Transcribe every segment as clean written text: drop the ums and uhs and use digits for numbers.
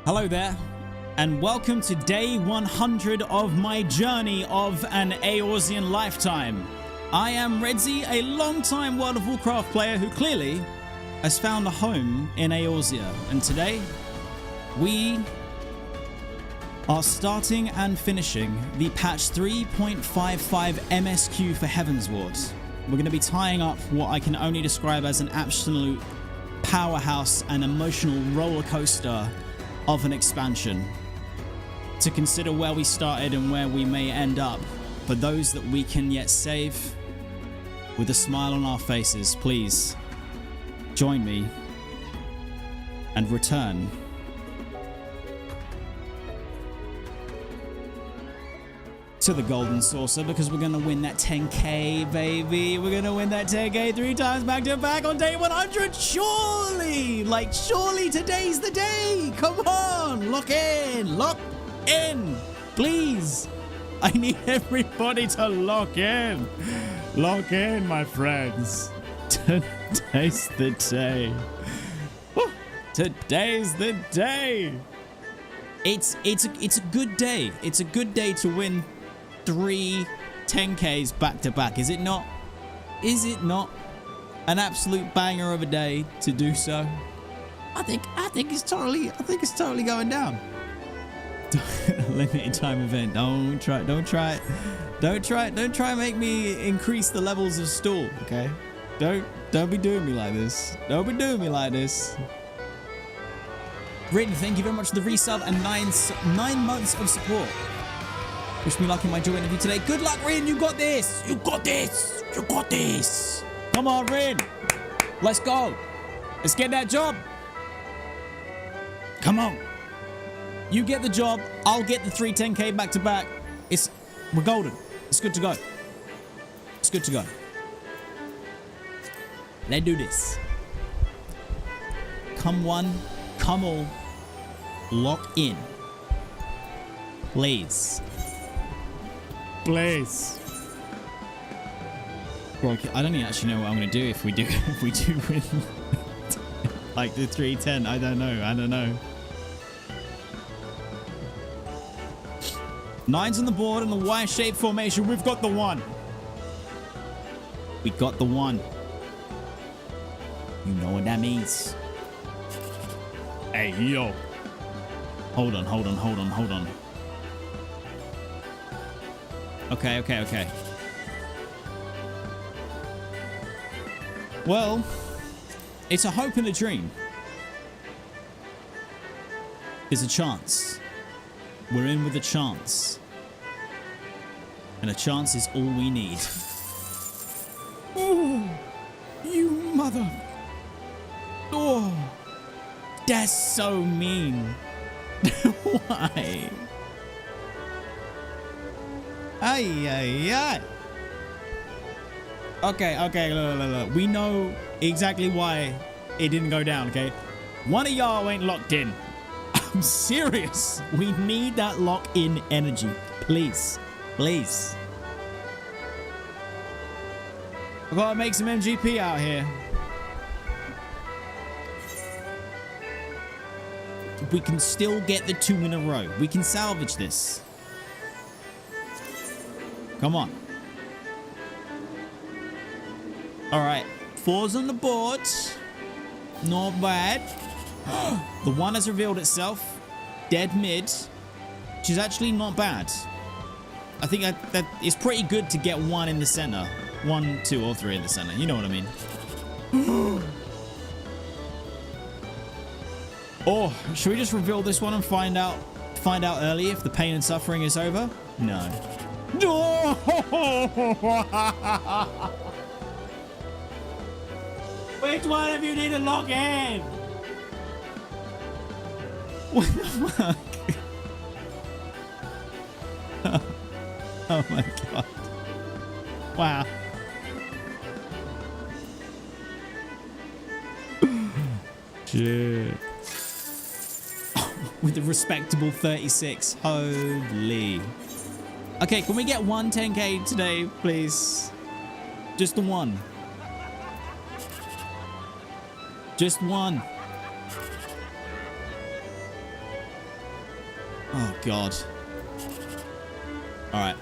Hello there, and welcome to day 100 of my journey of an Eorzean lifetime. I am Redzy, a long-time World of Warcraft player who clearly has found a home in Eorzea, and today we are starting and finishing the patch 3.55 MSQ for Heavensward. We're going to be tying up what I can only describe as an absolute powerhouse and emotional roller coaster of an expansion to consider where we started and where we may end up. For those that we can yet save, with a smile on our faces, please join me and return to the Golden Saucer, because we're gonna win that 10k, baby. We're gonna win that 10k 3 times back to back on day 100. Surely, surely today's the day. Come on, lock in, please. I need everybody to lock in, my friends. Today's the day. Woo. Today's the day. It's a good day. It's a good day to win 3 10Ks back to back. Is it not? Is it not an absolute banger of a day to do so? I think it's totally going down. Limited time event. Don't try and make me increase the levels of stall, okay? Don't be doing me like this. Don't be doing me like this. Rin, thank you very much for the resub and 9 months of support. Wish me luck in my joy interview today. Good luck, Rin. You got this. You got this. You got this. Come on, Rin. Let's go. Let's get that job. Come on. You get the job. I'll get the 3 10k back to back. We're golden. It's good to go. It's good to go. Let's do this. Come one, come all. Lock in. Please. Please. Bro, I don't even actually know what I'm gonna do if we do win like the 310. I don't know. 9's on the board in the Y-shaped formation. We've got the 1. We got the 1. You know what that means. Hey, yo. Hold on. Okay. Well, it's a hope and a dream. There's a chance. We're in with a chance. And a chance is all we need. Oh, you mother. Oh, that's so mean. Why? Ay. Okay, look. We know exactly why it didn't go down, okay? One of y'all ain't locked in. I'm serious. We need that lock-in energy. Please. I gotta make some MGP out here. We can still get the 2 in a row. We can salvage this. Come on. All right. 4's on the board. Not bad. The 1 has revealed itself. Dead mid. Which is actually not bad. I think that is pretty good to get 1 in the center. 1, 2, or 3 in the center. You know what I mean. Oh, should we just reveal this one and find out early if the pain and suffering is over? No. Which one of you need to log in? What the fuck? Oh my god. Wow. Shit. With a respectable 36. Holy. Okay, can we get 1 10k today, please? Just the 1. Just 1. Oh, God. All right.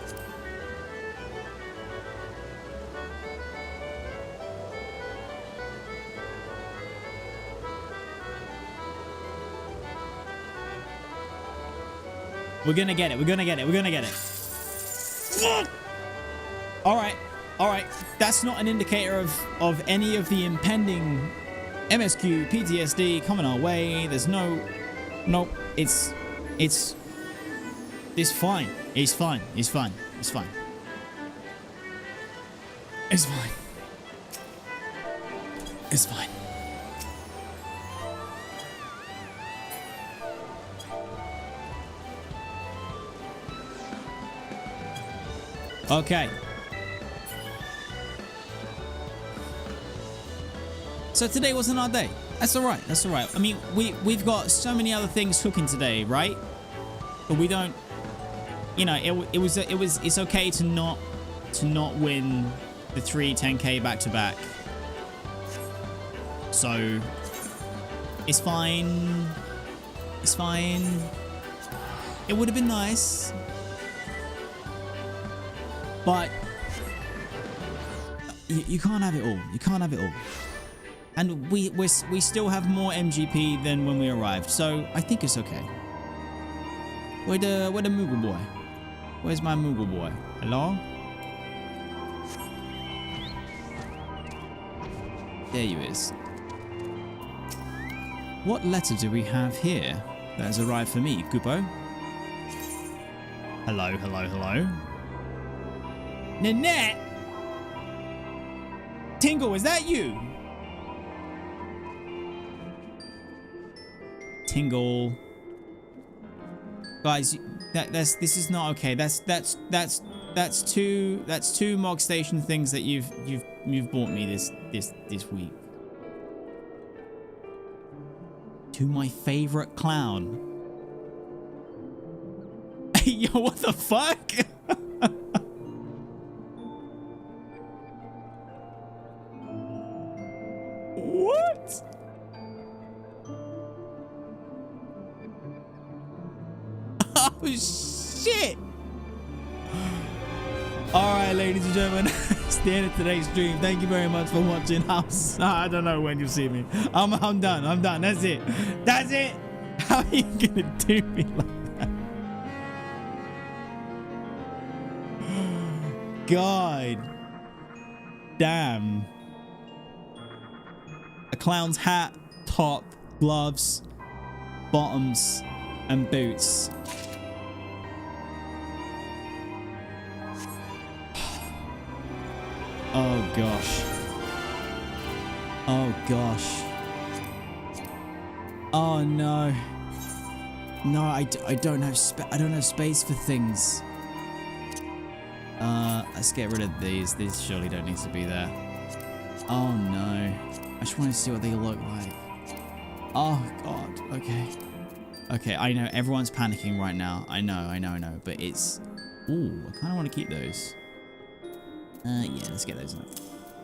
We're gonna get it. We're gonna get it. We're gonna get it. All right. All right. That's not an indicator of any of the impending MSQ, PTSD coming our way. There's no... Nope. It's fine. It's fine. It's fine. It's fine. It's fine. It's fine. Okay. So today wasn't our day. That's all right. That's all right. I mean, we've got so many other things cooking today, right? But we don't. You know, it's okay to not win the 3 10K back to back. So it's fine. It's fine. It would have been nice. But you can't have it all. You can't have it all. And we still have more MGP than when we arrived, so I think it's okay. Where the Moogle boy? Where's my Moogle boy? Hello? There you is. What letter do we have here that has arrived for me, Kupo? Hello, hello, hello. Nanette? Tingle, is that you? Tingle. Guys, this is not okay. That's two Mog Station things that you've bought me this week. To my favorite clown. Yo, what the fuck? What? Oh shit! Alright, ladies and gentlemen, it's the end of today's stream. Thank you very much for watching. I don't know when you see me. I'm done. I'm done. That's it. That's it. How are you gonna do me like that? God damn. A clown's hat, top, gloves, bottoms, and boots. Oh gosh. Oh gosh. Oh no. No, I don't have space for things. Let's get rid of these. These surely don't need to be there. Oh no. I just want to see what they look like. Oh god. Okay. Okay, I know everyone's panicking right now. I know. But it's... Ooh, I kind of want to keep those. Yeah, let's get those.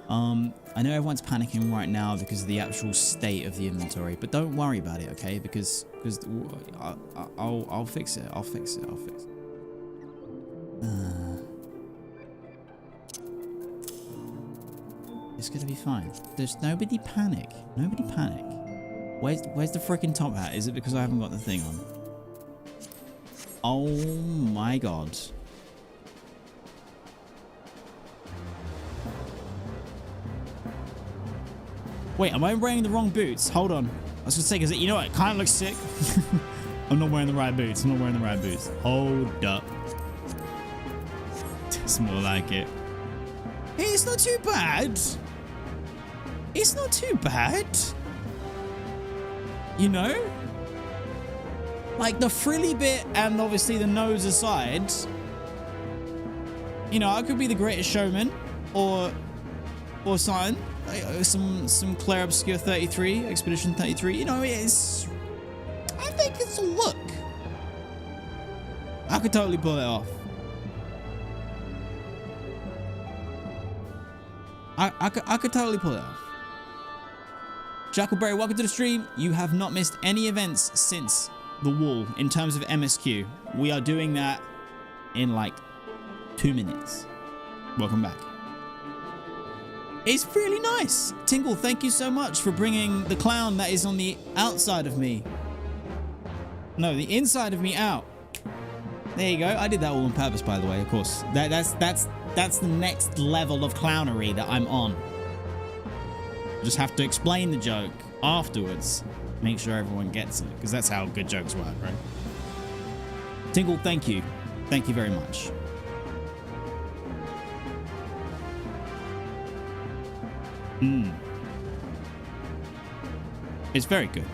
I know everyone's panicking right now because of the actual state of the inventory, but don't worry about it, okay? Because I'll fix it. I'll fix it. It's gonna be fine. There's nobody panic. Nobody panic. Where's the freaking top hat? Is it because I haven't got the thing on? Oh my god. Wait, am I wearing the wrong boots? Hold on. I was gonna say, because you know what? It kind of looks sick. I'm not wearing the right boots. Hold up. It's more like it. Hey, it's not too bad. It's not too bad. You know? Like the frilly bit and obviously the nose aside. You know, I could be the greatest showman or something. Some Claire Obscure 33, Expedition 33. You know, it's... I think it's a look. I could totally pull it off. I could totally pull it off. Jackleberry, welcome to the stream. You have not missed any events since the wall in terms of MSQ. We are doing that in like 2 minutes. Welcome back. It's really nice. Tingle, thank you so much for bringing the clown that is on the outside of me. No, the inside of me out. There you go. I did that all on purpose, by the way, of course. That's the next level of clownery that I'm on. Just have to explain the joke afterwards. Make sure everyone gets it, because that's how good jokes work, right? Tingle, thank you. Thank you very much. It's very good.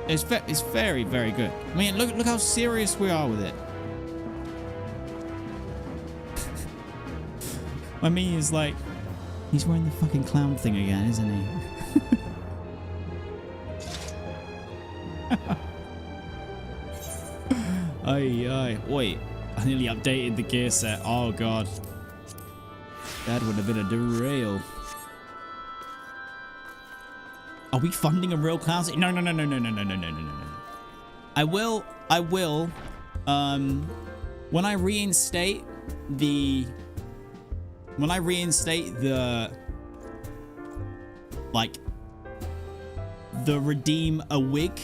It's very, very good. I mean, look how serious we are with it. I mean, he's like, he's wearing the fucking clown thing again, isn't he? Aye. Wait, I nearly updated the gear set. Oh god, that would have been a derail. Are we funding a real clown? No. I will. When I reinstate the like the redeem a wig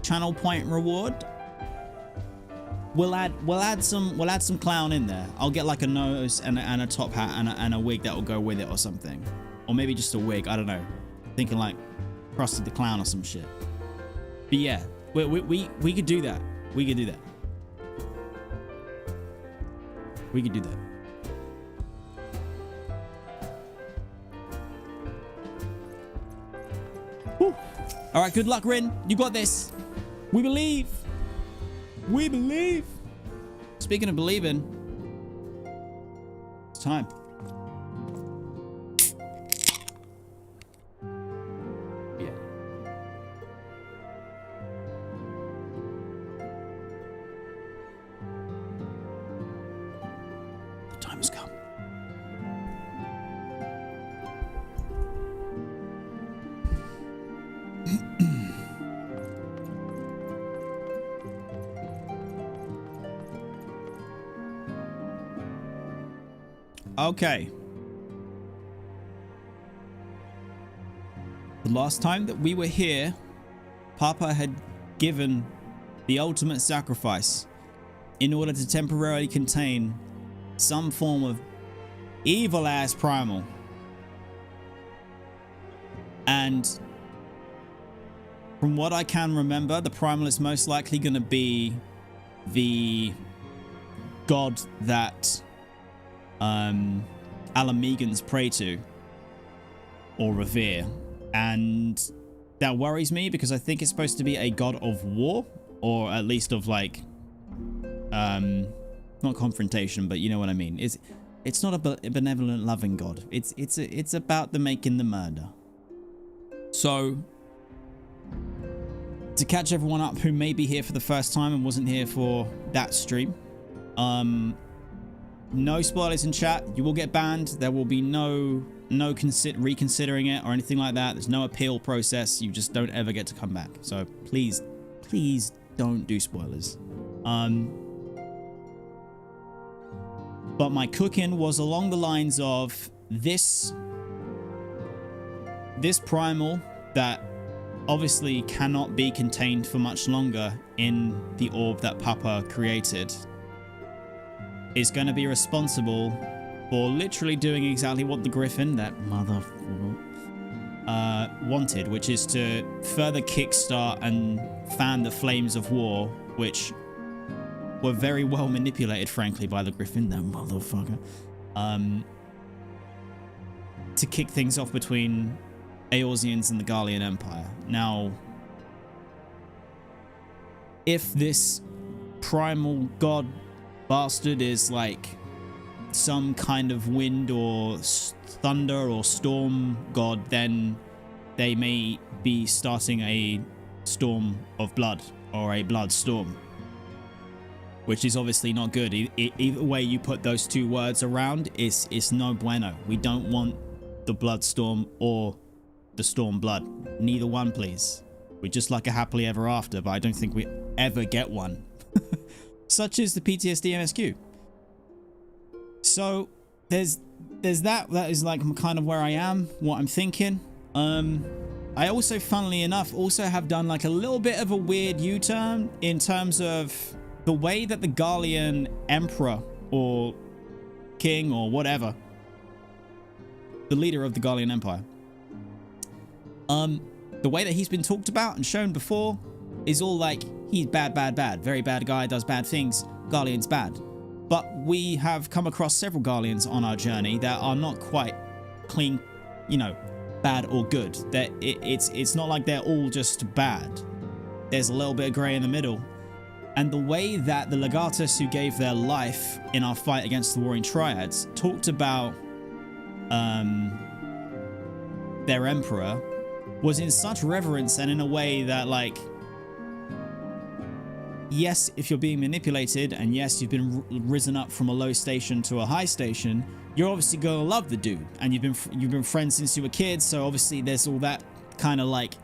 channel point reward, we'll add some clown in there. I'll get like a nose and a top hat and a wig that will go with it or something, or maybe just a wig. I don't know. Thinking like Frosty the Clown or some shit. But yeah, we could do that. We could do that. We could do that. Whew. All right, good luck, Rin. You got this. We believe. We believe. Speaking of believing, it's time. Okay. The last time that we were here, Papa had given the ultimate sacrifice in order to temporarily contain some form of evil-ass primal. And from what I can remember, the primal is most likely going to be the god that Alamegans pray to or revere, and that worries me because I think it's supposed to be a god of war, or at least of like not confrontation, but you know what I mean. It's not a benevolent loving god. It's about the making the murder. So to catch everyone up who may be here for the first time and wasn't here for that stream, no spoilers in chat. You will get banned. There will be no reconsidering it or anything like that. There's no appeal process. You just don't ever get to come back. So please don't do spoilers. But my cooking was along the lines of this primal that obviously cannot be contained for much longer in the orb that Papa created is going to be responsible for literally doing exactly what the Griffin, that motherfucker, wanted, which is to further kickstart and fan the flames of war, which were very well manipulated, frankly, by the Griffin, that motherfucker, to kick things off between Eorzeans and the Garlean Empire. Now, if this primal god bastard is like some kind of wind or thunder or storm god, then they may be starting a storm of blood or a blood storm, which is obviously not good. Either way you put those two words around, it's no bueno. We don't want the blood storm or the Stormblood. Neither one, please. We'd just like a happily ever after, but I don't think we ever get one. Such is the PTSD MSQ. So there's that. That is like kind of where I am, what I'm thinking. I also, funnily enough, also have done like a little bit of a weird U-turn in terms of the way that the Garlean Emperor or King or whatever, the leader of the Garlean Empire, the way that he's been talked about and shown before is all like, he's bad, very bad guy, does bad things, Garlean's bad. But we have come across several Garleans on our journey that are not quite clean, you know, bad or good. That it's not like they're all just bad. There's a little bit of grey in the middle. And the way that the Legatus who gave their life in our fight against the Warring Triads talked about their emperor was in such reverence and in a way that, like, yes, if you're being manipulated, and yes, you've been risen up from a low station to a high station, you're obviously gonna love the dude, and you've been friends since you were kids, so obviously there's all that kind of like,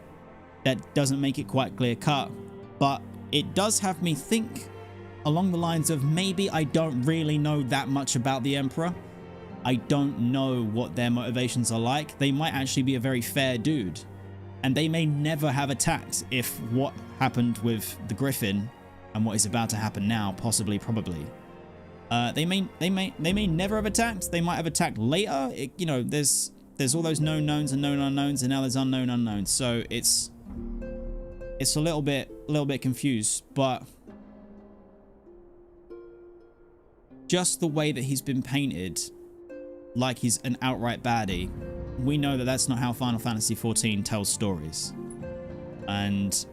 that doesn't make it quite clear cut, but it does have me think along the lines of, maybe I don't really know that much about the Emperor. I don't know what their motivations are like. They might actually be a very fair dude, and they may never have attacked if what happened with the Griffin and what is about to happen now, possibly, probably. They may never have attacked. They might have attacked later. You know, there's all those known knowns and known unknowns, and now there's unknown unknowns. So it's a little bit confused, but just the way that he's been painted, like he's an outright baddie, we know that that's not how Final Fantasy XIV tells stories, and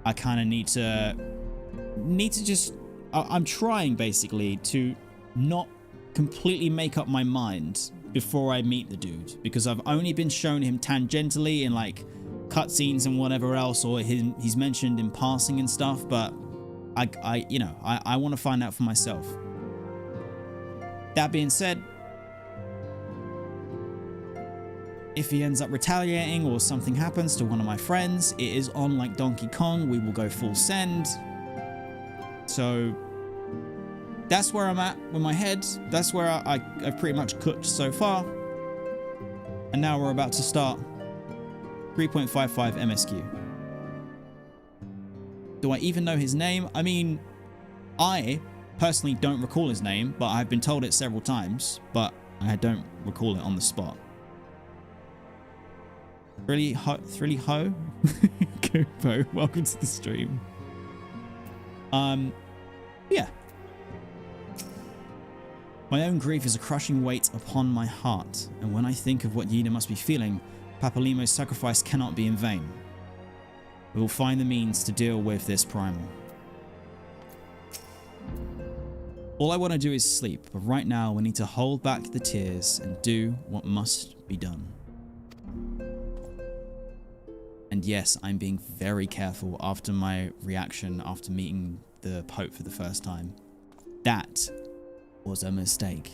I kind of need to just, I'm trying basically to not completely make up my mind before I meet the dude, because I've only been shown him tangentially in like cutscenes and whatever else, or he's mentioned in passing and stuff, but I want to find out for myself. That being said, if he ends up retaliating or something happens to one of my friends, it is on like Donkey Kong, we will go full send. So that's where I'm at with my head. That's where I've pretty much cooked so far. And now we're about to start 3.55 MSQ. Do I even know his name? I mean, I personally don't recall his name, but I've been told it several times, but I don't recall it on the spot. Thrilly Ho? Kupo, welcome to the stream. Yeah. My own grief is a crushing weight upon my heart, and when I think of what Yida must be feeling, Papalimo's sacrifice cannot be in vain. We will find the means to deal with this primal. All I want to do is sleep, but right now we need to hold back the tears and do what must be done. And yes, I'm being very careful after my reaction after meeting the Pope for the first time. That was a mistake.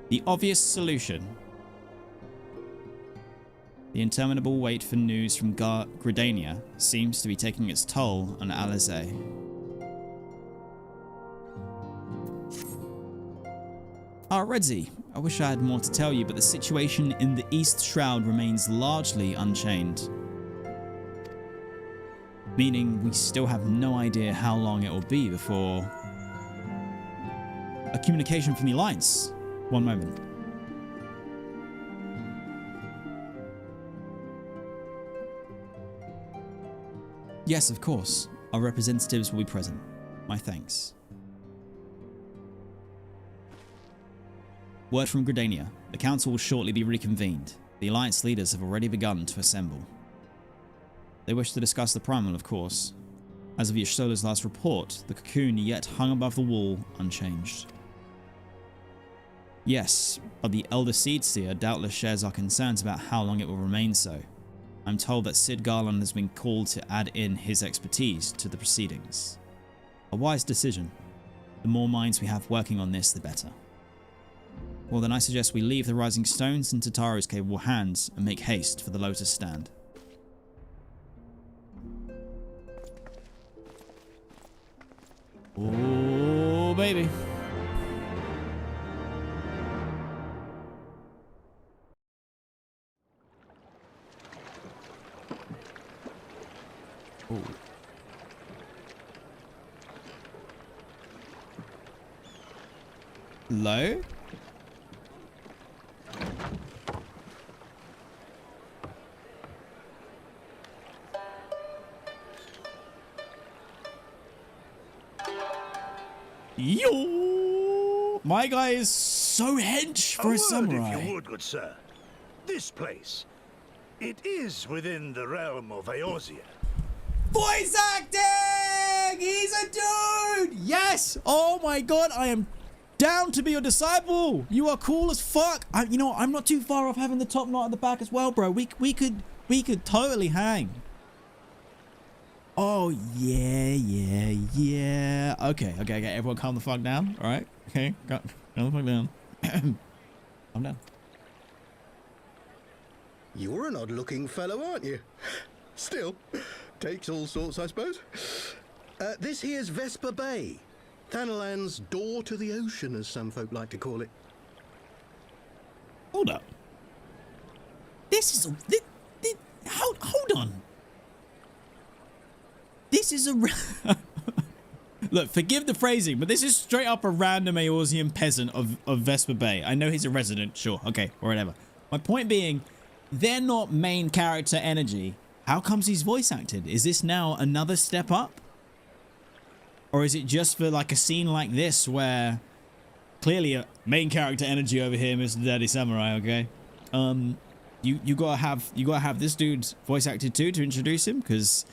The obvious solution. The interminable wait for news from Gridania seems to be taking its toll on Alizé. Redzy, I wish I had more to tell you, but the situation in the East Shroud remains largely unchanged. Meaning we still have no idea how long it will be before a communication from the Alliance. One moment. Yes, of course. Our representatives will be present. My thanks. Word from Gridania. The council will shortly be reconvened. The Alliance leaders have already begun to assemble. They wish to discuss the primal, of course. As of Yashola's last report, the cocoon yet hung above the wall, unchanged. Yes, but the Elder Seedseer doubtless shares our concerns about how long it will remain so. I'm told that Sid Garland has been called to add in his expertise to the proceedings. A wise decision. The more minds we have working on this, the better. Well, then I suggest we leave the Rising Stones in Tataru's capable hands and make haste for the Lotus Stand. Oh, baby. Oh. Low? Yo! My guy is so hench for a samurai. If you would, good sir. This place, it is within the realm of Eorzean. Voice acting! He's a dude! Yes! Oh my god, I am down to be your disciple. You are cool as fuck. You know, I'm not too far off having the top knot at the back as well, bro. We could totally hang. Oh yeah. Okay. Everyone, calm the fuck down. All right. Okay, calm the fuck down. Calm down. You're an odd-looking fellow, aren't you? Still, takes all sorts, I suppose. This here's Vesper Bay, Thanalan's door to the ocean, as some folk like to call it. Hold up. This is hold on. This is a look. Forgive the phrasing, but this is straight up a random Eorzean peasant of Vesper Bay. I know he's a resident, sure, okay, or whatever. My point being, they're not main character energy. How comes he's voice acted? Is this now another step up? Or is it just for like a scene like this where clearly a main character energy over here, Mr. Daddy Samurai, okay? You gotta have this dude voice acted too to introduce him, because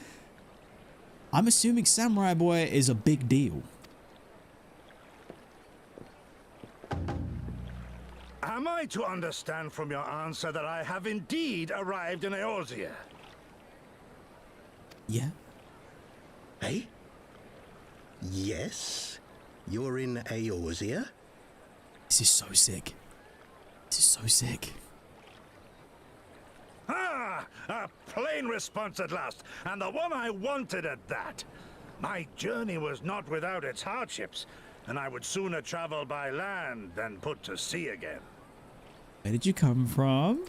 I'm assuming Samurai Boy is a big deal. Am I to understand from your answer that I have indeed arrived in Eorzea? Yeah. Hey? Yes? You're in Eorzea? This is so sick. This is so sick. Ah! A plain response at last, and the one I wanted at that. My journey was not without its hardships, and I would sooner travel by land than put to sea again. Where did you come from?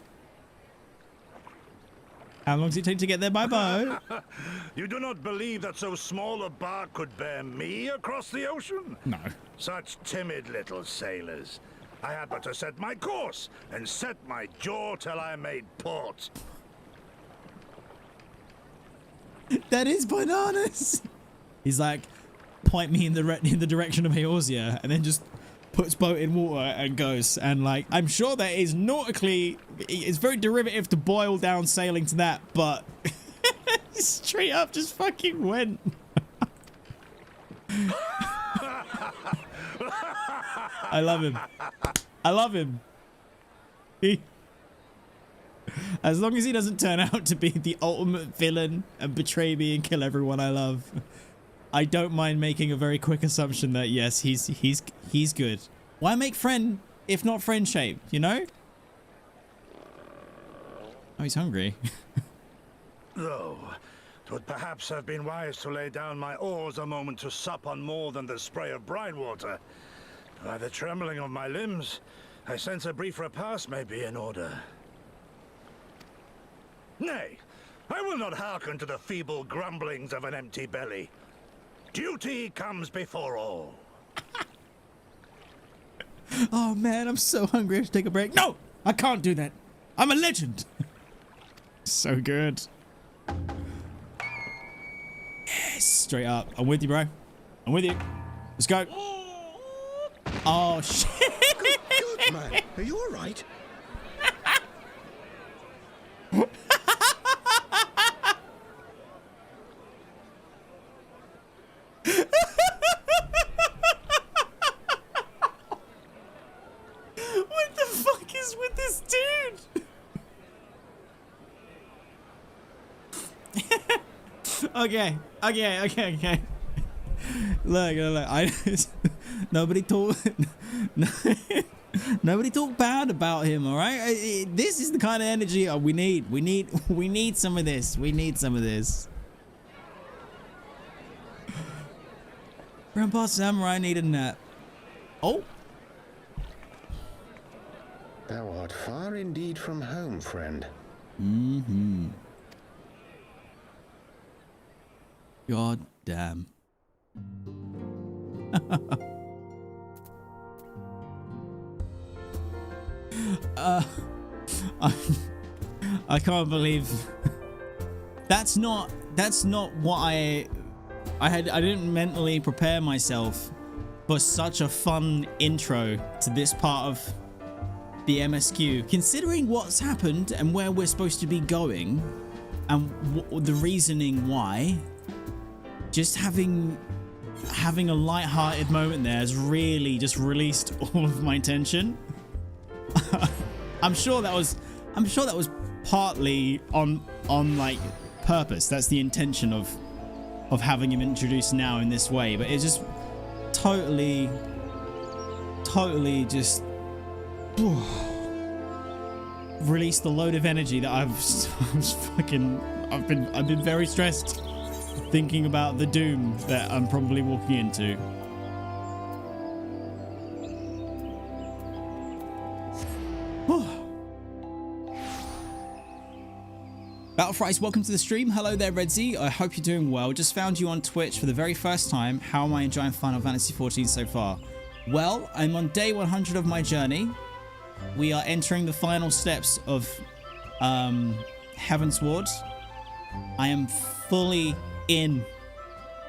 How long does it take to get there by boat? You do not believe that so small a bark could bear me across the ocean? No. Such timid little sailors. I had but to set my course and set my jaw till I made port. That is bananas. He's like, point me in the direction of Eorzea, and then just puts boat in water and goes. And like, I'm sure that is nautically, it's very derivative to boil down sailing to that, but straight up just fucking went. I love him. I love him. As long as he doesn't turn out to be the ultimate villain and betray me and kill everyone I love, I don't mind making a very quick assumption that yes, he's good. Why make friend if not friend shaped, you know? Oh, he's hungry. Though, 'twould perhaps have been wise to lay down my oars a moment to sup on more than the spray of brine water. By the trembling of my limbs, I sense a brief repast may be in order. Nay, I will not hearken to the feeble grumblings of an empty belly. Duty comes before all. Oh man, I'm so hungry. I have to take a break. No, I can't do that. I'm a legend. So good. Yes, straight up. I'm with you, bro. I'm with you. Let's go. Oh shit. Good man. Are you all right? What the fuck is with this dude? Okay. look. Nobody talk. Nobody talk bad about him. All right. This is the kind of energy we need. We need some of this. We need some of this. Grandpa Samurai needed a nap. Oh. Thou art far indeed from home, friend. Mm-hmm. God damn. I can't believe that's not what I didn't mentally prepare myself for such a fun intro to this part of the MSQ, considering what's happened and where we're supposed to be going and the reasoning why. Just having a light-hearted moment there has really just released all of my tension. I'm sure that was partly on like purpose. That's the intention of having him introduced now in this way, but it's just totally just released a load of energy that I've been very stressed thinking about the doom that I'm probably walking into. Battlefright, welcome to the stream. Hello there, Redzy. I hope you're doing well. Just found you on Twitch for the very first time. How am I enjoying Final Fantasy XIV so far? Well, I'm on day 100 of my journey. We are entering the final steps of Heavensward. I am fully in.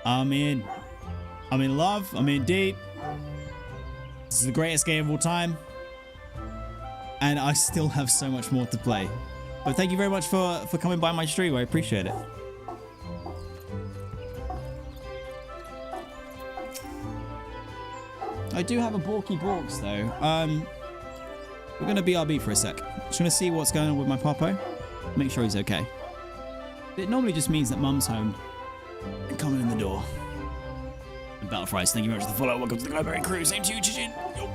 I'm in love. I'm in deep. This is the greatest game of all time. And I still have so much more to play. But thank you very much for coming by my stream. I appreciate it. I do have a Borky Borks though. We're gonna BRB for a sec. Just gonna see what's going on with my Popo. Make sure he's okay. It normally just means that Mum's home and coming in the door. And Battlefright, thank you very much for the follow. Welcome to the Glowberry Crew. Same to you, Chichin. Yo.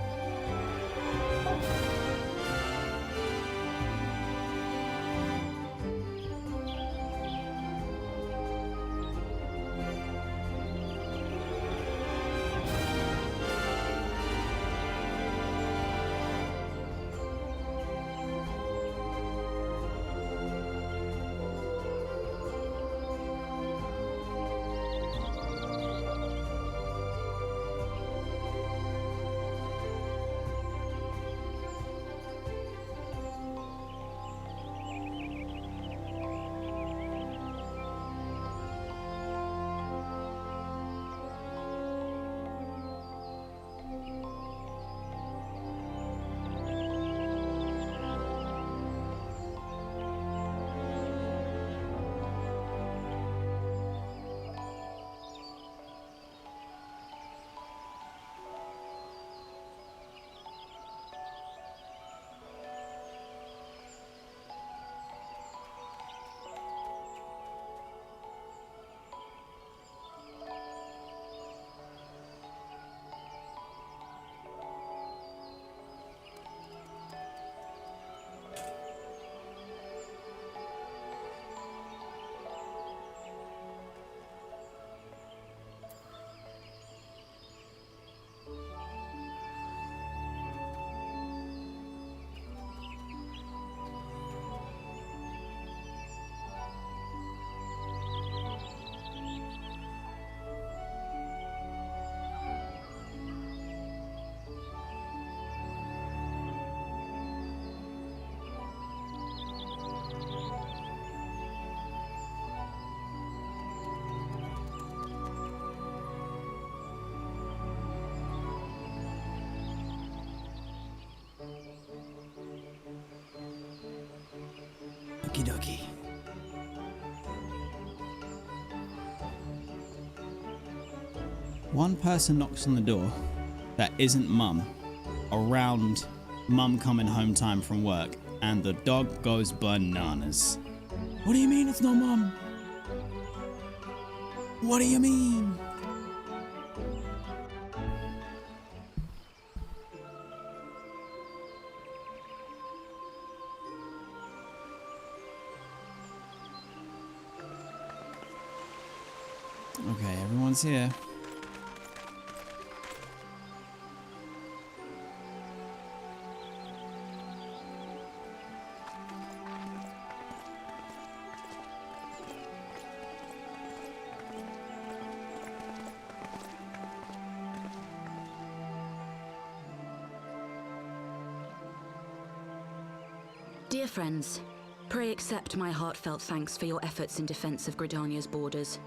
Okie dokie. One person knocks on the door that isn't Mum around Mum coming home time from work, and the dog goes bananas. What do you mean it's not Mum? What do you mean? Okay, everyone's here. Dear friends, pray accept my heartfelt thanks for your efforts in defense of Gridania's borders.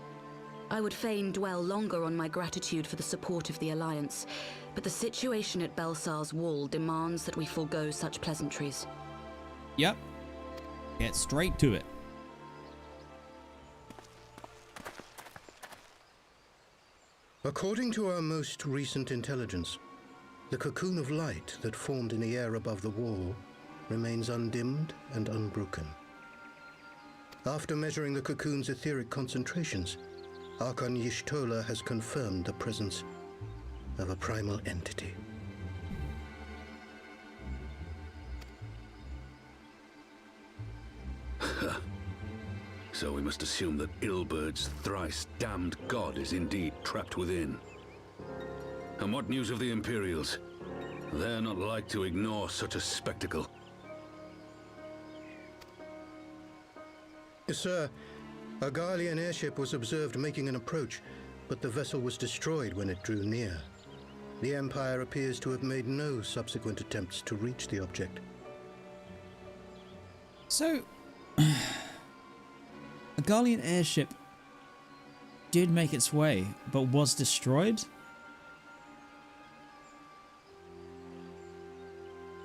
I would fain dwell longer on my gratitude for the support of the Alliance, but the situation at Belsar's Wall demands that we forego such pleasantries. Yep. Get straight to it. According to our most recent intelligence, the cocoon of light that formed in the air above the wall remains undimmed and unbroken. After measuring the cocoon's etheric concentrations, Archon Y'shtola has confirmed the presence of a primal entity. So we must assume that Ilbert's thrice damned god is indeed trapped within. And what news of the Imperials? They're not like to ignore such a spectacle. Sir, a Garlean airship was observed making an approach, but the vessel was destroyed when it drew near. The Empire appears to have made no subsequent attempts to reach the object. So, a Garlean airship did make its way, but was destroyed?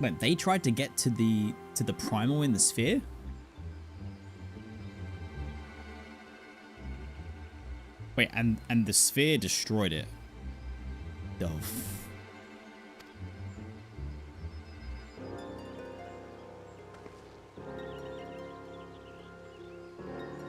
Wait, they tried to get to the primal in the sphere? Wait, and the sphere destroyed it.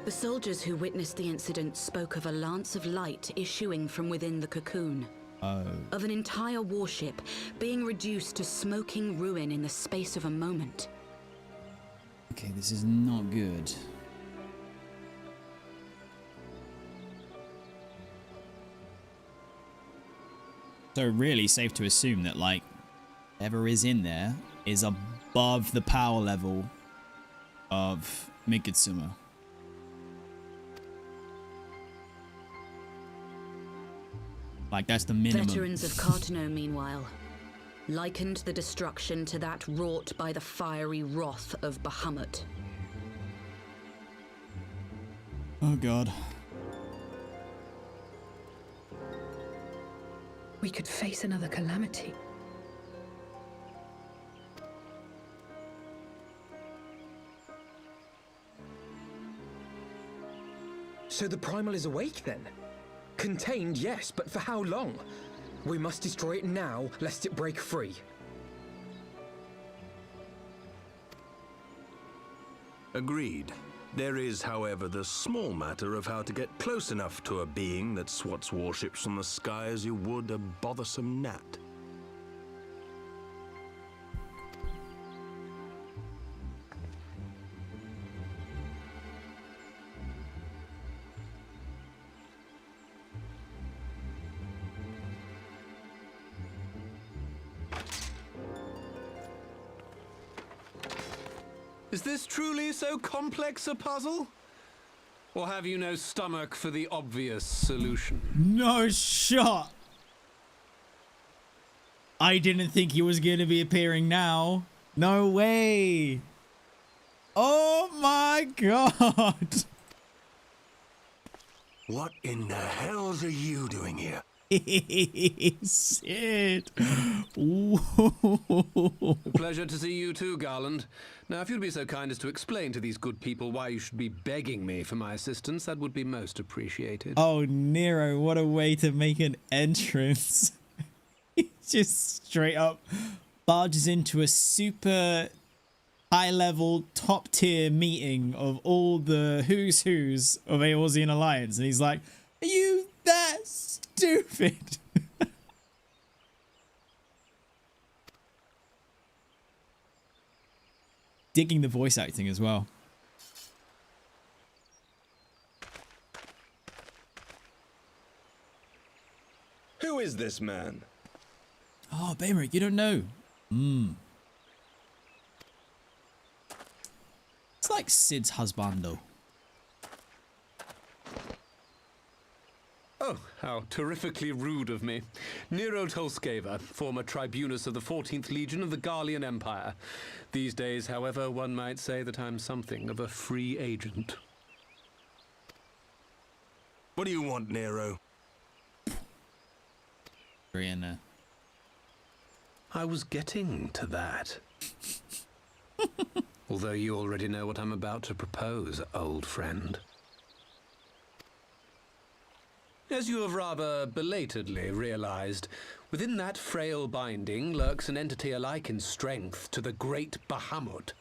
The soldiers who witnessed the incident spoke of a lance of light issuing from within the cocoon. Oh. Of an entire warship being reduced to smoking ruin in the space of a moment. Okay, this is not good. So really safe to assume that, like, whatever is in there is above the power level of Mikitsuma. Like, that's the minimum. Veterans of Cartano, meanwhile, likened the destruction to that wrought by the fiery wrath of Bahamut. Oh god. We could face another calamity. So the Primal is awake then? Contained, yes, but for how long? We must destroy it now, lest it break free. Agreed. There is, however, the small matter of how to get close enough to a being that swats warships from the sky as you would a bothersome gnat. Is this truly so complex a puzzle? Or have you no stomach for the obvious solution? No shot. I didn't think he was going to be appearing now. No way. Oh my god. What in the hells are you doing here? Sid. A pleasure to see you too, Garland. Now, if you'd be so kind as to explain to these good people why you should be begging me for my assistance, that would be most appreciated. Oh, Nero, what a way to make an entrance. He just straight up barges into a super high-level, top-tier meeting of all the who's who's of Eorzean Alliance, and he's like, are you that stupid? Digging the voice acting as well. Who is this man? Oh, Baymeric, you don't know. It's like Sid's husbando. Oh, how terrifically rude of me. Nero Tolskeva, former tribunus of the 14th Legion of the Garlean Empire. These days, however, one might say that I'm something of a free agent. What do you want, Nero? I was getting to that. Although you already know what I'm about to propose, old friend. As you have rather belatedly realized, within that frail binding lurks an entity alike in strength to the great Bahamut,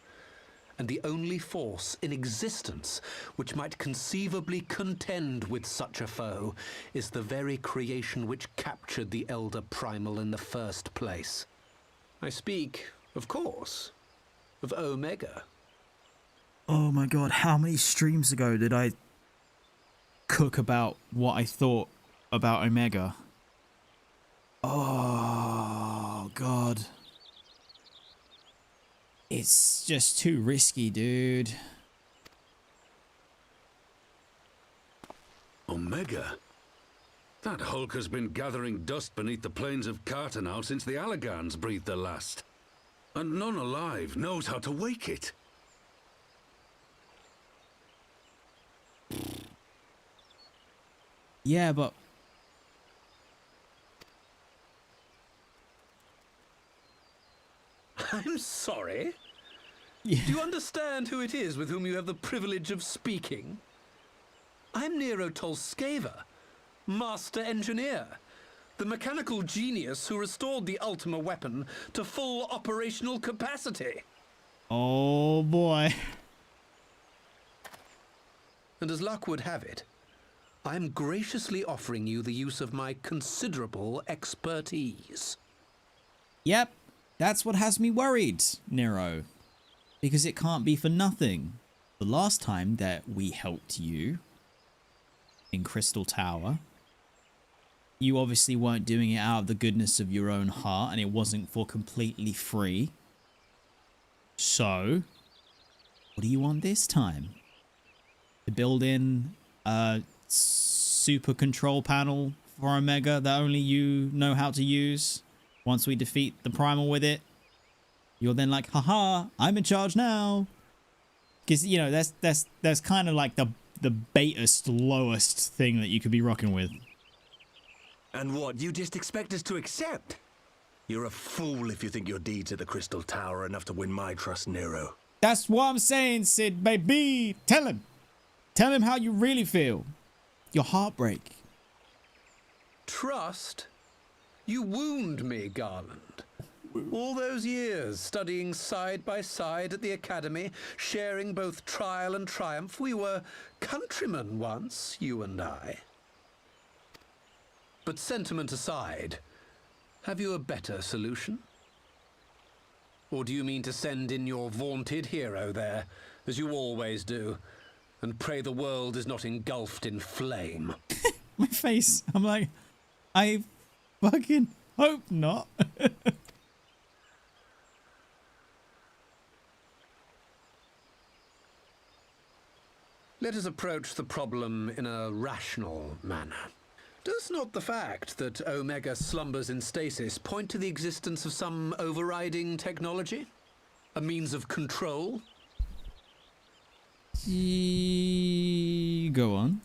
and the only force in existence which might conceivably contend with such a foe is the very creation which captured the Elder Primal in the first place. I speak, of course, of Omega. Oh my god, how many streams ago did I cook about what I thought about Omega? Oh god. It's just too risky, dude. Omega? That hulk has been gathering dust beneath the plains of Cartanau since the Allagans breathed their last. And none alive knows how to wake it. Yeah, but... I'm sorry? Yeah. Do you understand who it is with whom you have the privilege of speaking? I'm Nero Tolskeva, Master Engineer, the mechanical genius who restored the Ultima weapon to full operational capacity. Oh boy. And as luck would have it, I'm graciously offering you the use of my considerable expertise. Yep, that's what has me worried, Nero. Because it can't be for nothing. The last time that we helped you in Crystal Tower, you obviously weren't doing it out of the goodness of your own heart, and it wasn't for completely free. So, what do you want this time? To build in a super control panel for Omega that only you know how to use? Once we defeat the Primal with it, you're then like, haha, I'm in charge now. Because, you know, that's kind of like the baitest, lowest thing that you could be rocking with. And what, you just expect us to accept? You're a fool if you think your deeds at the Crystal Tower are enough to win my trust, Nero. That's what I'm saying, Sid, baby. Tell him. Tell him how you really feel. Your heartbreak. Trust? You wound me, Garland. All those years, studying side by side at the academy, sharing both trial and triumph, we were countrymen once, you and I. But sentiment aside, have you a better solution? Or do you mean to send in your vaunted hero there, as you always do, and pray the world is not engulfed in flame? My face. I'm like, I fucking hope not. Let us approach the problem in a rational manner. Does not the fact that Omega slumbers in stasis point to the existence of some overriding technology? A means of control? Go on.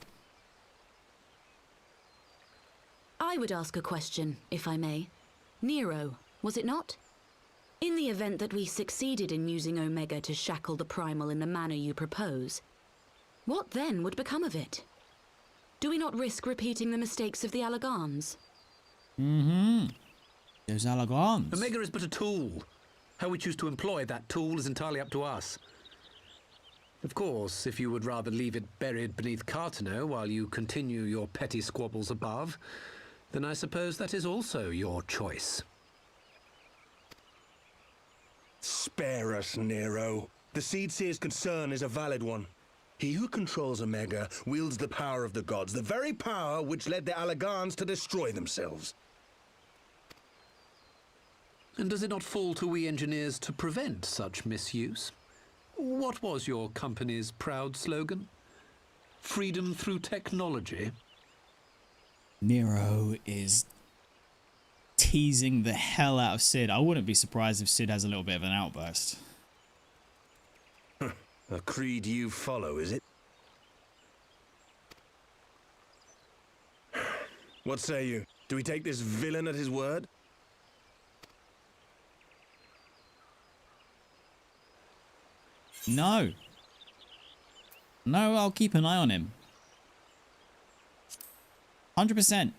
I would ask a question, if I may. Nero, was it not? In the event that we succeeded in using Omega to shackle the Primal in the manner you propose, what then would become of it? Do we not risk repeating the mistakes of the Allagans? Those Allagans. Omega is but a tool. How we choose to employ that tool is entirely up to us. Of course, if you would rather leave it buried beneath Cartanau while you continue your petty squabbles above, then I suppose that is also your choice. Spare us, Nero. The Seedseer's concern is a valid one. He who controls Omega wields the power of the gods, the very power which led the Allagans to destroy themselves. And does it not fall to we engineers to prevent such misuse? What was your company's proud slogan? Freedom through technology? Nero is teasing the hell out of Sid. I wouldn't be surprised if Sid has a little bit of an outburst. A creed you follow, is it? What say you? Do we take this villain at his word? No. No, I'll keep an eye on him. 100%.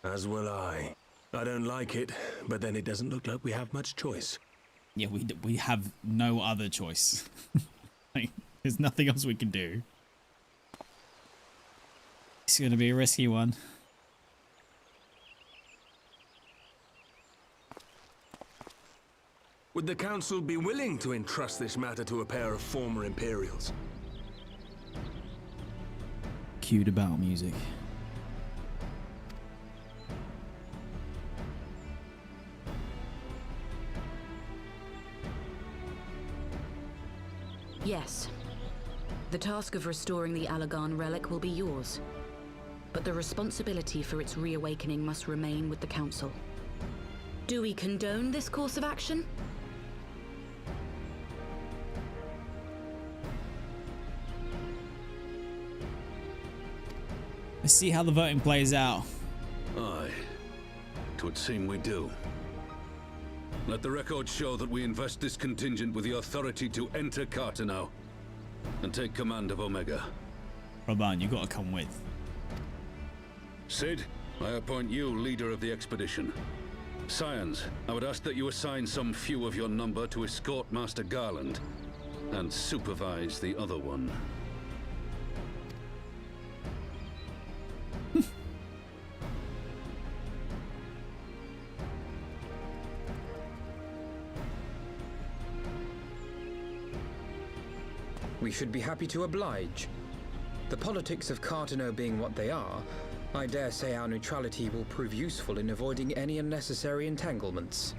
As will I. I don't like it, but then it doesn't look like we have much choice. Yeah, we have no other choice. Like, there's nothing else we can do. It's going to be a risky one. Would the Council be willing to entrust this matter to a pair of former Imperials? Cue the battle music. Yes. The task of restoring the Allagan relic will be yours. But the responsibility for its reawakening must remain with the Council. Do we condone this course of action? Let's see how the voting plays out. Aye. It would seem we do. Let the record show that we invest this contingent with the authority to enter Carteneau and take command of Omega. Raban, you gotta come with. Sid, I appoint you leader of the expedition. Scions, I would ask that you assign some few of your number to escort Master Garland and supervise the other one. We should be happy to oblige. The politics of Carteneau being what they are, I dare say our neutrality will prove useful in avoiding any unnecessary entanglements.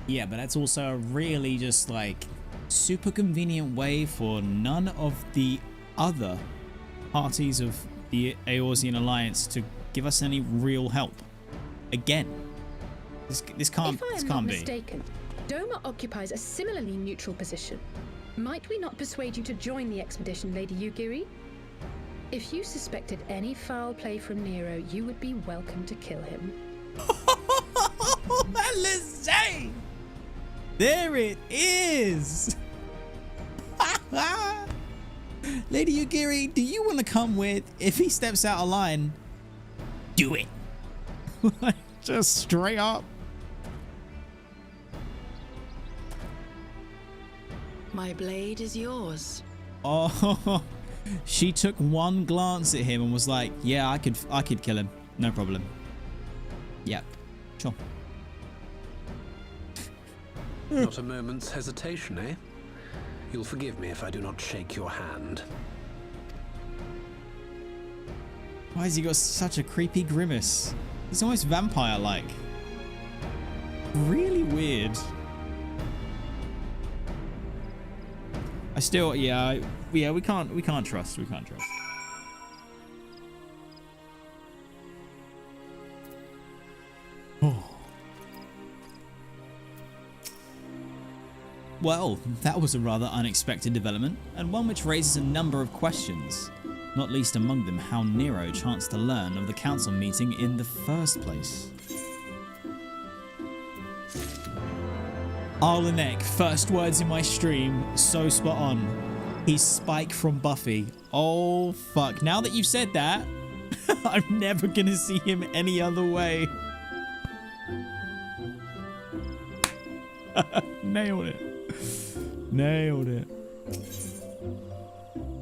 Yeah, but that's also a really just like super convenient way for none of the other parties of the Eorzean Alliance to give us any real help. Again, this can't If I am not mistaken, Doma occupies a similarly neutral position. Might we not persuade you to join the expedition, Lady Yugiri? If you suspected any foul play from Nero, you would be welcome to kill him. Alizé! There it is! Lady Yugiri, do you want to come with? If he steps out of line, do it. Just straight up. My blade is yours. Oh, she took one glance at him and was like, yeah, I could kill him. No problem. Yep, sure. Not a moment's hesitation, eh? You'll forgive me if I do not shake your hand. Why has he got such a creepy grimace? He's almost vampire-like. Really weird. I still, yeah, we can't trust. We can't trust. Oh. Well, that was a rather unexpected development, and one which raises a number of questions, not least among them how Nero chanced to learn of the council meeting in the first place. Arlenek, first words in my stream, so spot on. He's Spike from Buffy. Oh fuck, now that you've said that, I'm never gonna see him any other way. Nailed it. Nailed it.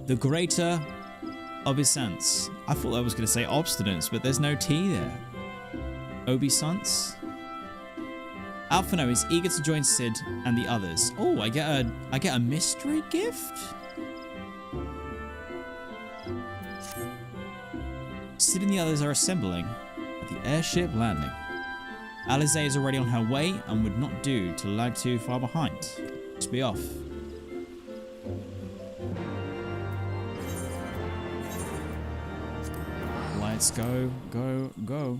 The greater obeisance. I thought I was going to say obstinance, but there's no T there. Obeisance? Alphino is eager to join Sid and the others. Oh, I get a mystery gift? Sid and the others are assembling at the airship landing. Alize is already on her way and would not do to lag too far behind. Let's be off. Let's go, go, go.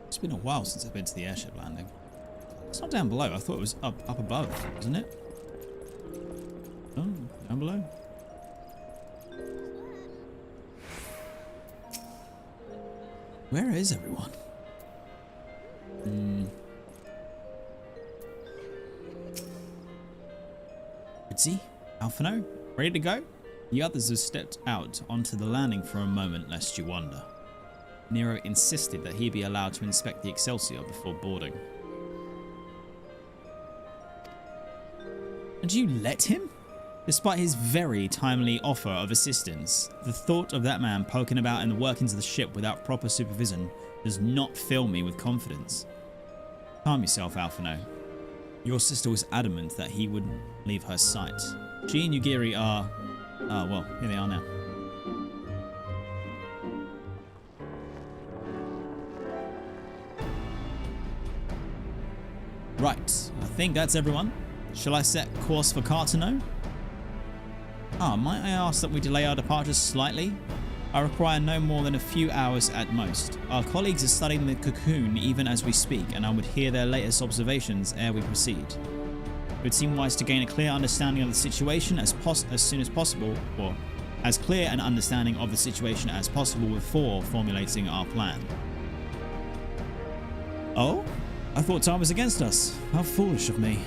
It's been a while since I've been to the airship landing. It's not down below. I thought it was up above, wasn't it? Oh, down below. Where is everyone? Redzy? Alphino? Ready to go? The others have stepped out onto the landing for a moment, lest you wonder. Nero insisted that he be allowed to inspect the Excelsior before boarding. And you let him? Despite his very timely offer of assistance, the thought of that man poking about in the workings of the ship without proper supervision does not fill me with confidence. Calm yourself, Alphino. Your sister was adamant that he wouldn't leave her sight. She and Yugiri are... oh, well, here they are now. Right, I think that's everyone. Shall I set course for Cartano? Might I ask that we delay our departure slightly? I require no more than a few hours at most. Our colleagues are studying the cocoon even as we speak, and I would hear their latest observations ere we proceed. It would seem wise to gain a clear understanding of the situation as soon as possible, or as clear an understanding of the situation as possible before formulating our plan. Oh? I thought time was against us. How foolish of me.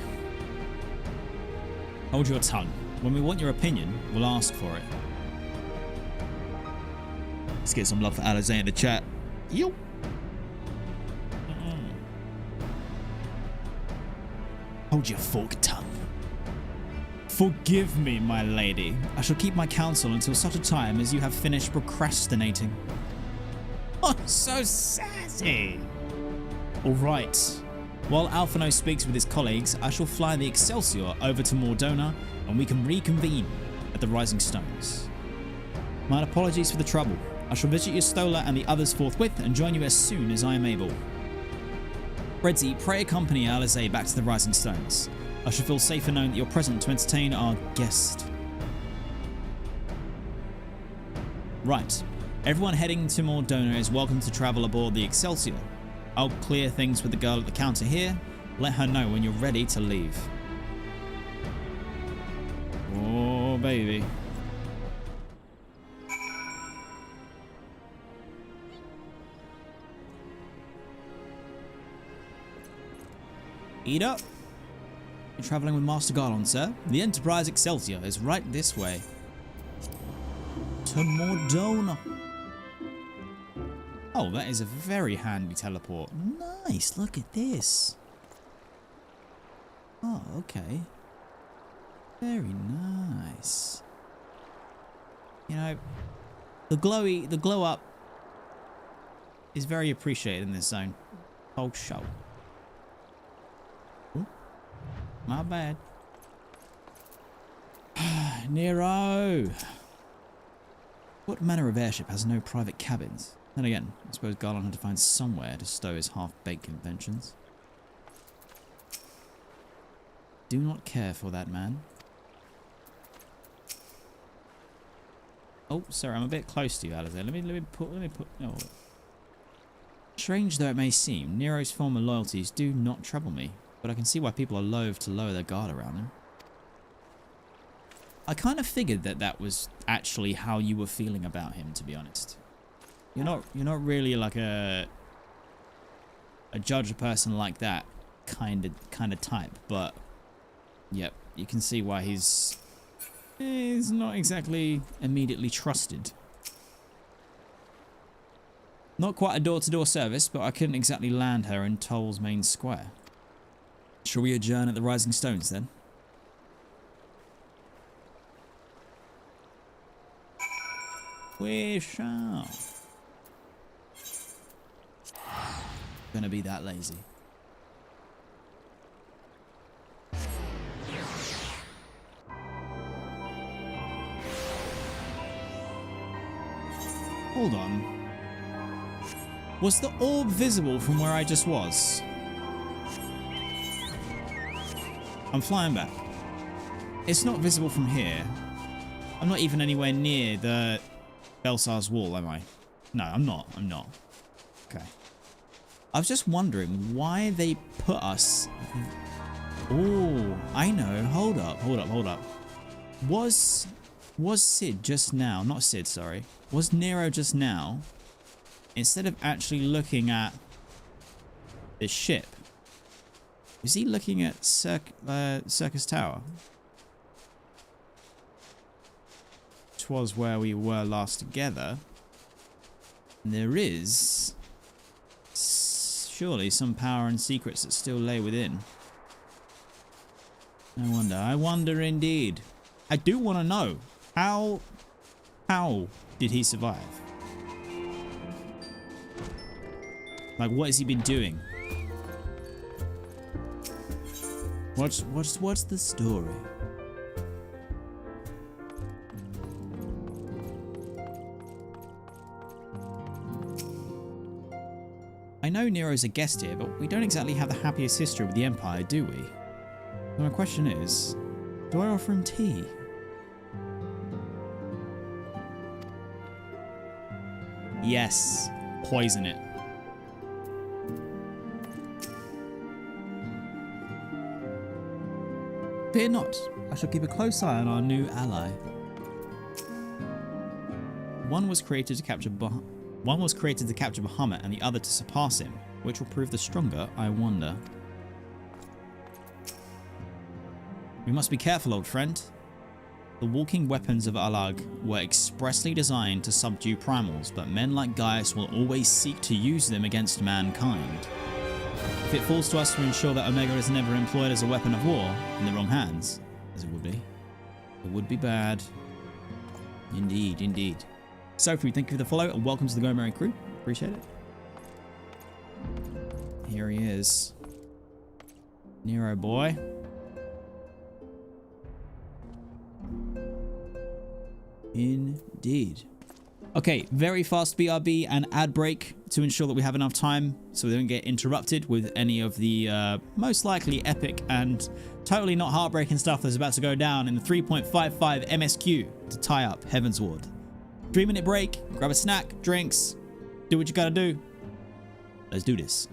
Hold your tongue. When we want your opinion, we'll ask for it. Let's get some love for Alize in the chat. Yo. Hold your forked tongue. Forgive me, my lady. I shall keep my counsel until such a time as you have finished procrastinating. Oh, so sassy. All right. While Alphino speaks with his colleagues, I shall fly the Excelsior over to Mordona and we can reconvene at the Rising Stones. My apologies for the trouble. I shall visit your Stola and the others forthwith and join you as soon as I am able. Redzy, pray accompany Alize back to the Rising Stones. I shall feel safer knowing that you're present to entertain our guest. Right. Everyone heading to Mordona is welcome to travel aboard the Excelsior. I'll clear things with the girl at the counter here. Let her know when you're ready to leave. Oh, baby. Eat up. You're traveling with Master Garlon, sir. The Enterprise Excelsior is right this way. To Mordona. Oh, that is a very handy teleport. Nice, look at this. Oh, okay. Very nice. You know, the glow up is very appreciated in this zone. Oh, show. Ooh, my bad. Nero! What manner of airship has no private cabins? Then again, I suppose Garlon had to find somewhere to stow his half-baked inventions. Do not care for that man. Oh, sorry, I'm a bit close to you, Alize. Let me put. Oh. Strange though it may seem, Nero's former loyalties do not trouble me, but I can see why people are loath to lower their guard around him. I kind of figured that that was actually how you were feeling about him, to be honest. You're not really like a judge a person like that kind of type, but yep, you can see why he's not exactly immediately trusted. Not quite a door-to-door service, but I couldn't exactly land her in Toll's main square. Shall we adjourn at the Rising Stones then? We shall. Gonna be that lazy. Hold on. Was the orb visible from where I just was? I'm flying back. It's not visible from here. I'm not even anywhere near the Belsar's wall, am I? No, I'm not. I'm not. Okay. I was just wondering why they put us... Oh, I know. Hold up, hold up, hold up. Was Sid just now... Not Sid, sorry. Was Nero just now... Instead of actually looking at the ship, is he looking at Circus Tower? Which was where we were last together. And there is surely some power and secrets that still lay within. I wonder indeed. I do want to know, how did he survive? Like, what has he been doing? What's the story? I know Nero's a guest here, but we don't exactly have the happiest history with the Empire, do we? So my question is, do I offer him tea? Yes, poison it. Fear not, I shall keep a close eye on our new ally. One was created to capture Bahamut and the other to surpass him. Which will prove the stronger, I wonder. We must be careful, old friend. The walking weapons of Alag were expressly designed to subdue primals, but men like Gaius will always seek to use them against mankind. If it falls to us to ensure that Omega is never employed as a weapon of war in the wrong hands, as it would be bad. Indeed, indeed. Sophie, thank you for the follow and welcome to the Go Merry crew. Appreciate it. Here he is. Nero boy. Indeed. Okay, very fast BRB and ad break to ensure that we have enough time so we don't get interrupted with any of the most likely epic and totally not heartbreaking stuff that's about to go down in the 3.55 MSQ to tie up Heavensward. 3-minute break, grab a snack, drinks, do what you gotta do. Let's do this.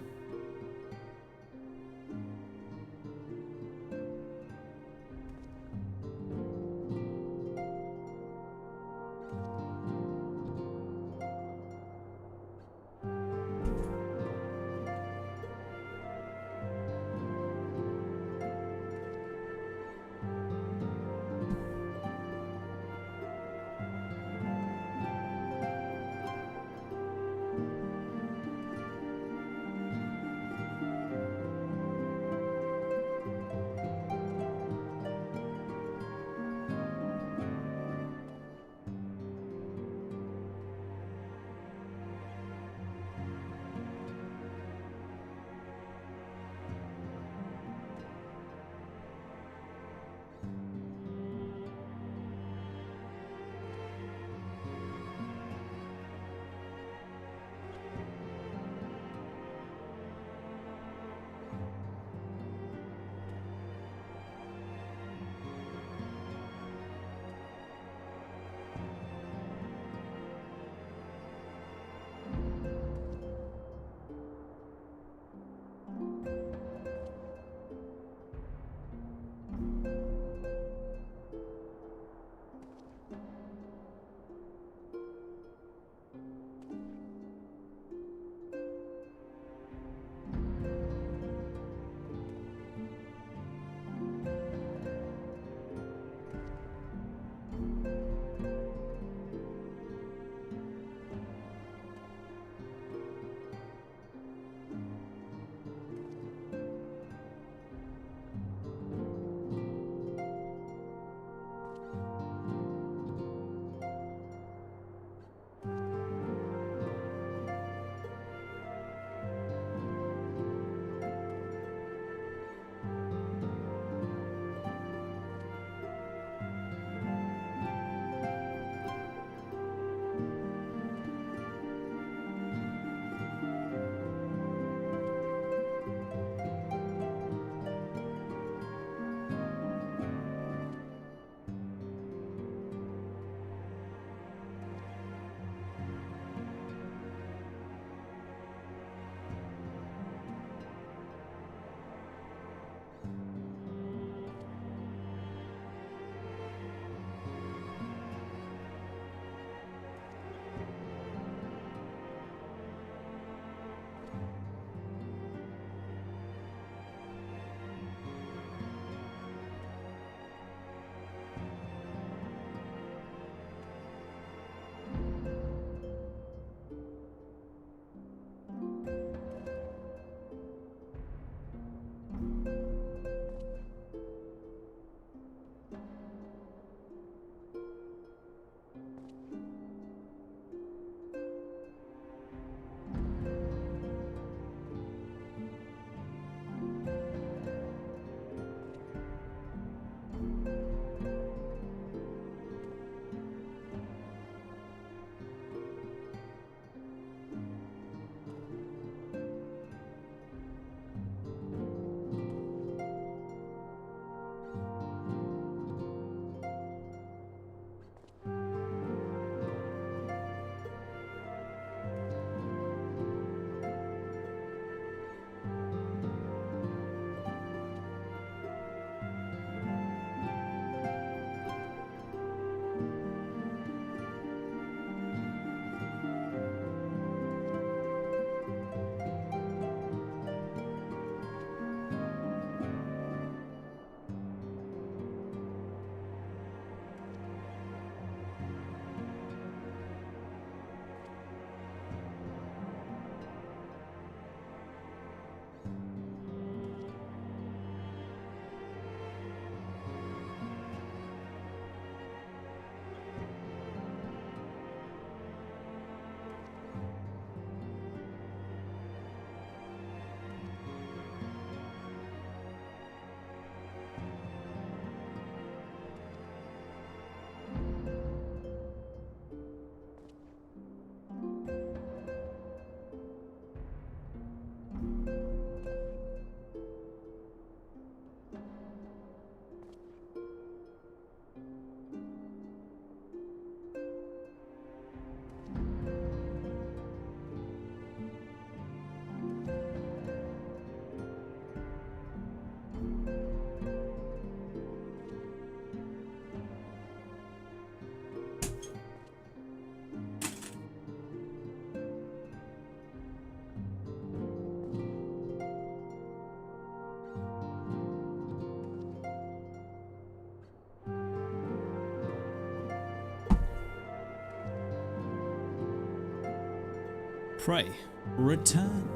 Pray, return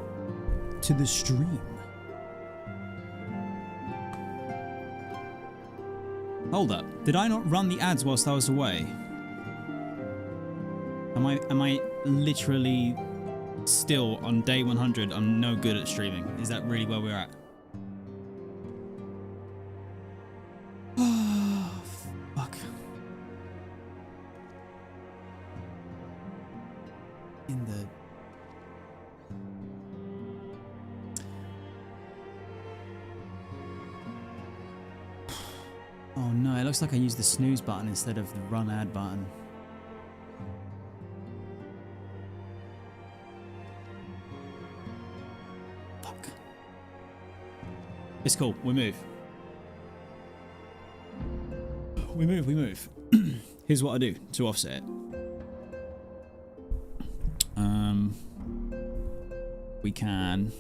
to the stream. Hold up, did I not run the ads whilst I was away? Am I literally still on day 100? I'm no good at streaming. Is that really where we're at? Oh, fuck. In the... Oh no, it looks like I used the snooze button instead of the run ad button. Fuck. It's cool, we move. We move. Here's what I do to offset it. We can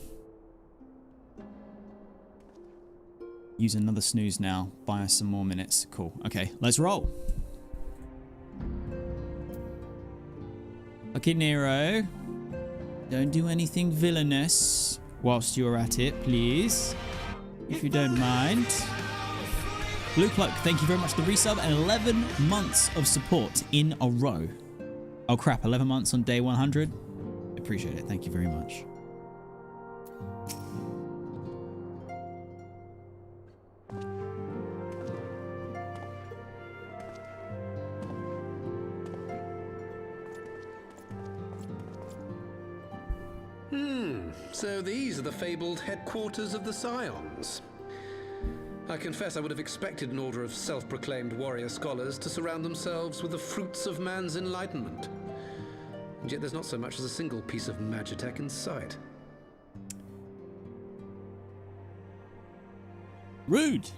use another snooze now, buy us some more minutes. Cool. Okay, let's roll. Okay, Nero. Don't do anything villainous whilst you're at it, please. If you don't mind. Blue Cloak, thank you very much for the resub and 11 months of support in a row. Oh crap, 11 months on day 100? Appreciate it, thank you very much. So these are the fabled headquarters of the Scions. I confess I would have expected an order of self-proclaimed warrior scholars to surround themselves with the fruits of man's enlightenment. And yet there's not so much as a single piece of magitech in sight. Rude!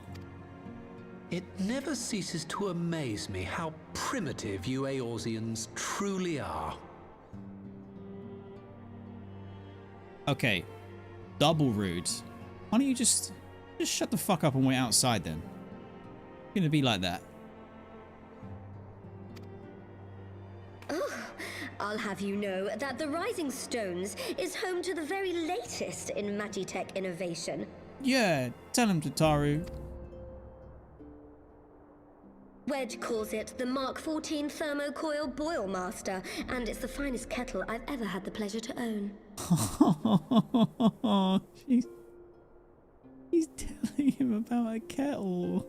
It never ceases to amaze me how primitive you Eorzeans truly are. Okay, double rude. Why don't you just shut the fuck up and wait outside then? It's gonna be like that. Oh, I'll have you know that the Rising Stones is home to the very latest in magitech innovation. Yeah, tell him, Tataru. Wedge calls it the Mark 14 Thermocoil Boil Master, and it's the finest kettle I've ever had the pleasure to own. He's telling him about a kettle.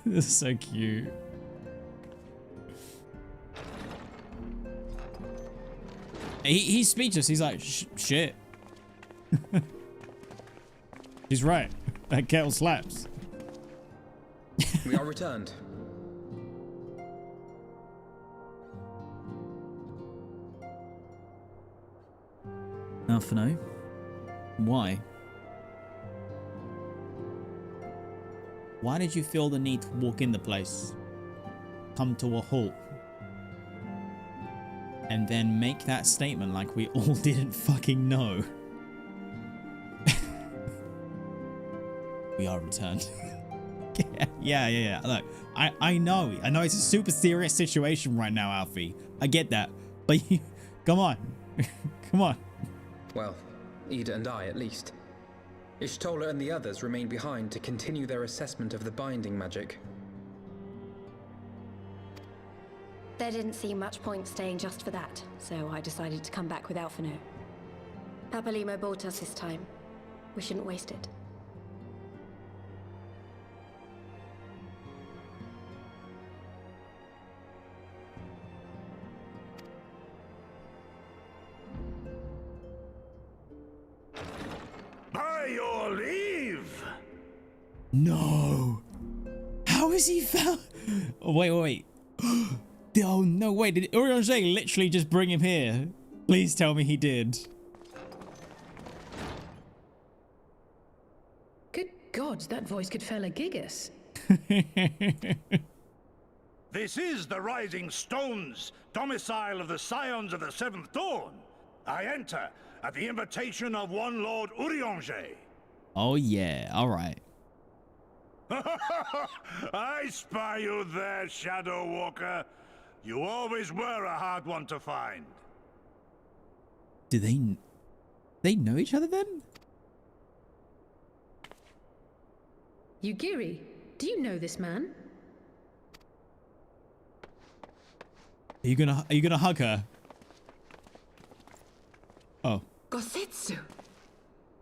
This is so cute. He's speechless. He's like, shit. He's right. That kettle slaps. We are returned. Alphino? Why? Why did you feel the need to walk in the place, come to a halt, and then make that statement like we all didn't fucking know? We are returned. Yeah. Look, I know it's a super serious situation right now, Alfie. I get that, but come on, come on. Well, Ida and I, at least. Ishtola and the others remain behind to continue their assessment of the binding magic. There didn't seem much point staying just for that, so I decided to come back with Alphino. Papalimo bought us this time. We shouldn't waste it. By your leave! No. How is he found? Oh, wait. Oh, no, wait. Did Eorzean literally just bring him here? Please tell me he did. Good God, that voice could fell a gigas. This is the Rising Stones, domicile of the Scions of the Seventh Dawn. I enter at the invitation of one Lord Eorzean. Oh, yeah. All right. I spy you there, Shadow Walker. You always were a hard one to find. Do they know each other then? Yugiri, do you know this man? Are you gonna hug her? Oh. Gosetsu,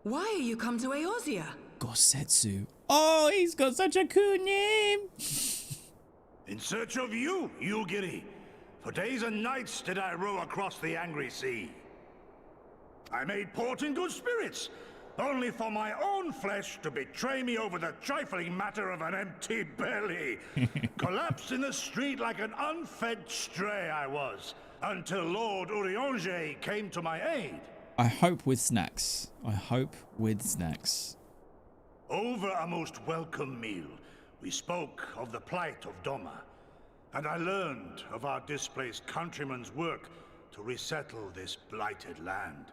why are you come to Eorzea? Gosetsu. Oh, he's got such a cool name. In search of you, Yugiri. For days and nights did I row across the angry sea. I made port in good spirits, only for my own flesh to betray me over the trifling matter of an empty belly. Collapsed in the street like an unfed stray I was, until Lord Eorzean came to my aid. I hope with snacks. I hope with snacks. Over a most welcome meal, we spoke of the plight of Doma, and I learned of our displaced countrymen's work to resettle this blighted land.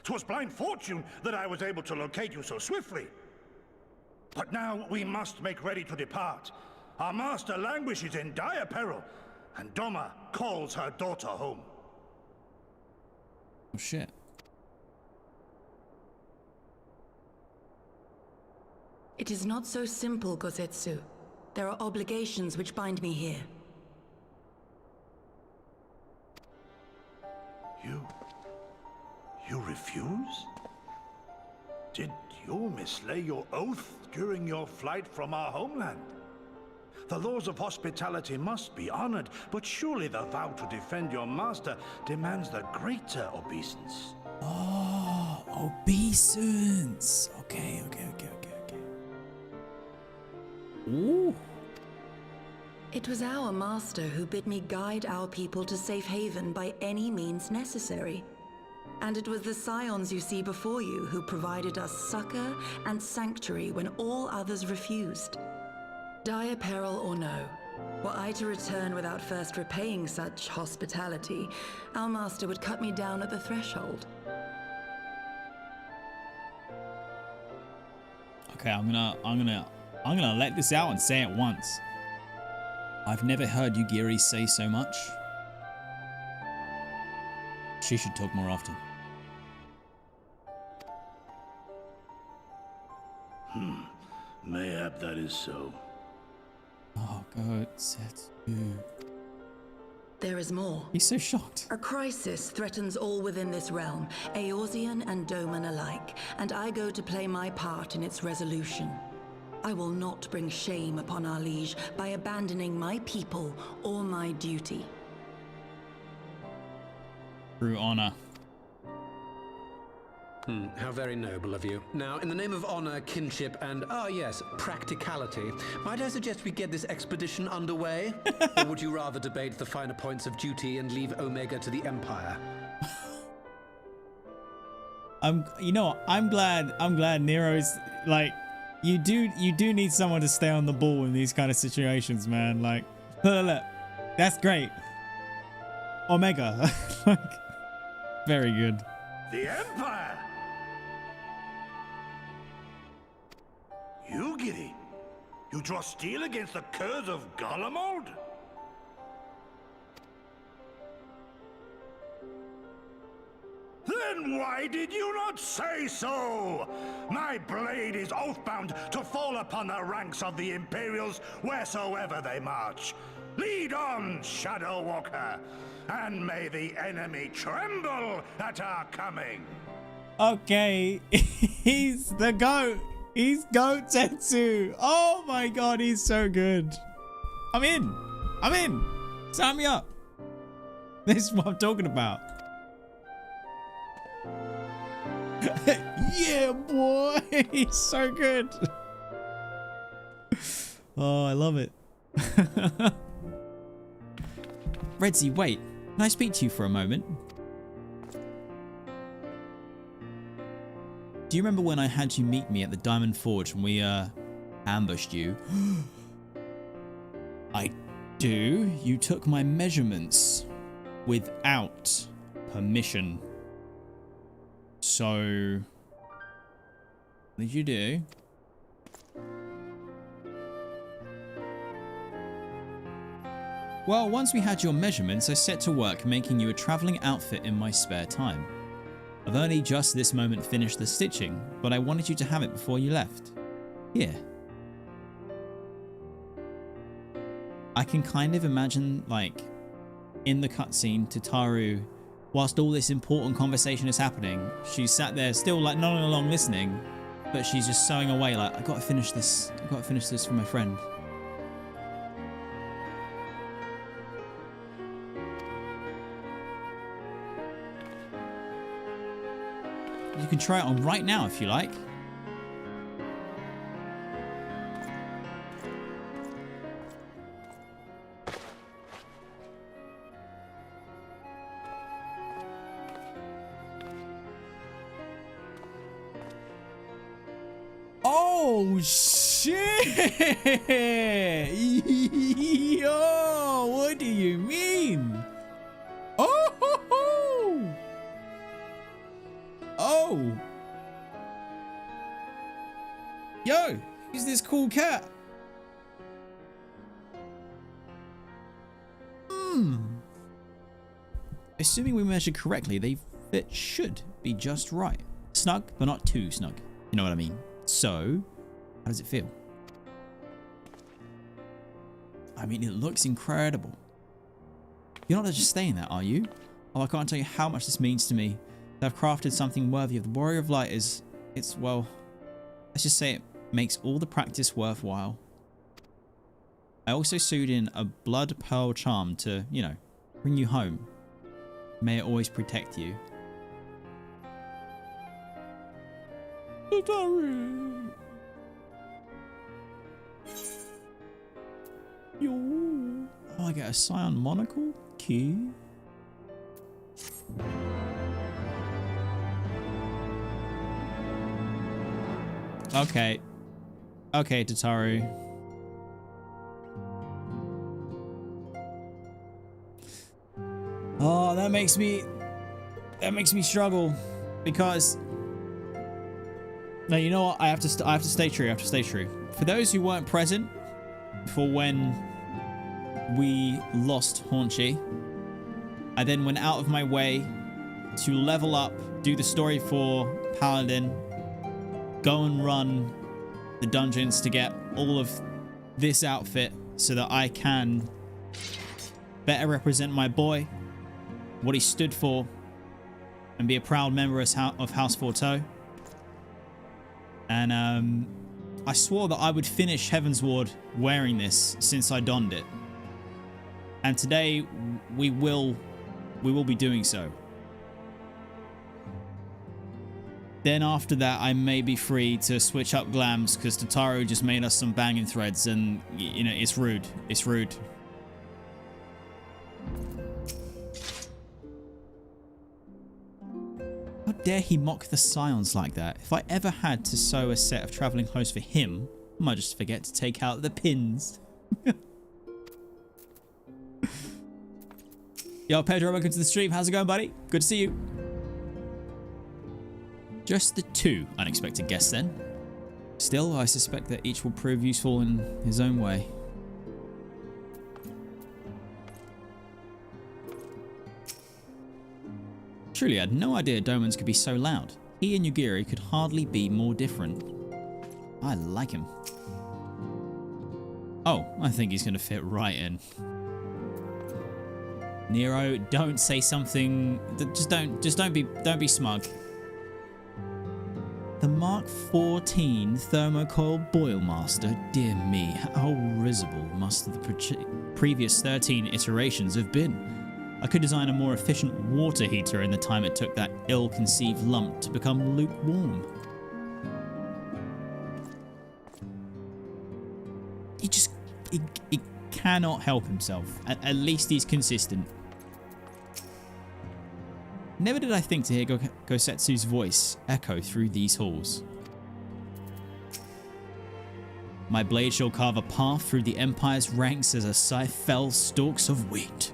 'Twas blind fortune that I was able to locate you so swiftly. But now we must make ready to depart. Our master languishes in dire peril, and Doma calls her daughter home. Oh shit. It is not so simple, Gosetsu. There are obligations which bind me here. You refuse? Did you mislay your oath during your flight from our homeland? The laws of hospitality must be honored, but surely the vow to defend your master demands the greater obeisance. Oh, obeisance. Okay. Ooh. It was our master who bid me guide our people to safe haven by any means necessary. And it was the scions you see before you who provided us succor and sanctuary when all others refused. Dire peril or no, were I to return without first repaying such hospitality, our master would cut me down at the threshold. Okay, I'm gonna let this out and say it once. I've never heard Yugiri say so much. She should talk more often. Mayhap that is so. Oh, Gosetsu. There is more. He's so shocked. A crisis threatens all within this realm, Eorzean and Doman alike, and I go to play my part in its resolution. I will not bring shame upon our liege by abandoning my people or my duty. Through honor. How very noble of you. Now, in the name of honor, kinship, and, yes, practicality, might I suggest we get this expedition underway? Or would you rather debate the finer points of duty and leave Omega to the Empire? I'm glad Nero's like, you do need someone to stay on the ball in these kind of situations, man. Like, look, that's great. Omega, like, very good. The Empire! Yugiri, you draw steel against the curse of Garlemald? Then why did you not say so? My blade is oath-bound to fall upon the ranks of the Imperials wheresoever they march. Lead on, Shadowwalker, and may the enemy tremble at our coming. Okay, he's the GOAT. He's Gosetsu. Oh my god, he's so good. I'm in. Sign me up. This is what I'm talking about. Yeah, boy. He's so good. Oh, I love it. Redzy, wait. Can I speak to you for a moment? Do you remember when I had you meet me at the Diamond Forge when we ambushed you? I do. You took my measurements without permission. So, what did you do? Well, once we had your measurements, I set to work making you a traveling outfit in my spare time. I've only just this moment finished the stitching, but I wanted you to have it before you left. Here. I can kind of imagine, like, in the cutscene, Tataru, whilst all this important conversation is happening, she's sat there still, like, nodding along listening, but she's just sewing away, like, I've got to finish this for my friend. You can try it on right now if you like. Oh shit! Yo, what do you mean? Oh ho ho! Oh! Yo, who's this cool cat? Assuming we measured correctly, they fit should be just right. Snug, but not too snug. You know what I mean? So, how does it feel? I mean, it looks incredible. You're not just saying that, are you? Oh, I can't tell you how much this means to me. To have crafted something worthy of the Warrior of Light it's, well, let's just say it makes all the practice worthwhile. I also sewed in a blood pearl charm to, you know, bring you home. May it always protect you. Oh, I get a Scion monocle? Cute. Okay. Okay, Tataru. Oh, that makes me struggle because no, you know what? I have to stay true. I have to stay true. For those who weren't present for when we lost Haunchy, I then went out of my way to level up, do the story for Paladin, go and run the dungeons to get all of this outfit so that I can better represent my boy, what he stood for, and be a proud member of House Forteau. And I swore that I would finish Heavensward wearing this since I donned it. And today we will be doing so. Then after that, I may be free to switch up glams because Tataru just made us some banging threads, and you know, it's rude. It's rude. How dare he mock the Scions like that? If I ever had to sew a set of traveling clothes for him, I might just forget to take out the pins. Yo, Pedro, welcome to the stream. How's it going, buddy? Good to see you. Just the 2 unexpected guests then. Still, I suspect that each will prove useful in his own way. Truly, I had no idea Domans could be so loud. He and Yugiri could hardly be more different. I like him. Oh, I think he's going to fit right in. Nero, don't say something. Just don't be smug. The Mark 14 Thermocoil Boilmaster. Dear me, how risible must the previous 13 iterations have been. I could design a more efficient water heater in the time it took that ill-conceived lump to become lukewarm. He cannot help himself. At least he's consistent. Never did I think to hear Gosetsu's voice echo through these halls. My blade shall carve a path through the Empire's ranks as a scythe fells stalks of wheat.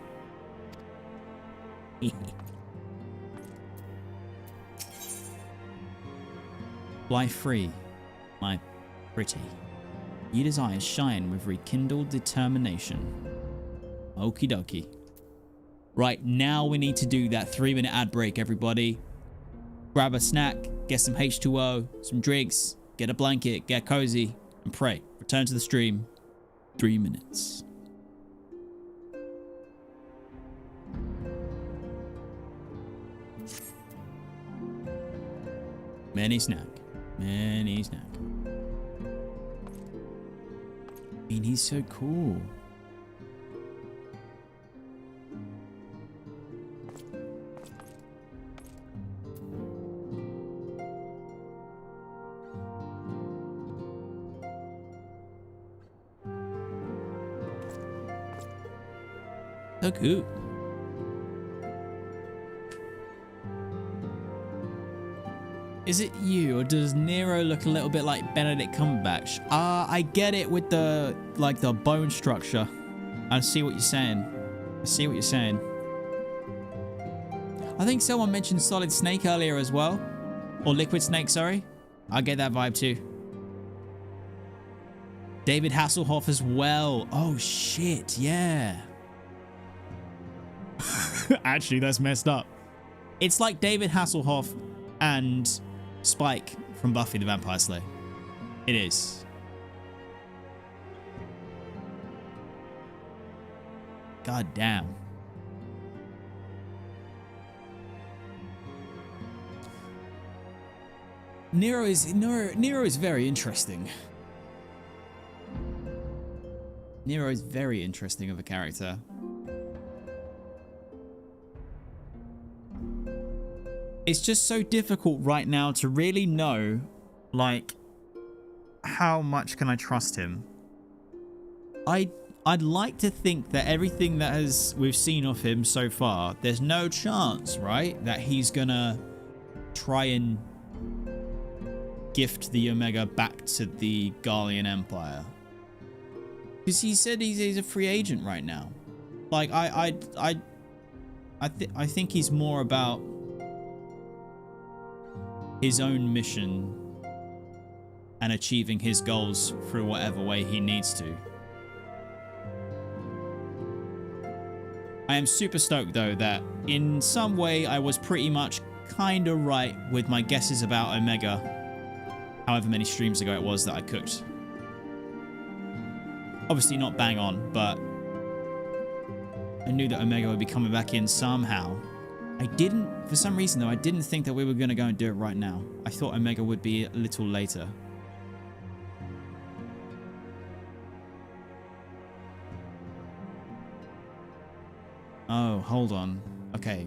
Fly free, my pretty. Yida's eyes shine with rekindled determination. Okie dokie. Right, now we need to do that 3-minute ad break, everybody. Grab a snack, get some H2O, some drinks, get a blanket, get cozy, and pray. Return to the stream. 3 minutes. Many snack. Many snack. I mean, he's so cool. So cool. Is it you, or does Nero look a little bit like Benedict Cumberbatch? I get it with the, like, the bone structure. I see what you're saying. I see what you're saying. I think someone mentioned Solid Snake earlier as well. Or Liquid Snake, sorry. I get that vibe too. David Hasselhoff as well. Oh, shit, yeah. Actually, that's messed up. It's like David Hasselhoff and Spike from Buffy the Vampire Slayer. It is. God damn. Nero is very interesting. Nero is very interesting of a character. It's just so difficult right now to really know, like, how much can I trust him? I'd like to think that everything that we've seen of him so far, there's no chance, right, that he's gonna try and gift the Omega back to the Garlean Empire. Because he said he's a free agent right now. Like, I think he's more about his own mission and achieving his goals through whatever way he needs to. I am super stoked though that in some way I was pretty much kind of right with my guesses about Omega, however many streams ago it was that I cooked. Obviously not bang on, but I knew that Omega would be coming back in somehow. For some reason though, I didn't think that we were going to go and do it right now. I thought Omega would be a little later. Oh, hold on. Okay.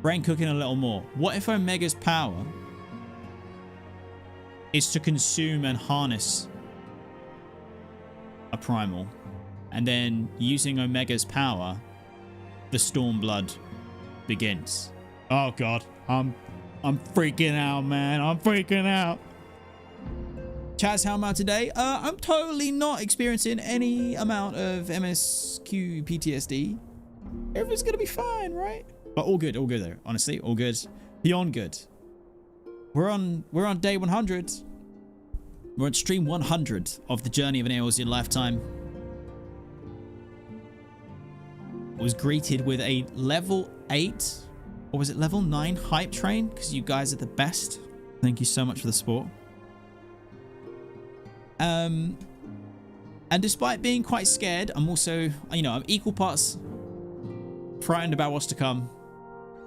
Brain cooking a little more. What if Omega's power is to consume and harness a primal, and then using Omega's power, the Stormblood begins? Oh god, I'm freaking out, man. I'm freaking out. Chaz, how am I today? I'm totally not experiencing any amount of MSQ PTSD. Everything's gonna be fine, right? But all good there. Honestly, all good. Beyond good. We're on day 100. We're on stream 100 of the journey of an Eorzean lifetime. Was greeted with a level 8, or was it level 9 hype train? Because you guys are the best. Thank you so much for the support. And despite being quite scared, I'm also, I'm equal parts frightened about what's to come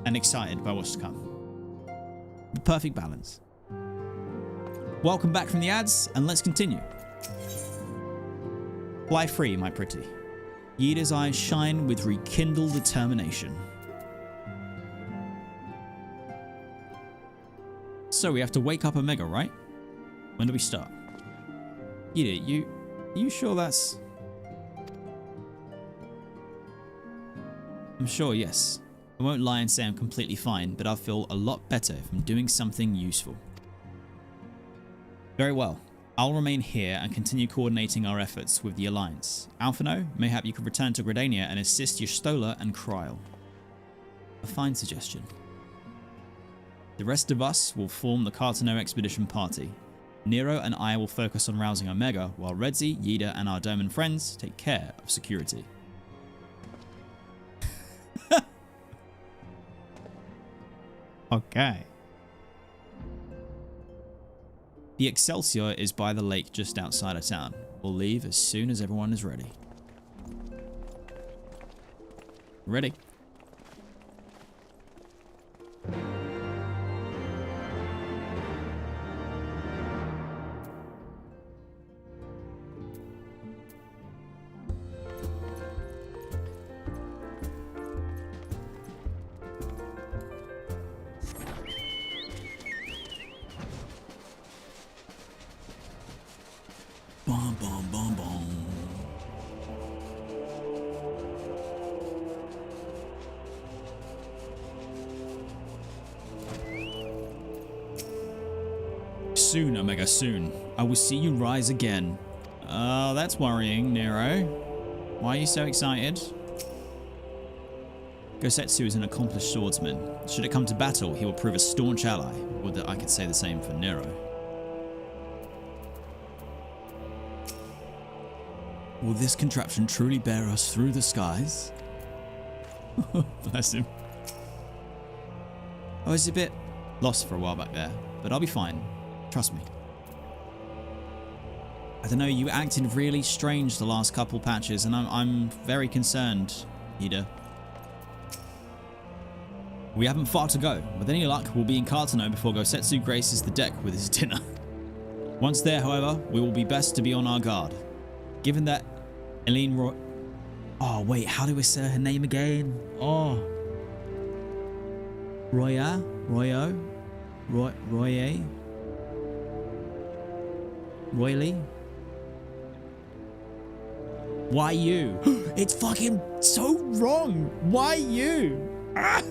and excited about what's to come. The perfect balance. Welcome back from the ads, and let's continue. Fly free, my pretty. Yida's eyes shine with rekindled determination. So we have to wake up Omega, right? When do we start? Yida, you sure that's... I'm sure, yes. I won't lie and say I'm completely fine, but I'll feel a lot better if I'm doing something useful. Very well. I'll remain here and continue coordinating our efforts with the Alliance. Alphino, mayhap you could return to Gridania and assist Y'shtola and Kryl. A fine suggestion. The rest of us will form the Cartano Expedition Party. Nero and I will focus on rousing Omega, while Redzy, Yida, and our Doman friends take care of security. Okay. The Excelsior is by the lake just outside of town. We'll leave as soon as everyone is ready. Ready. Bom, bom, bom, bom. Soon, Omega, soon. I will see you rise again. Oh, that's worrying, Nero. Why are you so excited? Gosetsu is an accomplished swordsman. Should it come to battle, he will prove a staunch ally. Would that I could say the same for Nero. Will this contraption truly bear us through the skies? Bless him. I was a bit lost for a while back there, but I'll be fine. Trust me. I don't know, you acted really strange the last couple patches, and I'm very concerned, Ida. We haven't far to go. With any luck, we'll be in Cartano before Gosetsu graces the deck with his dinner. Once there, however, we will be best to be on our guard. Given that Eileen Roy... Oh, wait, how do we say her name again? Oh. Roya? Royo? Roye? Royally? Why you? It's fucking so wrong! Why you? Ah!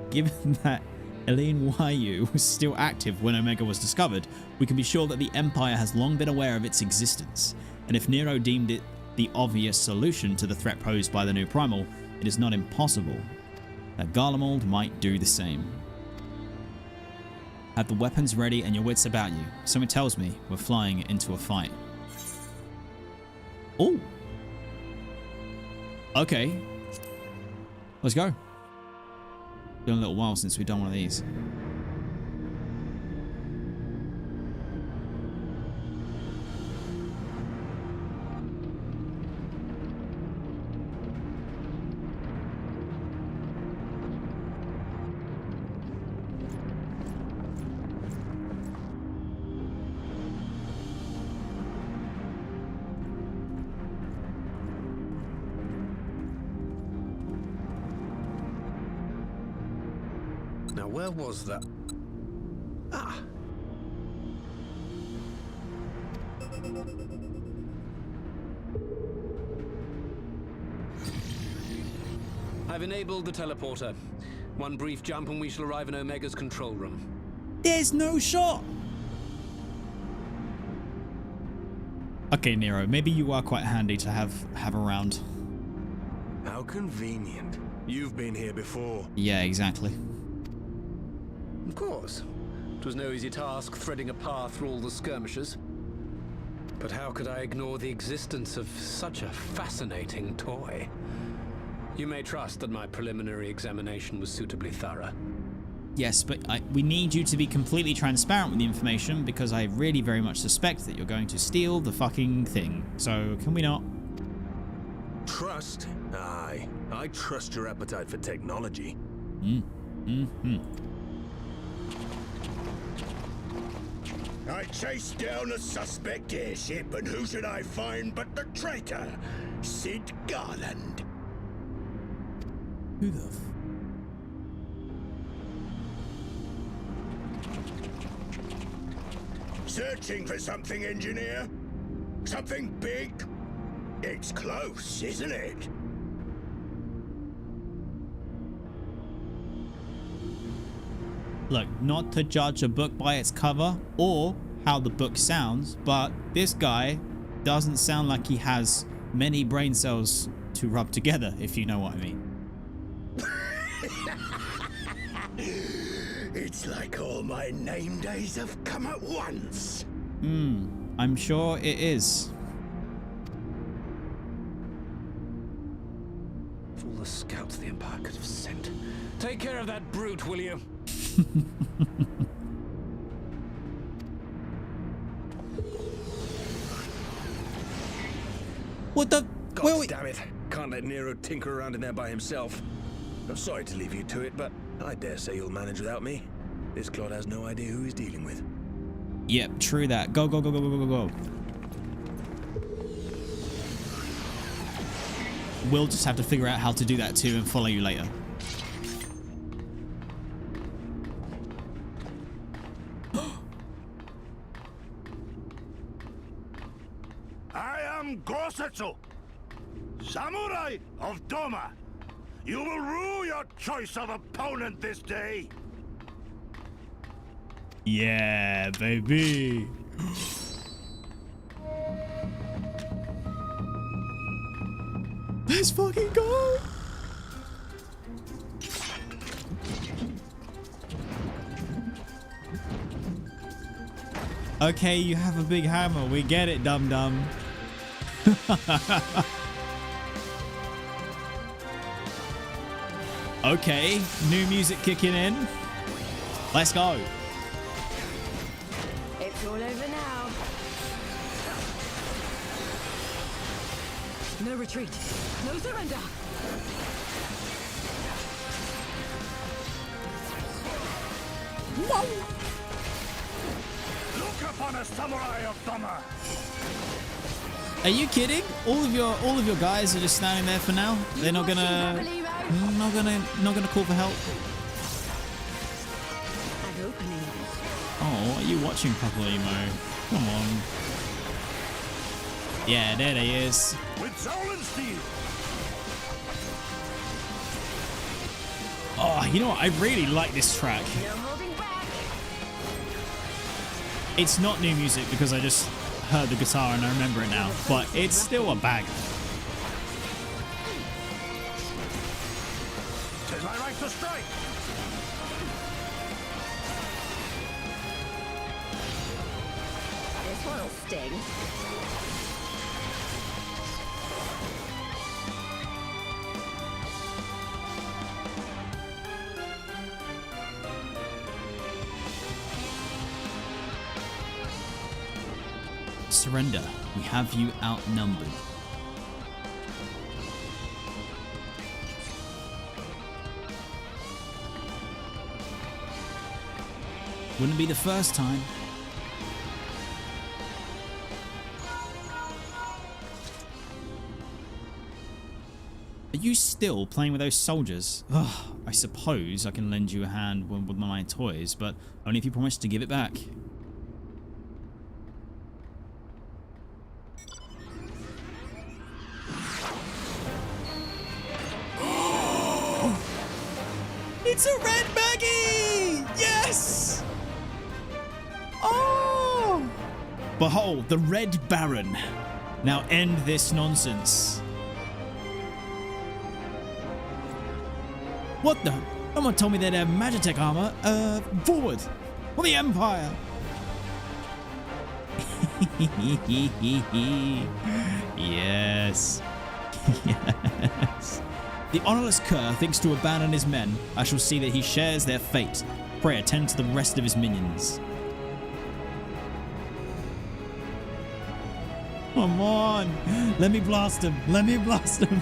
Given that Eileen Wyu was still active when Omega was discovered, we can be sure that the Empire has long been aware of its existence. And if Nero deemed it the obvious solution to the threat posed by the new Primal, it is not impossible that Garlemald might do the same. Have the weapons ready and your wits about you. Something tells me we're flying into a fight. Oh! Okay. Let's go. Been a little while since we've done one of these. Now, where was that? Ah! I've enabled the teleporter. One brief jump and we shall arrive in Omega's control room. There's no shot! Okay, Nero, maybe you are quite handy to have around. How convenient. You've been here before. Yeah, exactly. Of course. It was no easy task threading a path through all the skirmishes. But how could I ignore the existence of such a fascinating toy? You may trust that my preliminary examination was suitably thorough. Yes, but we need you to be completely transparent with the information because I really very much suspect that you're going to steal the fucking thing. So, can we not? Trust? Aye. I trust your appetite for technology. I chased down a suspect airship, and who should I find but the traitor, Sid Garland. Who the Searching for something, engineer? Something big? It's close, isn't it? Look, not to judge a book by its cover or how the book sounds, but this guy doesn't sound like he has many brain cells to rub together, if you know what I mean. It's like all my name days have come at once. I'm sure it is. Full the scouts the Empire could have sent. Take care of that brute, will you? What the? God damn it. Can't let Nero tinker around in there by himself. I'm sorry to leave you to it, but I dare say you'll manage without me. This clod has no idea who he's dealing with. Yep, true that. Go, go, go, go, go, go, go. We'll just have to figure out how to do that too and follow you later. I am Gosetsu, Samurai of Doma. You will rue your choice of opponent this day. Yeah, baby. Let's fucking go. Okay, you have a big hammer. We get it, dum-dum. Okay, new music kicking in. Let's go. It's all over now. No retreat. No surrender. Whoa! Look upon a samurai of Doma. Are you kidding? All of your guys are just standing there for now. They're not gonna call for help. An opening. Oh, are you watching properly, Mo? Come on. Yeah, there he is. With Zolan Steel. Oh, you know what? I really like this track. No holding back. It's not new music because I just heard the guitar and I remember it now, but it's still a banger. Tis my right to strike. This one'll sting. Surrender. We have you outnumbered. Wouldn't be the first time. Are you still playing with those soldiers? Ugh, I suppose I can lend you a hand with my toys, but only if you promise to give it back. It's a red baggie! Yes! Oh! Behold, the Red Baron. Now end this nonsense. What the? Someone told me they'd have Magitech armor. Forward! For the Empire! Yes. Yes. The honorless cur thinks to abandon his men. I shall see that he shares their fate. Pray attend to the rest of his minions. Come on. Let me blast him. Let me blast him.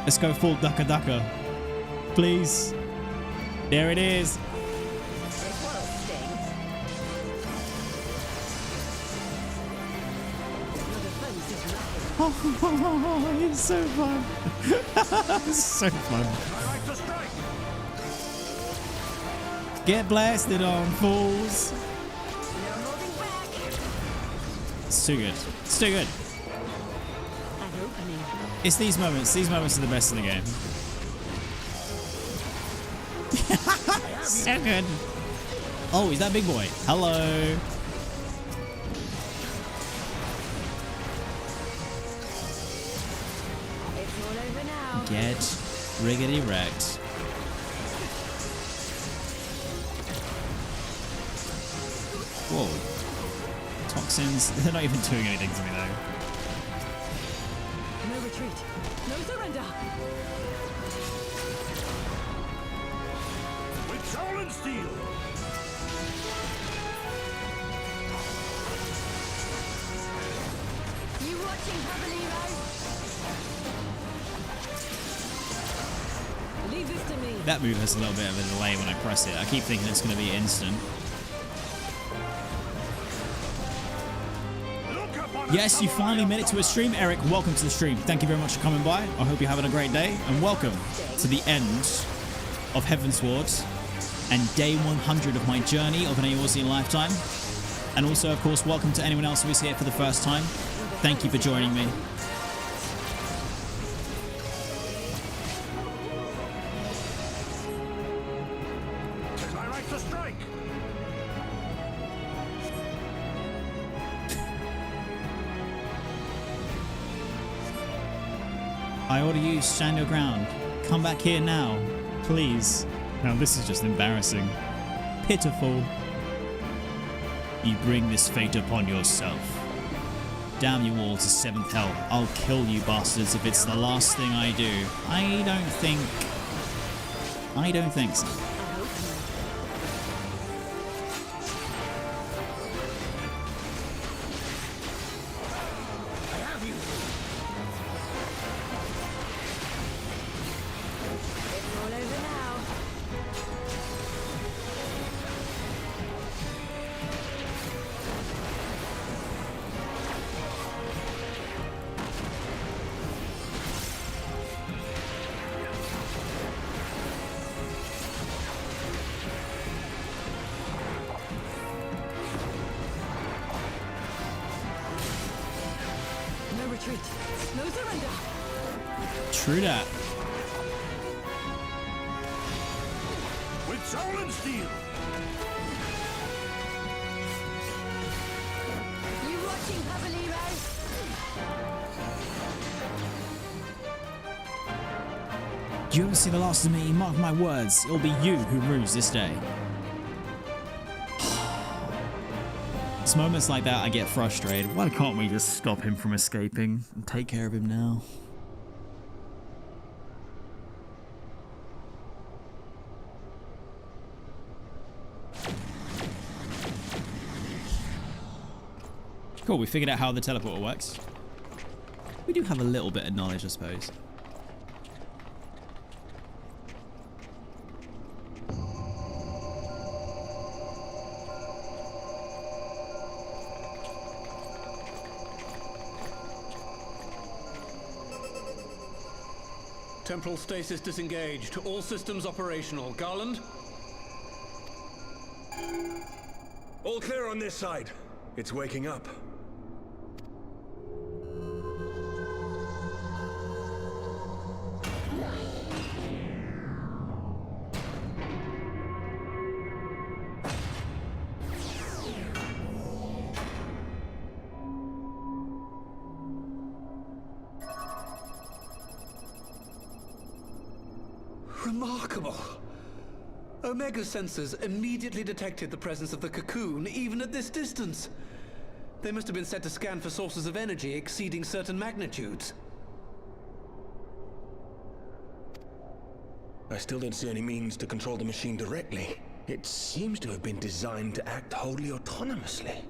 Let's go full ducka ducka. Please. There it is. This one'll sting. Oh, it's so fun. It's so fun. I like to strike. Get blasted on, fools. No holding back. It's too good. It's too good. An opening. It's these moments. These moments are the best in the game. So good. Oh, he's that big boy. Hello. It's all over now. Get riggedy wrecked. Whoa. Toxins. They're not even doing anything to me though. surrender! With soul and steel! You watching, Pabalino? Leave this to me. That move has a little bit of a delay when I press it. I keep thinking it's going to be instant. Yes, you finally made it to a stream. Eric, welcome to the stream. Thank you very much for coming by. I hope you're having a great day. And welcome to the end of Heavensward and day 100 of my journey of an Eorzean lifetime. And also, of course, welcome to anyone else who is here for the first time. Thank you for joining me. Tis my right to strike! I order you, stand your ground. Come back here now, please. Now this is just embarrassing. Pitiful. You bring this fate upon yourself. Damn you all to 7th hell. I'll kill you bastards if it's the last thing I do. I don't think so. True that. With soul and steel! You watching, Pabalino? Do you ever see the last of me? Mark my words, it'll be you who rules this day. It's moments like that I get frustrated. Why can't we just stop him from escaping and take care of him now? Cool, we figured out how the teleporter works. We do have a little bit of knowledge, I suppose. Temporal stasis disengaged. All systems operational. Garland? All clear on this side. It's waking up. Remarkable. Omega sensors immediately detected the presence of the cocoon, even at this distance. They must have been set to scan for sources of energy exceeding certain magnitudes. I still don't see any means to control the machine directly. It seems to have been designed to act wholly autonomously.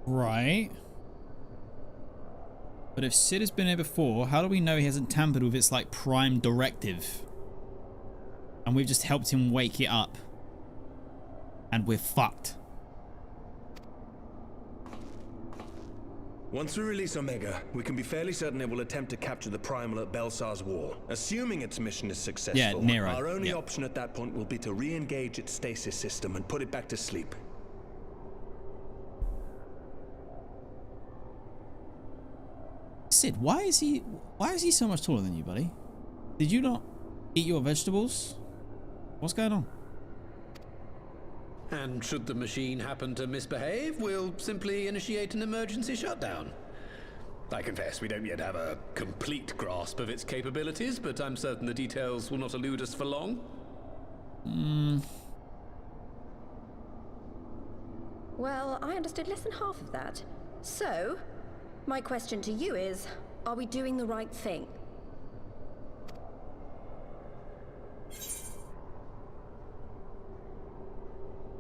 Right. But if Sid has been here before, how do we know he hasn't tampered with its, like, prime directive? And we've just helped him wake it up. And we're fucked. Once we release Omega, we can be fairly certain it will attempt to capture the Primal at Belsar's Wall. Assuming its mission is successful, Yeah, Nero. our only option at that point will be to re-engage its stasis system and put it back to sleep. Sid, why is he so much taller than you, buddy? Did you not eat your vegetables? What's going on? And should the machine happen to misbehave, we'll simply initiate an emergency shutdown. I confess we don't yet have a complete grasp of its capabilities, but I'm certain the details will not elude us for long. Well, I understood less than half of that. So, my question to you is, are we doing the right thing?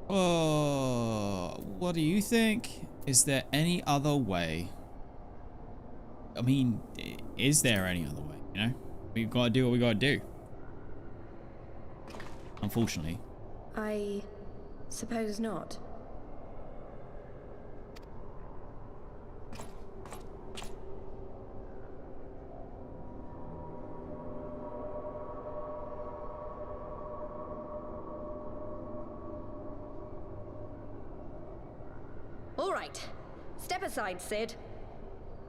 Oh, what do you think? Is there any other way? I mean, is there any other way? You know, we've got to do what we got to do. Unfortunately. I suppose not. All right. Step aside, Sid.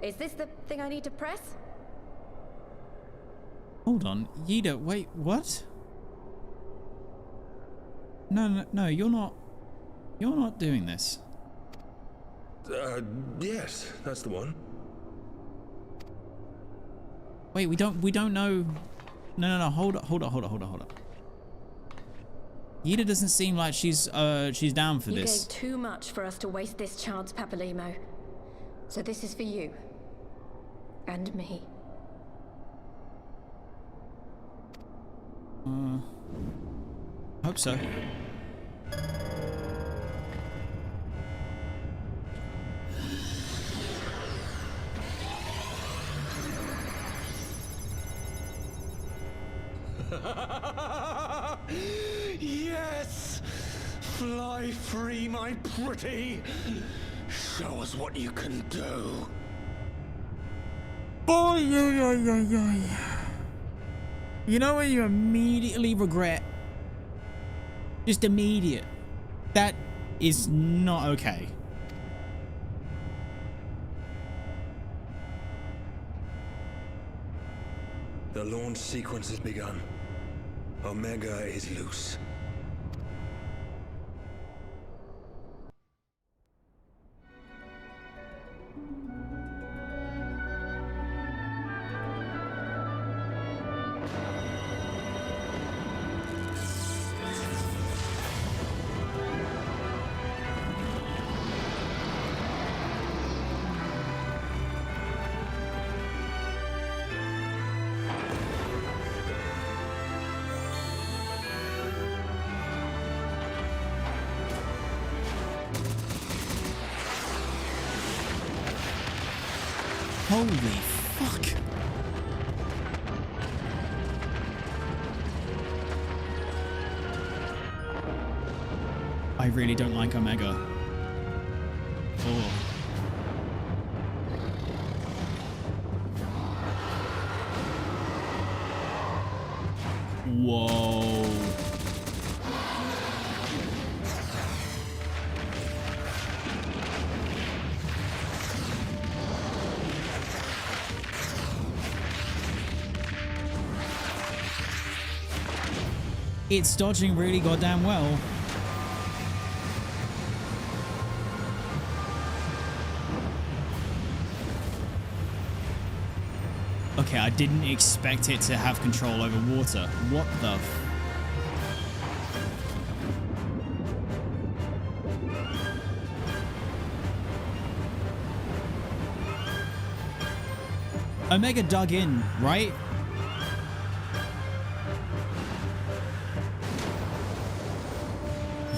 Is this the thing I need to press? Hold on, Yida, wait, what? No, you're not doing this. Yes, that's the one. Wait, we don't know. No, hold up. Yida doesn't seem like she's down for this. You gave too much for us to waste this chance, Papalimo. So this is for you. And me. Hope so. Yes! Fly free, my pretty! Show us what you can do. Boy, you know when you immediately regret? Just immediate. That is not okay. The launch sequence has begun. Omega is loose. Holy fuck. I really don't like Omega. Oh. Whoa. It's dodging really goddamn well. Okay, I didn't expect it to have control over water. What the f... Omega dug in, right?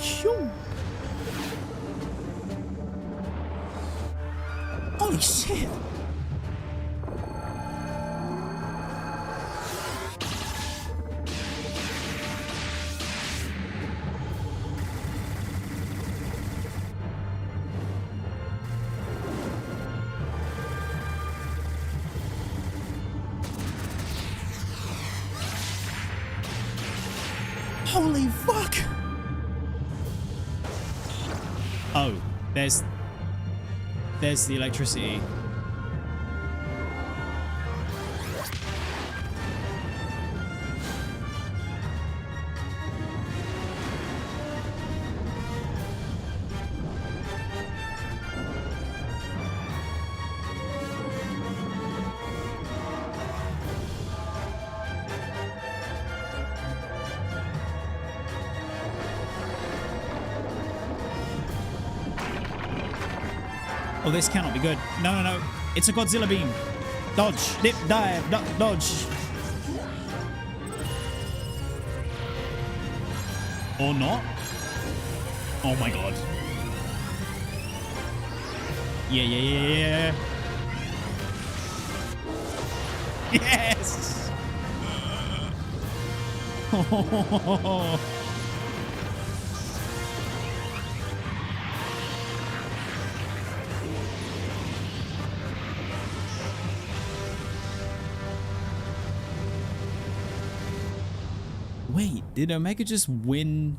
Shoo. Holy shit! Holy fuck! Oh, there's the electricity. Oh, this cannot be good. No, no, no. It's a Godzilla beam. Dodge. Dip, dive, dodge. Or not. Oh my god. Yeah. Yes! Wait, did Omega just win?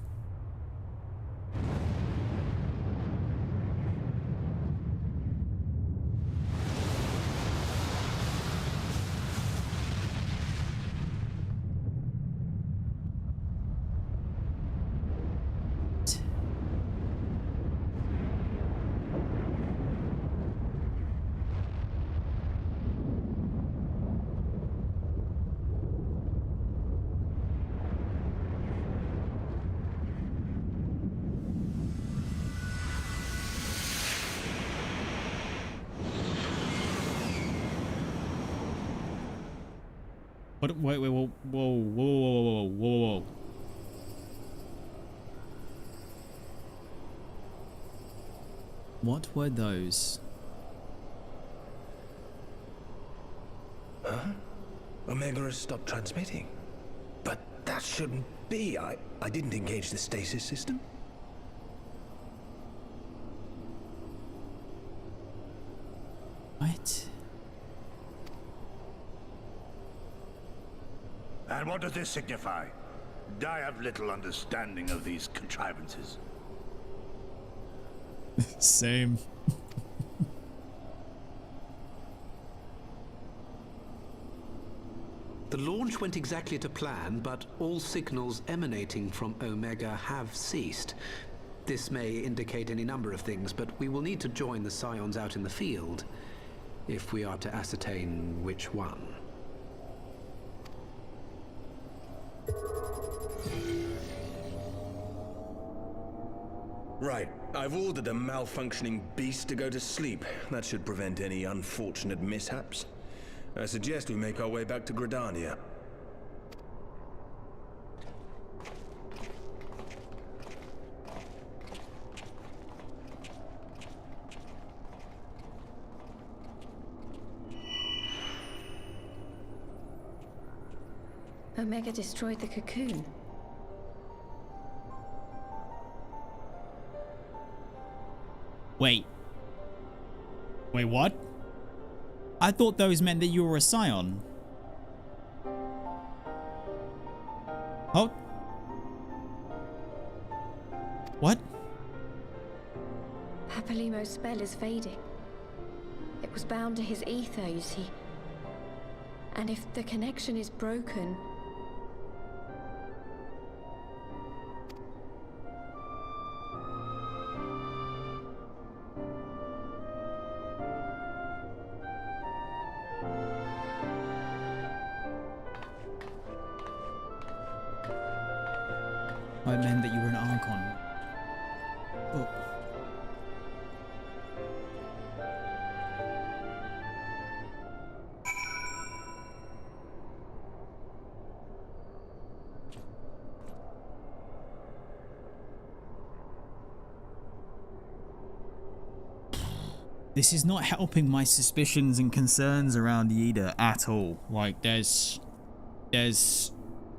What? Wait, whoa. What were those? Huh? Omega has stopped transmitting. But that shouldn't be. I didn't engage the stasis system. What? And what does this signify? I have little understanding of these contrivances. Same. The launch went exactly to plan, but all signals emanating from Omega have ceased. This may indicate any number of things, but we will need to join the Scions out in the field if we are to ascertain which one. Right. I've ordered a malfunctioning beast to go to sleep. That should prevent any unfortunate mishaps. I suggest we make our way back to Gridania. Omega destroyed the cocoon. Wait, what? I thought those meant that you were a Scion. Oh. What? Papalymo's spell is fading. It was bound to his ether, you see. And if the connection is broken... I meant that you were an Archon. Oh. This is not helping my suspicions and concerns around Yida at all. Like, there's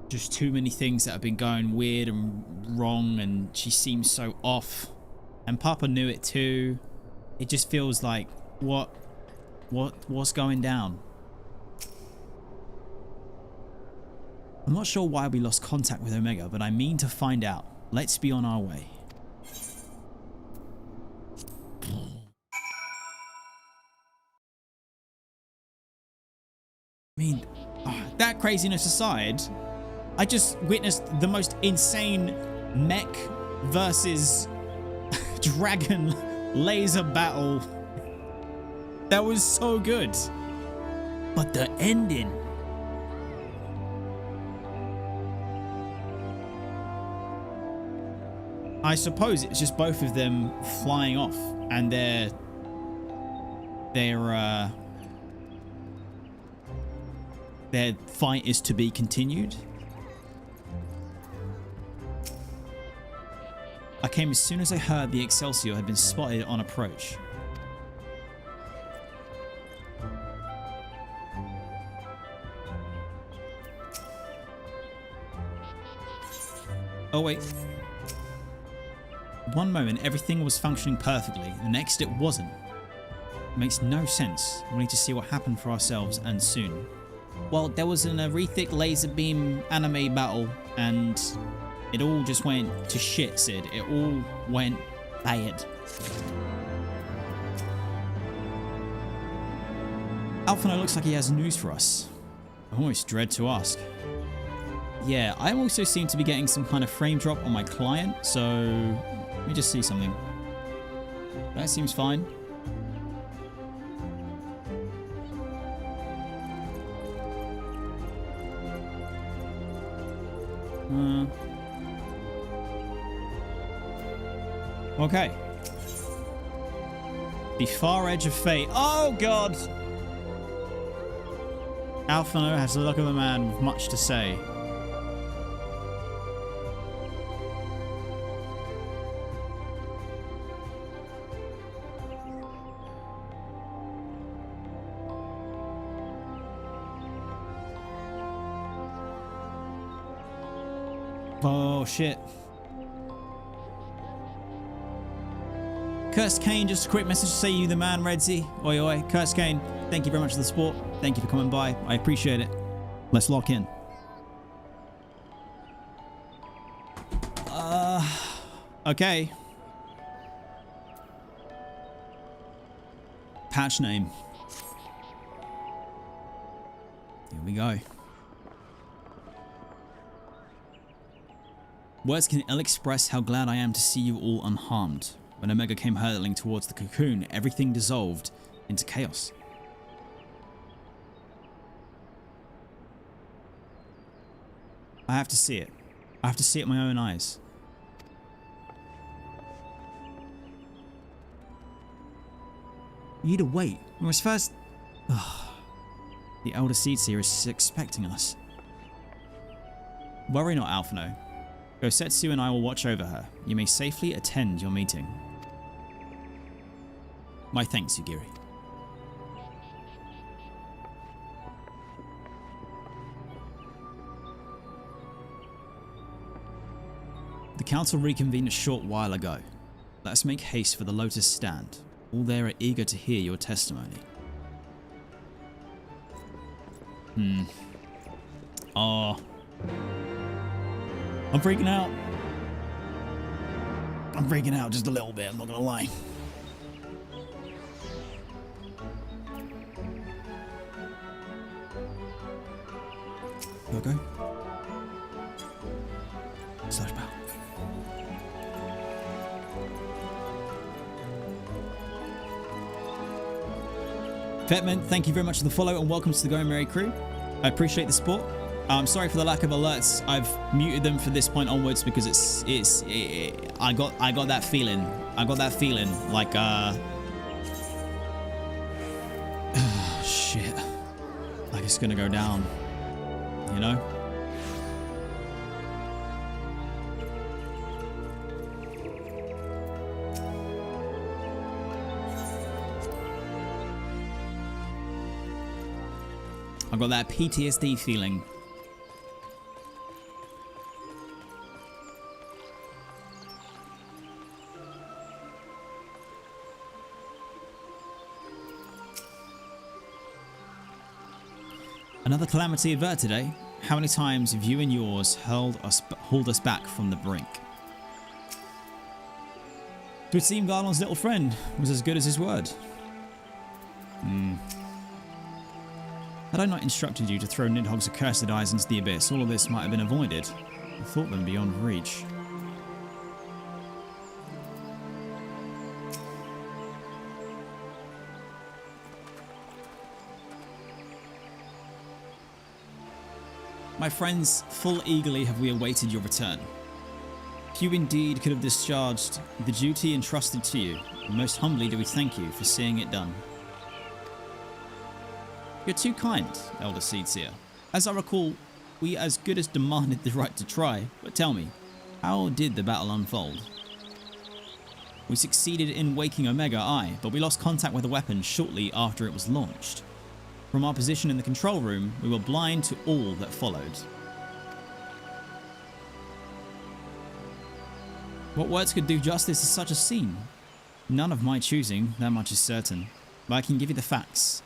just too many things that have been going weird and wrong, and she seems so off. And Papa knew it too. It just feels like, what's going down? I'm not sure why we lost contact with Omega, but I mean to find out. Let's be on our way. I mean, that craziness aside, I just witnessed the most insane mech versus dragon laser battle. That was so good. But the ending. I suppose it's just both of them flying off and they're their fight is to be continued. I came as soon as I heard the Excelsior had been spotted on approach. Oh wait. One moment everything was functioning perfectly, the next it wasn't. It makes no sense. We need to see what happened for ourselves, and soon. Well, there was an Arethic laser beam anime battle, and it all just went to shit, Sid. It all went bad. Alphino looks like he has news for us. I almost dread to ask. Yeah, I also seem to be getting some kind of frame drop on my client, so let me just see something. That seems fine. Okay. The far edge of fate. Oh god! Alphino has the look of a man with much to say. Oh shit. Curse Kane, just a quick message to say you the man, Redzy. Oi oi. Curse Kane, thank you very much for the support. Thank you for coming by. I appreciate it. Let's lock in. Okay. Patch name. Here we go. Words can ill express how glad I am to see you all unharmed. When Omega came hurtling towards the cocoon, everything dissolved into chaos. I have to see it. I have to see it with my own eyes. You need to wait. When was first... The Elder Seedseer is expecting us. Worry not, Alphino. Gosetsu and I will watch over her. You may safely attend your meeting. My thanks, Yugiri. The council reconvened a short while ago. Let us make haste for the Lotus Stand. All there are eager to hear your testimony. Oh. I'm freaking out. I'm freaking out just a little bit, I'm not gonna lie. Okay. Slash bow. Fetman, thank you very much for the follow and welcome to the Go Merry crew. I appreciate the support. I'm sorry for the lack of alerts. I've muted them from this point onwards because I got that feeling. I got that feeling like shit. Like it's gonna go down. You know? I got that PTSD feeling. Another calamity averted, eh? How many times have you and yours hold us back from the brink? It would seem Garland's little friend was as good as his word. Had I not instructed you to throw Nidhogg's accursed eyes into the abyss, all of this might have been avoided. I thought them beyond reach. My friends, full eagerly have we awaited your return. Few indeed could have discharged the duty entrusted to you, and most humbly do we thank you for seeing it done. You're too kind, Elder Seedseer. As I recall, we as good as demanded the right to try, but tell me, how did the battle unfold? We succeeded in waking Omega, aye, but we lost contact with the weapon shortly after it was launched. From our position in the control room, we were blind to all that followed. What words could do justice to such a scene? None of my choosing, that much is certain, but I can give you the facts.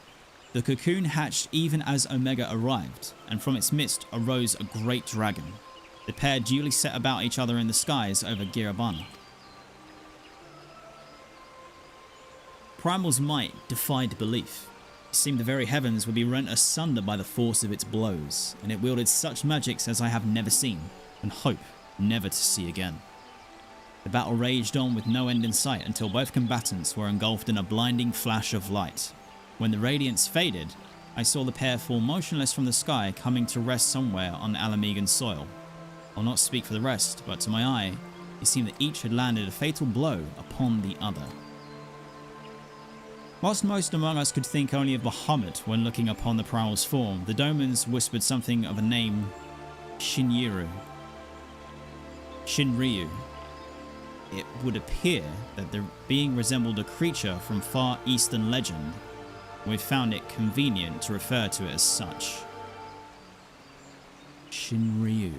The cocoon hatched even as Omega arrived, and from its midst arose a great dragon. The pair duly set about each other in the skies over Girabana. Primal's might defied belief. It seemed the very heavens would be rent asunder by the force of its blows, and it wielded such magics as I have never seen, and hope never to see again. The battle raged on with no end in sight until both combatants were engulfed in a blinding flash of light. When the radiance faded, I saw the pair fall motionless from the sky, coming to rest somewhere on Alamegan soil. I'll not speak for the rest, but to my eye, it seemed that each had landed a fatal blow upon the other. Whilst most among us could think only of Bahamut when looking upon the Primal's form, the Domans whispered something of a name, Shinryu. It would appear that the being resembled a creature from far eastern legend. We found it convenient to refer to it as such. Shinryu.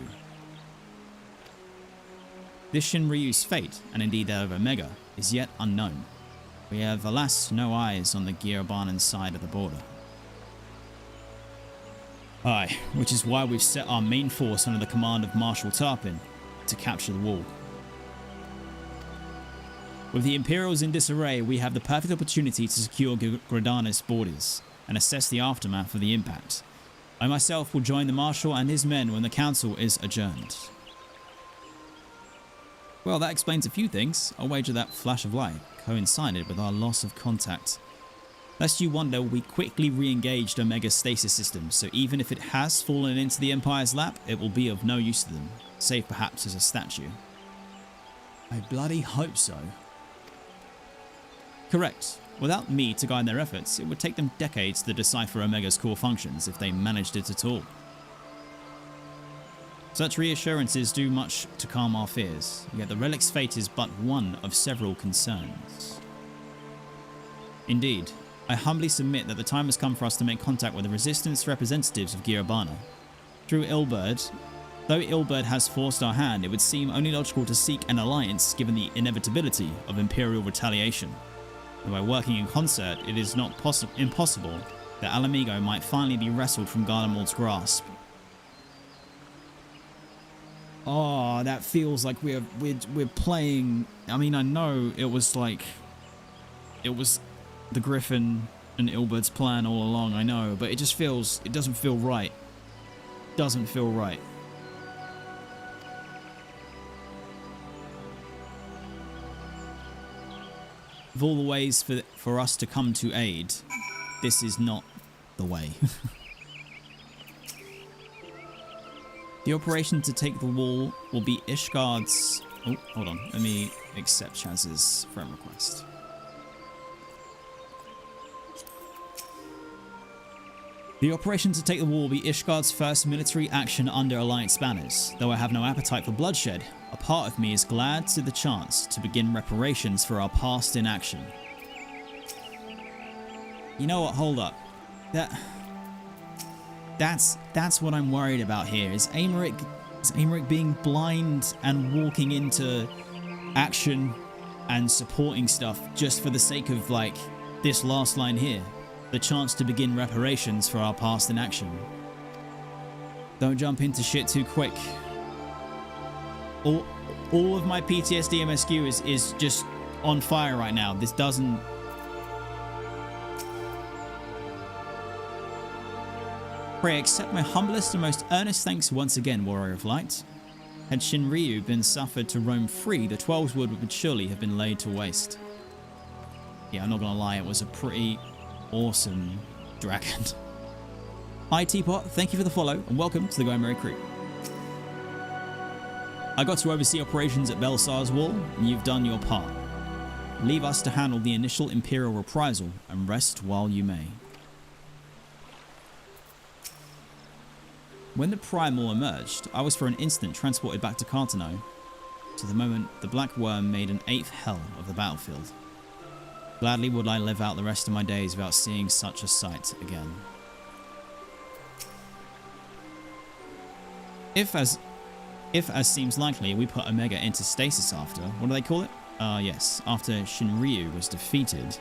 This Shinryu's fate, and indeed that of Omega, is yet unknown. We have, alas, no eyes on the Girabanan side of the border. Aye, which is why we've set our main force under the command of Marshal Tarpin to capture the wall. With the Imperials in disarray, we have the perfect opportunity to secure Gridana's borders and assess the aftermath of the impact. I myself will join the Marshal and his men when the Council is adjourned. Well, that explains a few things. I'll wager that flash of light coincided with our loss of contact. Lest you wonder, we quickly re-engaged Omega's stasis system, so even if it has fallen into the Empire's lap, it will be of no use to them, save perhaps as a statue. I bloody hope so. Correct. Without me to guide their efforts, it would take them decades to decipher Omega's core functions if they managed it at all. Such reassurances do much to calm our fears, yet the relic's fate is but one of several concerns. Indeed, I humbly submit that the time has come for us to make contact with the resistance representatives of Girabana. Through Ilberd, though Ilberd has forced our hand, it would seem only logical to seek an alliance given the inevitability of Imperial retaliation. And by working in concert, it is not impossible that Alamigo might finally be wrestled from Garlemald's grasp. Oh, that feels like we're playing. I mean, I know it was the Griffin and Ilberd's plan all along. I know, but it doesn't feel right. Doesn't feel right. Of all the ways for us to come to aid, this is not the way. The operation to take the wall will be Ishgard's... Oh, hold on. Let me accept Chaz's friend request. The operation to take the wall will be Ishgard's first military action under Alliance banners. Though I have no appetite for bloodshed, a part of me is glad to the chance to begin reparations for our past inaction. You know what? Hold up. That's what I'm worried about here. Is Aymeric being blind and walking into action and supporting stuff just for the sake of, like, this last line here? The chance to begin reparations for our past inaction. Don't jump into shit too quick. All of my PTSD MSQ is just on fire right now. This doesn't... Pray accept my humblest and most earnest thanks once again, Warrior of Light. Had Shinryu been suffered to roam free, the Twelveswood would surely have been laid to waste. Yeah, I'm not gonna lie, it was a pretty awesome dragon. Hi Teapot, thank you for the follow, and welcome to the Going Merry crew. I got to oversee operations at Belsar's Wall, and you've done your part. Leave us to handle the initial Imperial reprisal, and rest while you may. When the Primal emerged, I was for an instant transported back to Cartano, to the moment the Black Worm made an 8th hell of the battlefield. Gladly would I live out the rest of my days without seeing such a sight again. If as seems likely, we put Omega into stasis after, what do they call it? Yes, after Shinryu was defeated,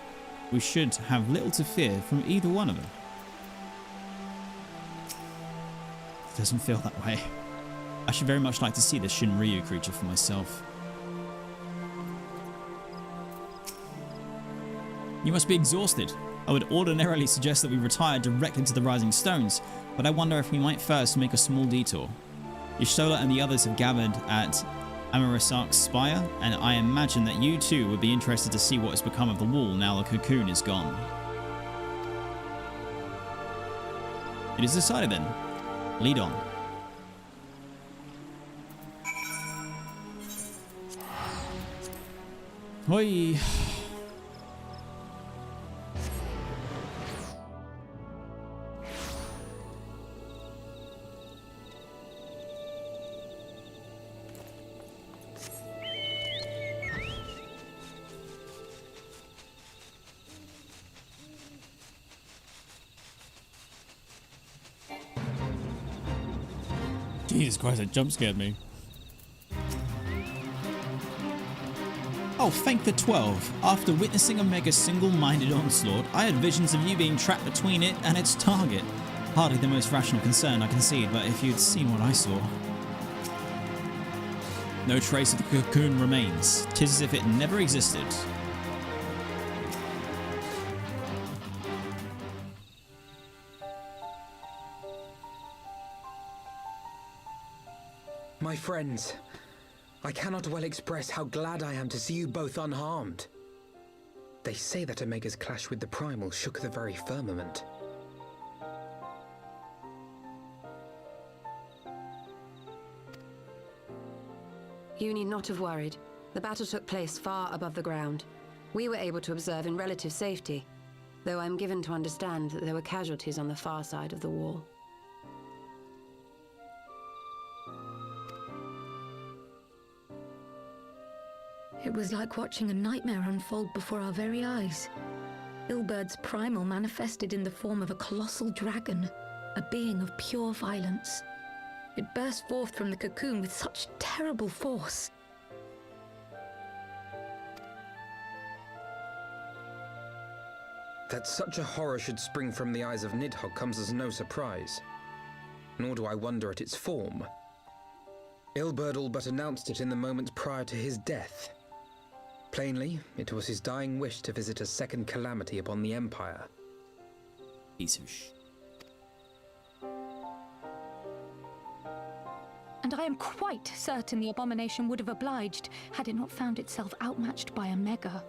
we should have little to fear from either one of them. It doesn't feel that way. I should very much like to see the Shinryu creature for myself. You must be exhausted. I would ordinarily suggest that we retire directly to the Rising Stones, but I wonder if we might first make a small detour. Y'shtola and the others have gathered at Amarasak's spire, and I imagine that you too would be interested to see what has become of the wall now the cocoon is gone. It is decided then. Lead on. Hoi. Jesus Christ, that jump scared me. Oh, thank the 12. After witnessing Omega's single-minded onslaught, I had visions of you being trapped between it and its target. Hardly the most rational concern, I concede, but if you'd seen what I saw. No trace of the cocoon remains. 'Tis as if it never existed. My friends, I cannot well express how glad I am to see you both unharmed. They say that Omega's clash with the Primal shook the very firmament. You need not have worried. The battle took place far above the ground. We were able to observe in relative safety, though I'm given to understand that there were casualties on the far side of the wall. It was like watching a nightmare unfold before our very eyes. Ilbird's primal manifested in the form of a colossal dragon, a being of pure violence. It burst forth from the cocoon with such terrible force. That such a horror should spring from the eyes of Nidhogg comes as no surprise. Nor do I wonder at its form. Ilberd all but announced it in the moments prior to his death. Plainly, it was his dying wish to visit a second calamity upon the Empire. Piece of sh... And I am quite certain the abomination would have obliged had it not found itself outmatched by Omega.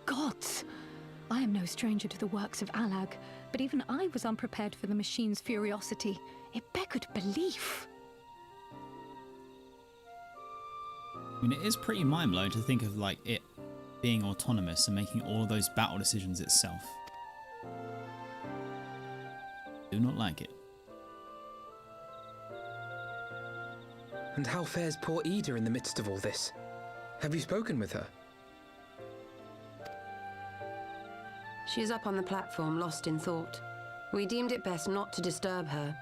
Gods! I am no stranger to the works of Alag, but even I was unprepared for the machine's furiosity. It beggared belief. I mean, it is pretty mind-blowing to think of, like, it being autonomous and making all of those battle decisions itself. Do not like it. And how fares poor Ida in the midst of all this? Have you spoken with her? She is up on the platform, lost in thought. We deemed it best not to disturb her,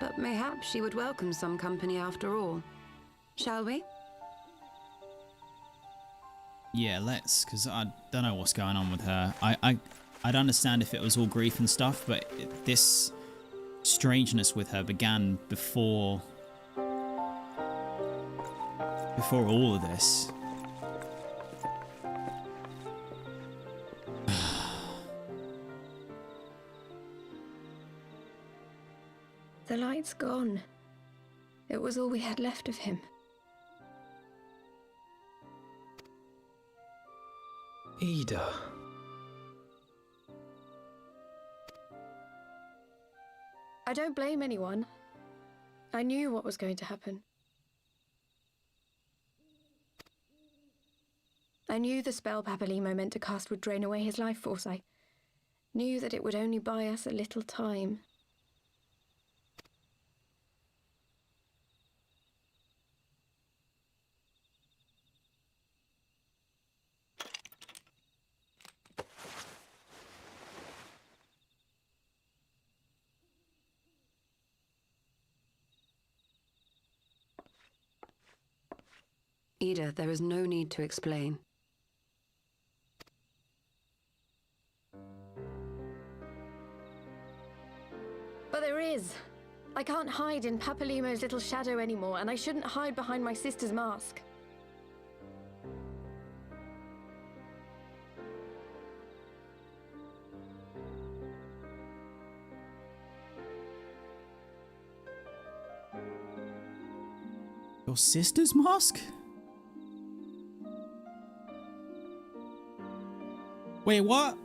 but mayhap she would welcome some company after all. Shall we? Yeah, let's, because I don't know what's going on with her. I'd understand if it was all grief and stuff, but this strangeness with her began before all of this. The light's gone. It was all we had left of him. Ida. I don't blame anyone. I knew what was going to happen. I knew the spell Papalimo meant to cast would drain away his life force. I knew that it would only buy us a little time. Ida, there is no need to explain. But there is. I can't hide in Papalimo's little shadow anymore, and I shouldn't hide behind my sister's mask. Your sister's mask? Wait, what?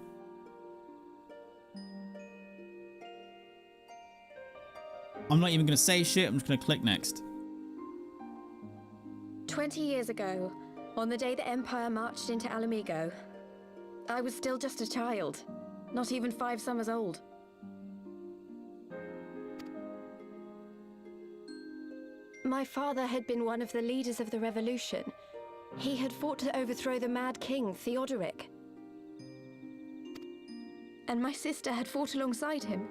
I'm not even gonna say shit, I'm just gonna click next. 20 years ago, on the day the Empire marched into Alamigo, I was still just a child, not even 5 summers old. My father had been one of the leaders of the revolution. He had fought to overthrow the Mad King, Theodoric. And my sister had fought alongside him.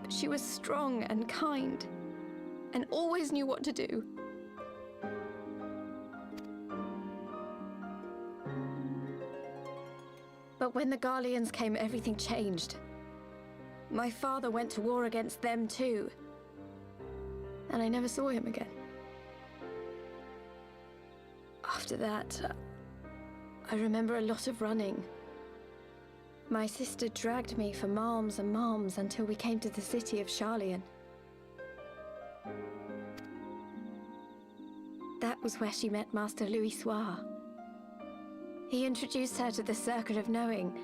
But she was strong and kind, and always knew what to do. But when the Garleans came, everything changed. My father went to war against them too. And I never saw him again. After that, I remember a lot of running. My sister dragged me for malms and malms until we came to the city of Sharlayan. That was where she met Master Louis Soir. He introduced her to the Circle of Knowing,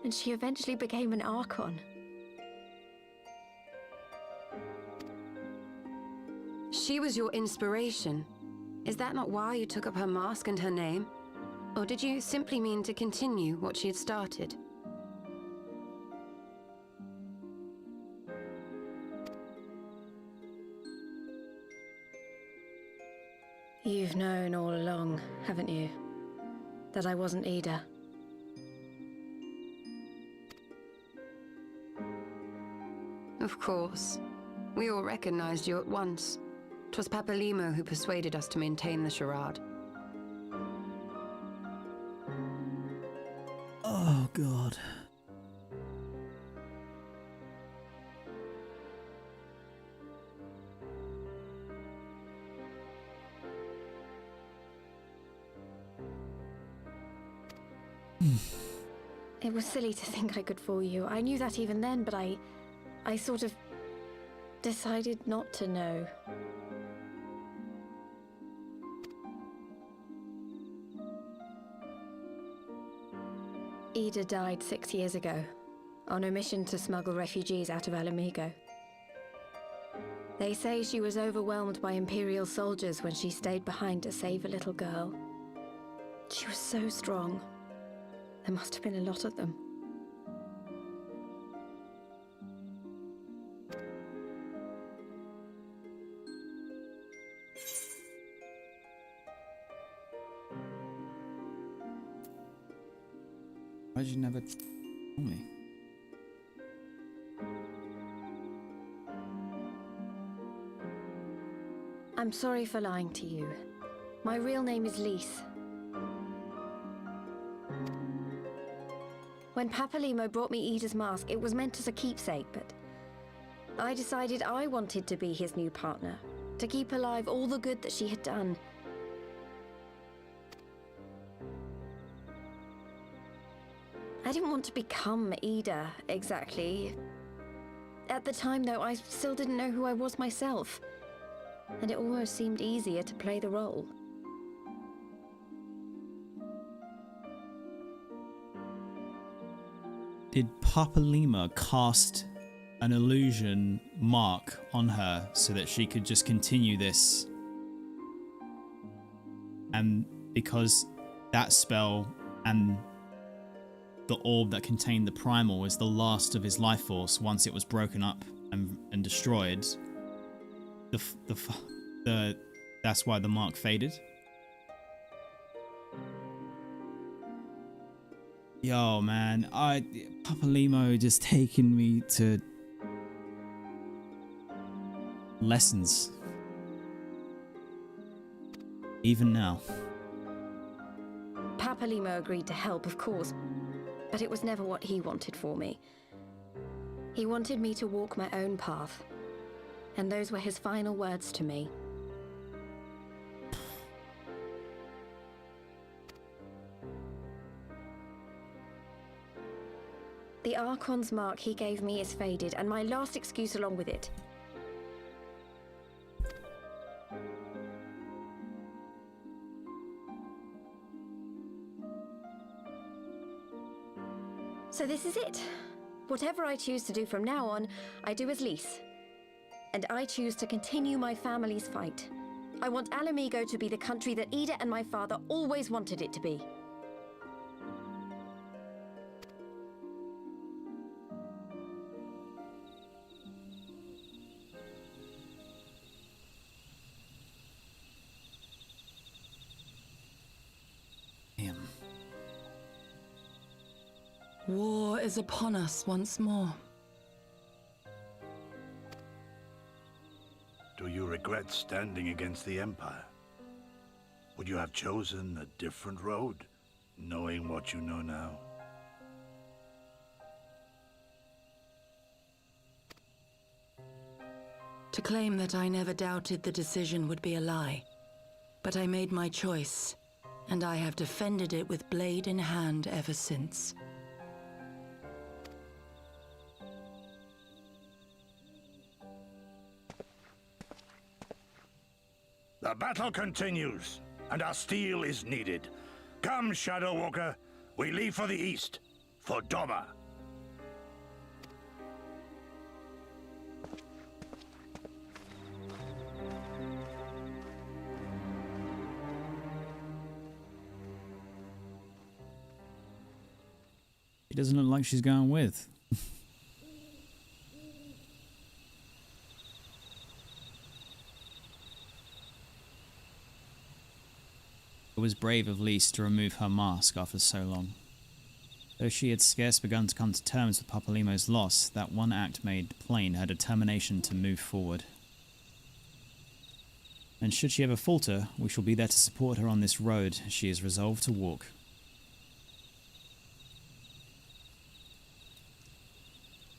and she eventually became an Archon. She was your inspiration. Is that not why you took up her mask and her name? Or did you simply mean to continue what she had started? You've known all along, haven't you? That I wasn't Ida. Of course. We all recognized you at once. 'Twas Papalimo who persuaded us to maintain the charade. Oh, God. It was silly to think I could fool you. I knew that even then, but I sort of decided not to know. Ida died 6 years ago, on a mission to smuggle refugees out of Alamigo. They say she was overwhelmed by Imperial soldiers when she stayed behind to save a little girl. She was so strong. There must have been a lot of them. Why did you never tell me? I'm sorry for lying to you. My real name is Lise. When Papalimo brought me Ida's mask, it was meant as a keepsake, but I decided I wanted to be his new partner, to keep alive all the good that she had done. I didn't want to become Ida, exactly. At the time, though, I still didn't know who I was myself, and it almost seemed easier to play the role. Did Papalima cast an illusion mark on her so that she could just continue this? And because that spell and the orb that contained the primal was the last of his life force once it was broken up and destroyed, that's why the mark faded. Yo, man, Papalimo just taking me to Even now. Papalimo agreed to help, of course, but it was never what he wanted for me. He wanted me to walk my own path, and those were his final words to me. The Archon's mark he gave me is faded, and my last excuse along with it. So this is it. Whatever I choose to do from now on, I do as Lys. And I choose to continue my family's fight. I want Ala to be the country that Ida and my father always wanted it to be. War is upon us once more. Do you regret standing against the Empire? Would you have chosen a different road, knowing what you know now? To claim that I never doubted the decision would be a lie. But I made my choice, and I have defended it with blade in hand ever since. The battle continues, and our steel is needed. Come, Shadowwalker, we leave for the east, for Doma. It doesn't look like she's going with. It was brave of Lys to remove her mask after so long. Though she had scarce begun to come to terms with Papalimo's loss, that one act made plain her determination to move forward. And should she ever falter, we shall be there to support her on this road she is resolved to walk.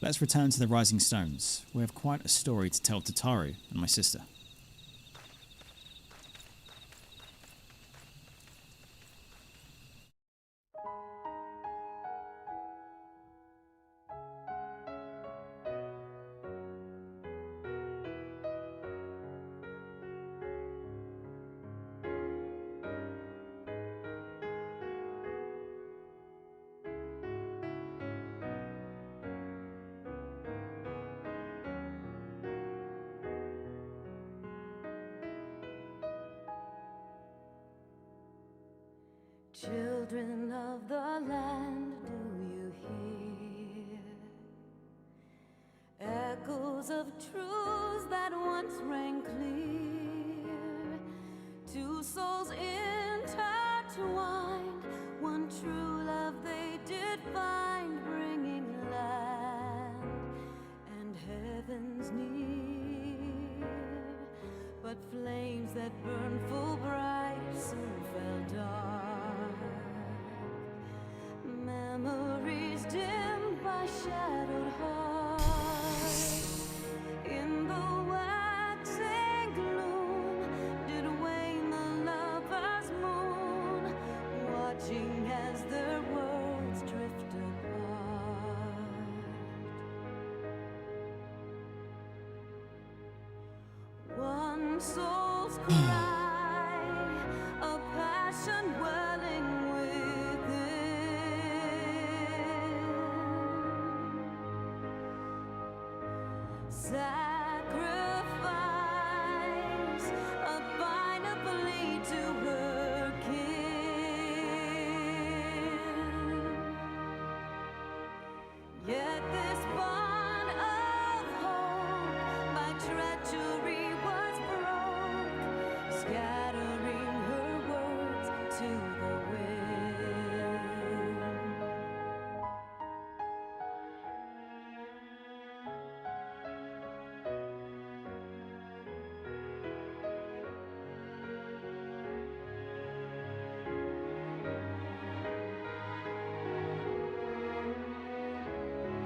Let's return to the Rising Stones. We have quite a story to tell to Taru and my sister. Children of the land, do you hear echoes of truths that once rang clear? Two souls intertwined, one true love they did find, bringing land and heavens near. But flames that burned full bright soon fell dark. Memories dimmed by shadowed hearts. In the waxing gloom did wane the lover's moon, watching as their worlds drift apart. One soul's cry, a passion welling within. Sacrifice, a final plea to her kin. Yet this bond of hope by treachery was broke, scattering her words to the wind.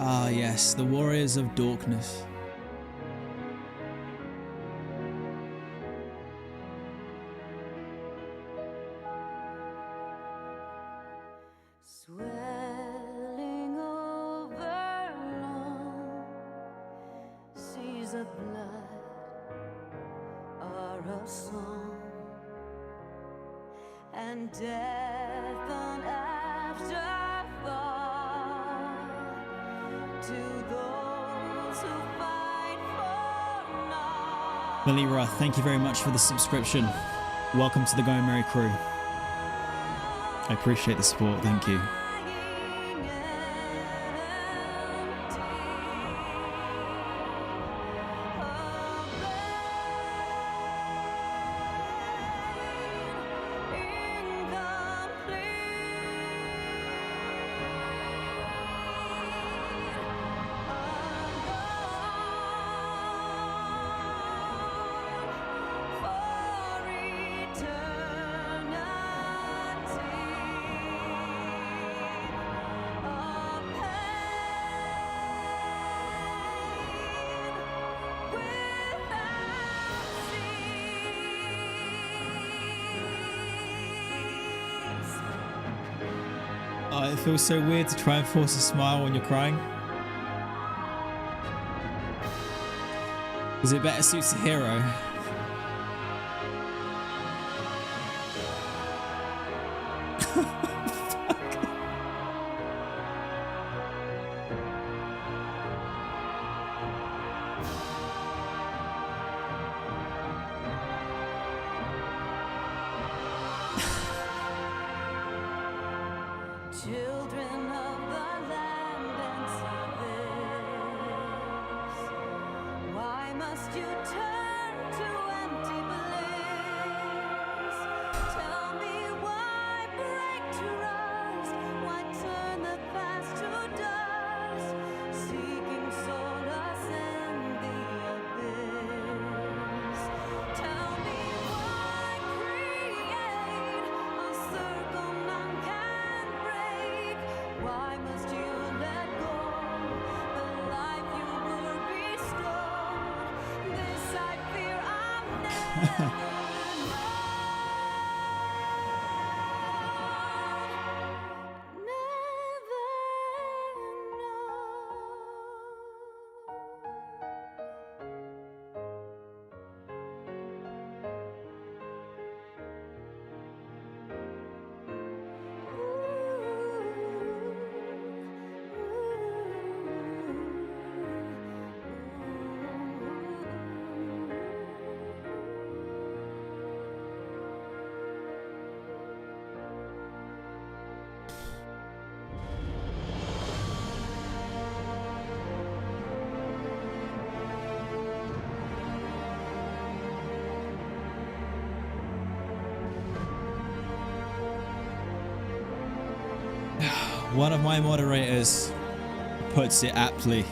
Ah, yes, the Warriors of Darkness. Swelling over long seas of blood are a song, and death an afterthought to those who fight for naught. Malira, thank you very much for the subscription. Welcome to the Going Merry crew. I appreciate the support, thank you. Oh, it feels so weird to try and force a smile when you're crying. Because it better suits the hero. Children of the land and service, why must you turn to empty bliss? Tell me why break trust, why turn the past to dust, seeking solace in the abyss. Tell me why create a circle none can break. Why must you let go the life you were bestowed? This I fear I'll never One of my moderators puts it aptly.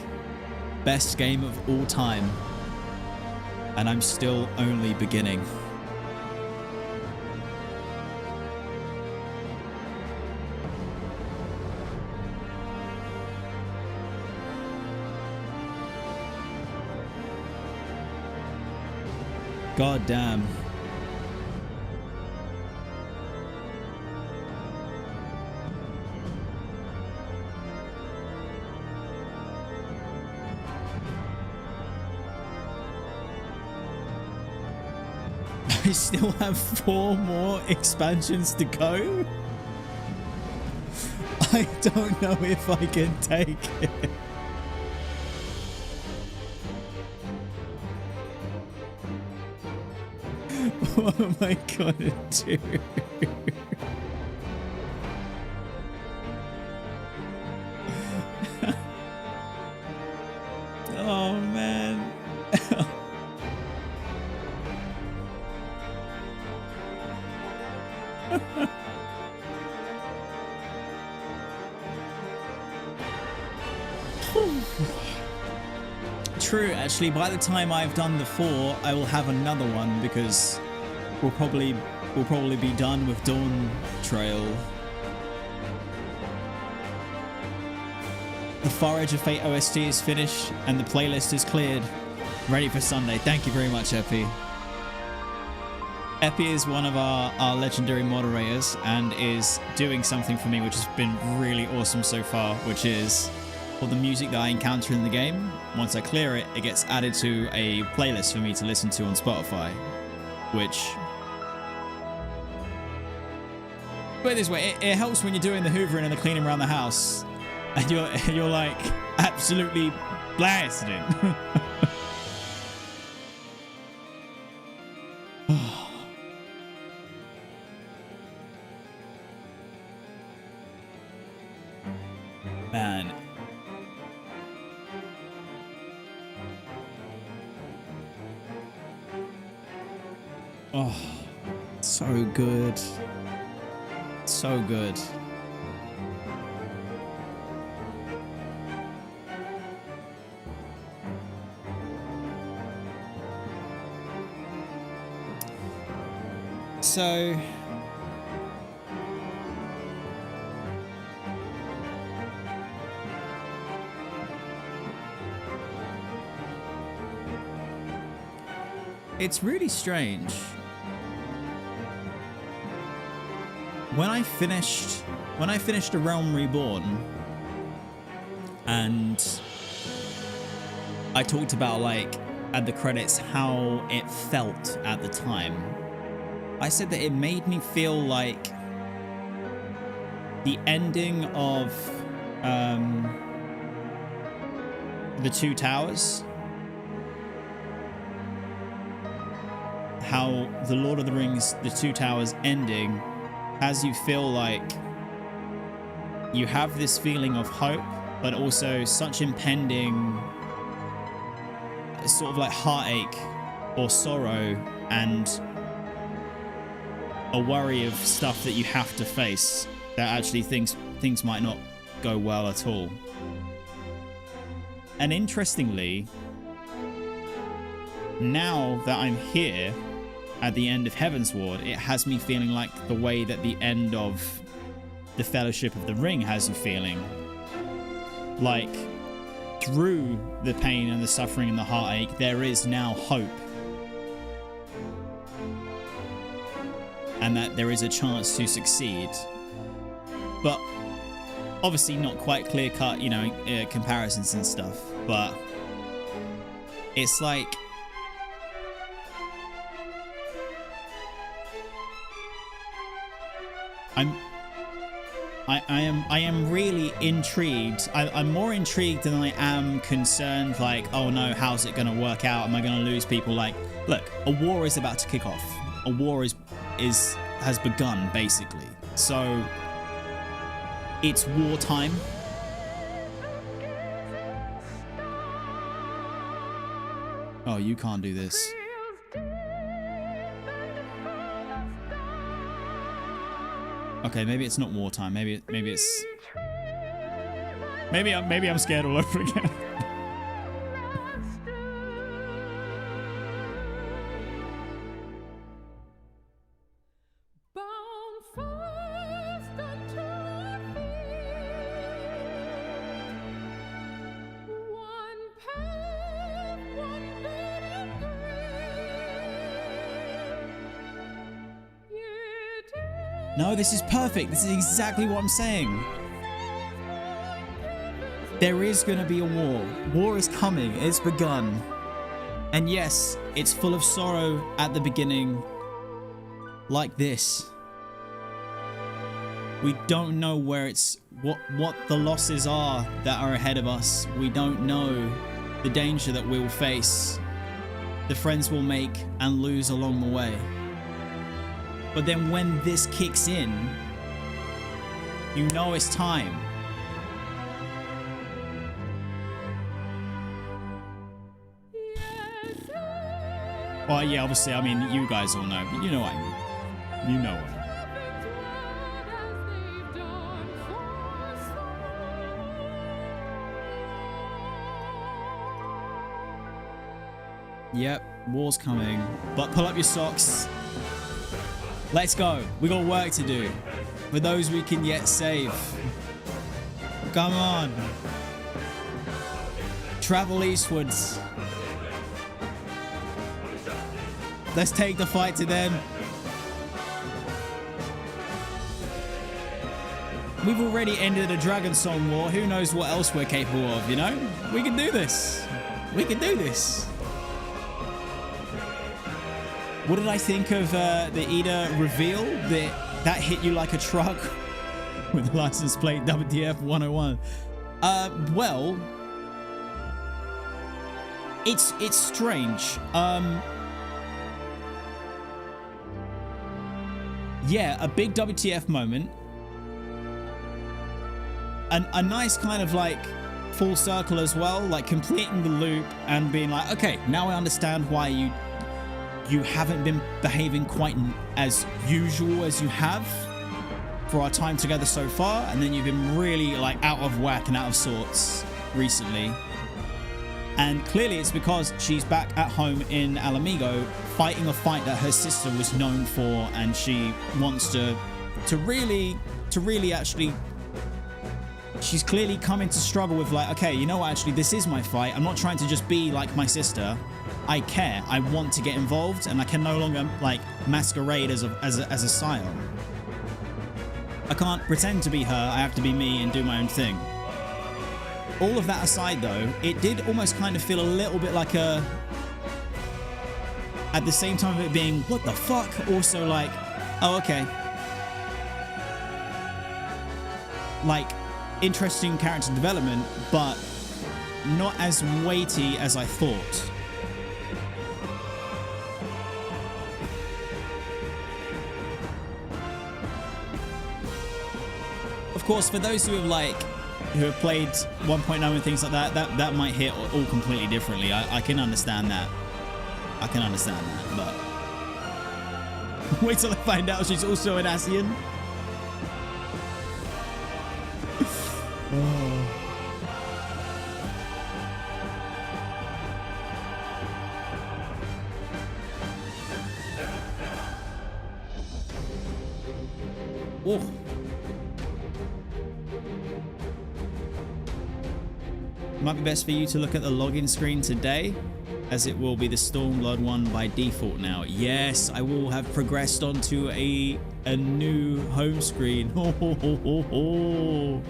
Best game of all time. And I'm still only beginning. God damn. I still have 4 more expansions to go. I don't know if I can take it. What am I gonna do? Oh man. True, actually, by the time I've done the 4, I will have another one because we'll probably be done with Dawntrail The Far Edge of Fate OST is finished and the playlist is cleared. Ready for Sunday. Thank you very much, Epi. Epi is one of our legendary moderators and is doing something for me which has been really awesome so far, which is all the music that I encounter in the game. Once I clear it, it gets added to a playlist for me to listen to on Spotify, which... Put it this way, it helps when you're doing the hoovering and the cleaning around the house and you're like absolutely blasting. Man. Oh, so good. So good. So it's really strange. When I finished a Realm Reborn and I talked about, like, at the credits how it felt at the time, I said that it made me feel like the ending of the Two Towers, how the Lord of the Rings, the Two Towers ending, as you feel like you have this feeling of hope, but also such impending sort of like heartache or sorrow and a worry of stuff that you have to face, that actually things might not go well at all. And interestingly, now that I'm here at the end of Heavensward, it has me feeling like the way that the end of the Fellowship of the Ring has you feeling. Like, through the pain and the suffering and the heartache, there is now hope. And that there is a chance to succeed. But obviously not quite clear-cut, you know, comparisons and stuff. But it's like... I am really intrigued. I'm more intrigued than I am concerned, like, oh no, how's it gonna work out? Am I gonna lose people? Like, look, a war is about to kick off. A war has begun, basically. So it's wartime. Oh, you can't do this. Okay, maybe it's not wartime. Maybe it's... Maybe I'm scared all over again. No, this is perfect. This is exactly what I'm saying. There is going to be a war. War is coming. It's begun. And yes, it's full of sorrow at the beginning. Like this. We don't know where it's... what the losses are that are ahead of us. We don't know the danger that we'll face. The friends we'll make and lose along the way. But then when this kicks in, you know it's time. Well, yeah, obviously, I mean, you guys all know, but you know what I mean. You know what I mean. Yep, war's coming. But pull up your socks. Let's go. We got work to do. For those we can yet save. Come on. travel eastwards. Let's take the fight to them. We've already ended a Dragon Song war. Who knows what else we're capable of, you know? We can do this. We can do this. What did I think of the Ida reveal? That hit you like a truck with the license plate WTF 101. Well, it's strange. Yeah, a big WTF moment. A nice kind of like full circle as well, like completing the loop and being like, okay, now I understand why you haven't been behaving quite as usual as you have for our time together so far, and then you've been really like out of whack and out of sorts recently. And clearly it's because she's back at home in Alamigo fighting a fight that her sister was known for, and she wants to really actually, she's clearly coming to struggle with like, okay, you know what, actually this is my fight. I'm not trying to just be like my sister. I care. I want to get involved, and I can no longer like masquerade as a scion. I can't pretend to be her. I have to be me and do my own thing. All of that aside though, it did almost kind of feel a little bit like a, at the same time of it being, what the fuck? Also like, oh, okay. Like, interesting character development, but not as weighty as I thought. Of course, for those who have played 1.0 and things like that, that might hit all completely differently. I can understand that. I can understand that, but wait till I find out she's also an Asian. Oh. Might be best for you to look at the login screen today, as it will be the Stormblood one by default now. Yes, I will have progressed onto a new home screen. Oh, oh, oh, oh, oh.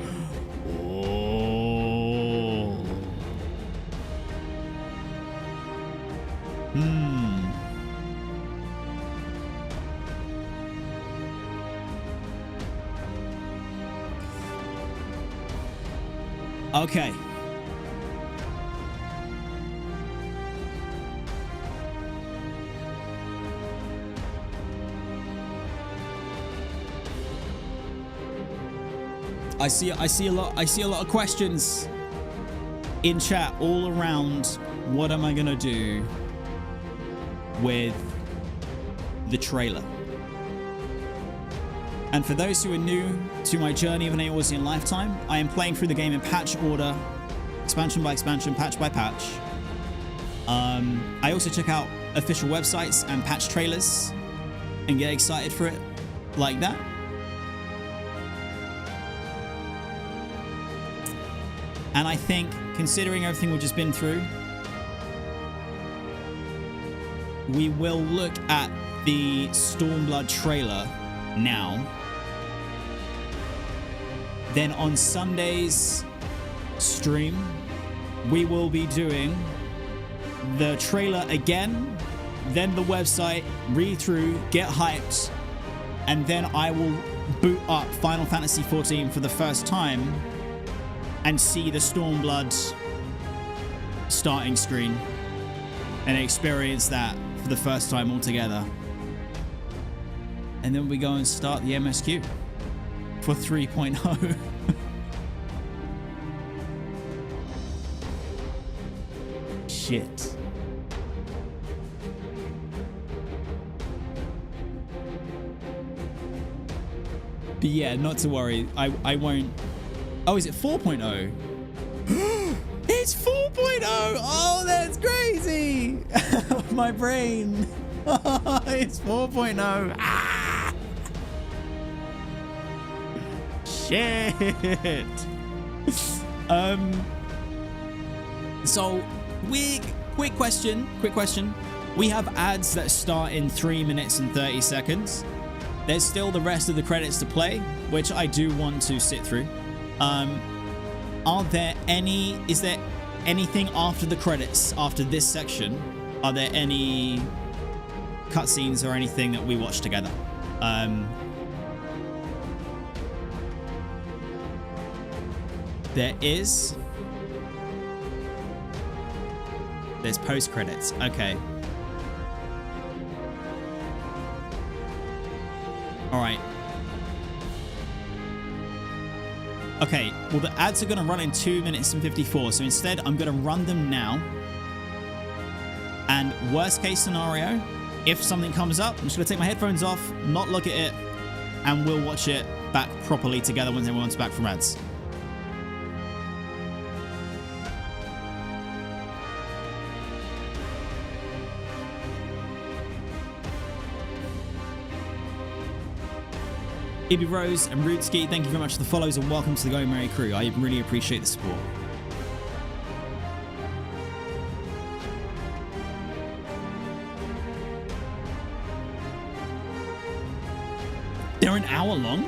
Oh. Okay. I see a lot of questions in chat all around what am I gonna do with the trailer. And for those who are new to my journey of an Eorzean lifetime, I am playing through the game in patch order, expansion by expansion, patch by patch. I also check out official websites and patch trailers and get excited for it like that. And I think, considering everything we've just been through, we will look at the Stormblood trailer now. Then on Sunday's stream, we will be doing the trailer again, then the website, read through, get hyped, and then I will boot up Final Fantasy XIV for the first time and see the Stormblood starting screen and experience that for the first time altogether. And then we go and start the MSQ for 3.0. Shit. But yeah, not to worry. I won't. Oh, is it 4.0? It's 4.0! Oh, that's crazy! My brain. It's 4.0. Ah! Shit. So, quick question. We have ads that start in 3 minutes and 30 seconds. There's still the rest of the credits to play, which I do want to sit through. Is there anything after the credits, after this section? Are there any cutscenes or anything that we watch together? There is. There's post credits. Okay. All right. Okay, well, the ads are going to run in 2 minutes and 54, so instead I'm going to run them now. And worst case scenario, if something comes up, I'm just going to take my headphones off, not look at it, and we'll watch it back properly together when everyone's back from ads. Ibby Rose and Rootski, thank you very much for the follows and welcome to the Go Merry crew. I really appreciate the support. They're an hour long?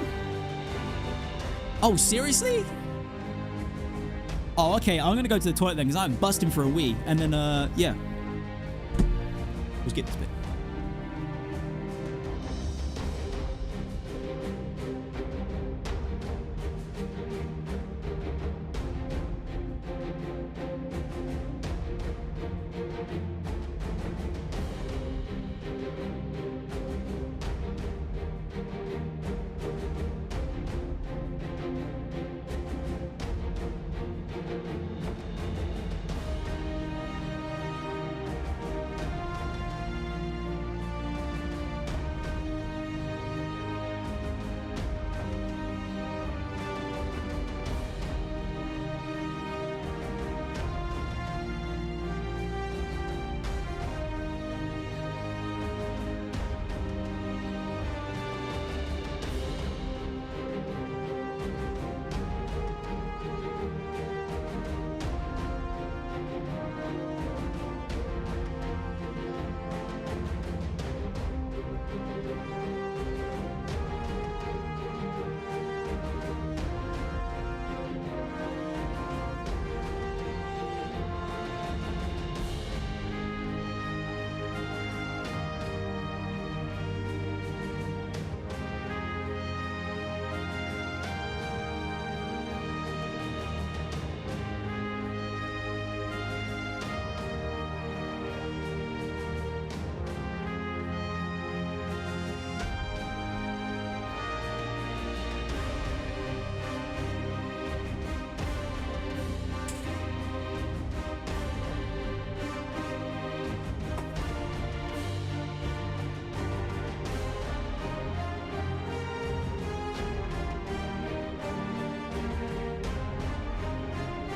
Oh, seriously? Oh, okay. I'm going to go to the toilet then because I'm busting for a wee. And then, yeah. Let's get this bit.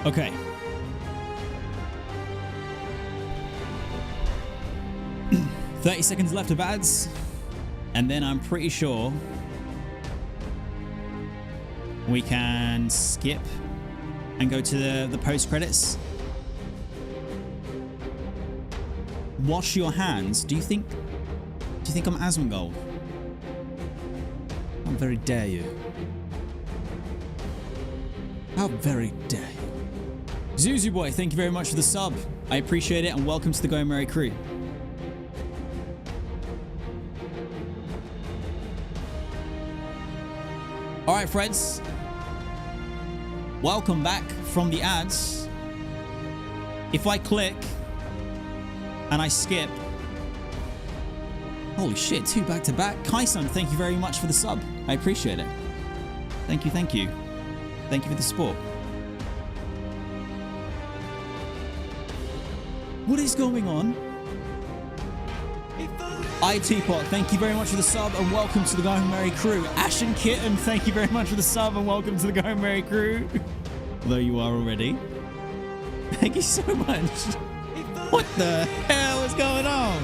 Okay. "30 seconds left of ads, and then I'm pretty sure we can skip and go to the post credits. Wash your hands. Do you think I'm Asmongold? How very dare you? How very dare you? Zuzu Boy, thank you very much for the sub. I appreciate it, and welcome to the Go Merry crew. All right, friends. Welcome back from the ads. If I click and I skip... Holy shit, 2 back to back. Kai-san, thank you very much for the sub. I appreciate it. Thank you, thank you. Thank you for the support. What is going on? Teapot, thank you very much for the sub and welcome to the Go Merry crew. Ashen Kitten, thank you very much for the sub and welcome to the Go Merry crew. Although you are already. Thank you so much. What the hell is going on?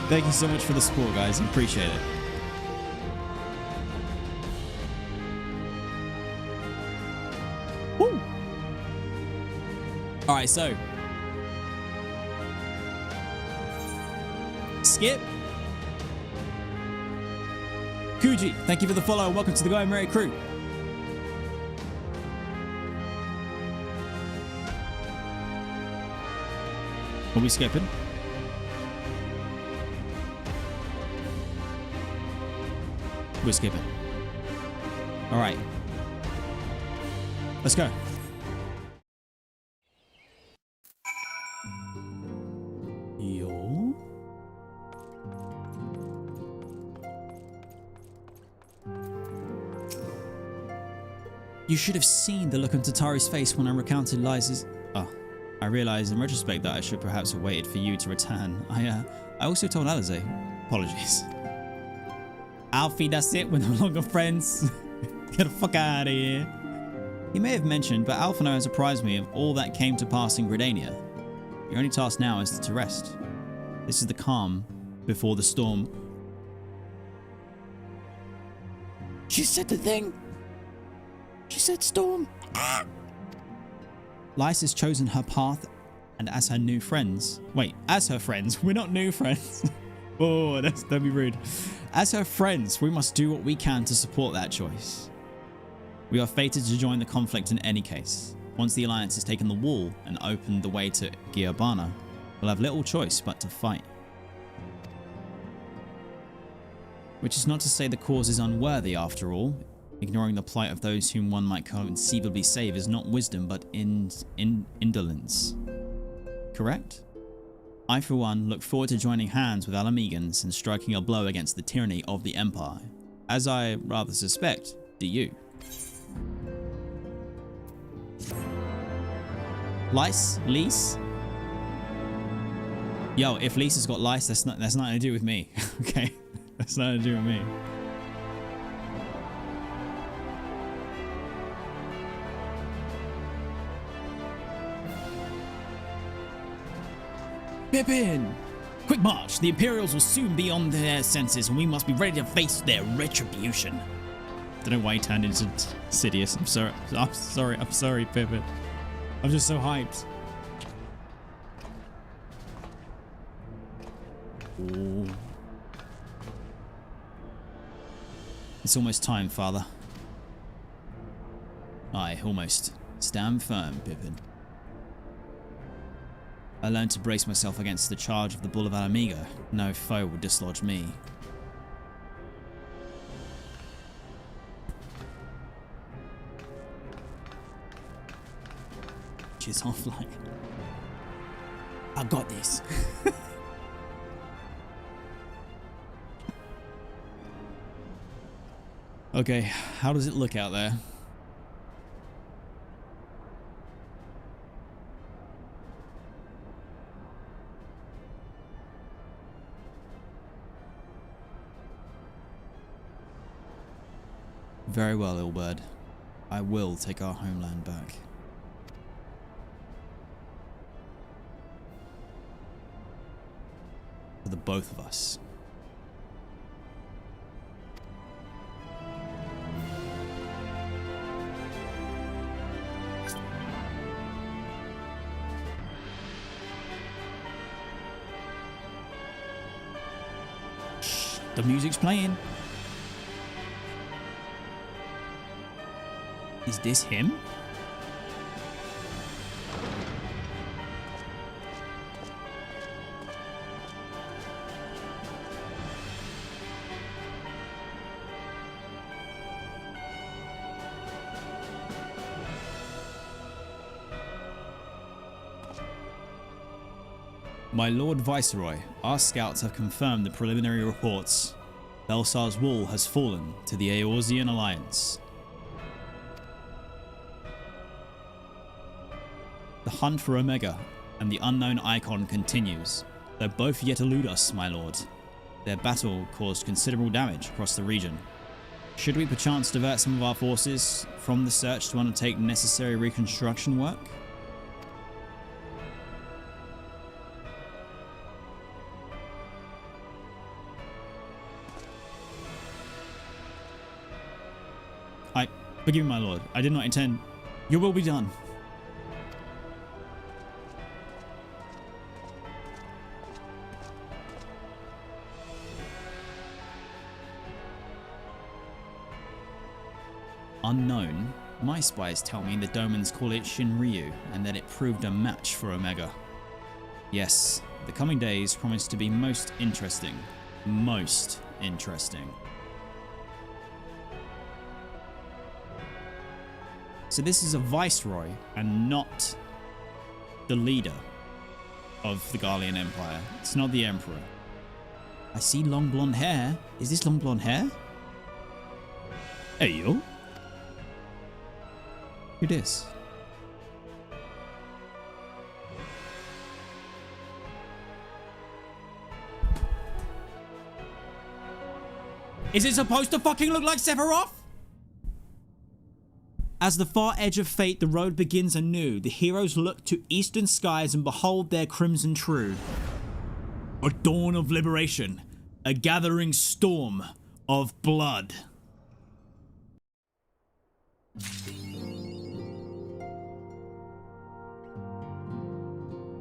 Thank you so much for the support, guys. I appreciate it. Woo. All right, so skip. Kuji, thank you for the follow. Welcome to the Going Merry crew. Are we skipping? We're skipping. All right. Let's go. Yo. You should have seen the look on Tatari's face when I recounted Liza's... Oh, I realized in retrospect that I should perhaps have waited for you to return. I also told Alize. Apologies. Alfie, that's it. We're no longer friends. Get the fuck out of here. He may have mentioned, but Alphino has apprised me of all that came to pass in Gridania. Your only task now is to rest. This is the calm before the storm. She said the thing. She said storm. Lyse has chosen her path, and as her new friends... Wait, as her friends. We're not new friends. Oh, don't be rude. As her friends, we must do what we can to support that choice. We are fated to join the conflict in any case. Once the Alliance has taken the wall and opened the way to Giabana, we'll have little choice but to fight. Which is not to say the cause is unworthy after all. Ignoring the plight of those whom one might conceivably save is not wisdom but indolence. Correct? I, for one, look forward to joining hands with Alamegans and striking a blow against the tyranny of the Empire. As I rather suspect, do you? Lyse? Lyse? Yo, if Lyse has got Lyse, that's nothing to do with me. Okay? That's nothing to do with me. Pippin! Quick march! The Imperials will soon be on their senses and we must be ready to face their retribution. Don't know why he turned into Sidious. I'm sorry, Pippin. I'm just so hyped. Ooh. It's almost time, Father. Aye, almost. Stand firm, Pippin. I learned to brace myself against the charge of the Bull of Alamego. No foe would dislodge me. She's off like... I got this. Okay, how does it look out there? Very well, Ilberd. I will take our homeland back. For the both of us. Shh, the music's playing. Is this him? My Lord Viceroy, our scouts have confirmed the preliminary reports. Belsar's wall has fallen to the Eorzean Alliance. The hunt for Omega and the unknown icon continues, though both yet elude us, my lord. Their battle caused considerable damage across the region. Should we perchance divert some of our forces from the search to undertake necessary reconstruction work? Forgive me, my lord. I did not intend. Your will be done. Unknown. My spies tell me the Domans call it Shinryu, and that it proved a match for Omega. Yes, the coming days promise to be most interesting. Most interesting. So this is a viceroy and not the leader of the Garlean Empire. It's not the Emperor. I see long blonde hair. Is this long blonde hair? Hey, yo. It is. Is it supposed to fucking look like Sephiroth? As the far edge of fate, the road begins anew. The heroes look to eastern skies and behold their crimson true. A dawn of liberation. A gathering storm of blood.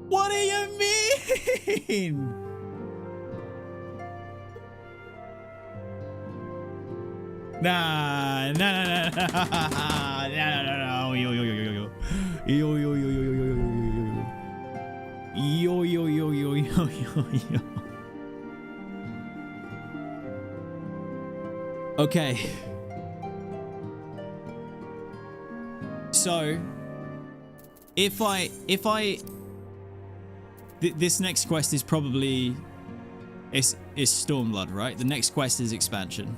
What do you mean? Nah, no. Yo. Okay. So, this next quest is probably is Stormblood, right? The next quest is expansion.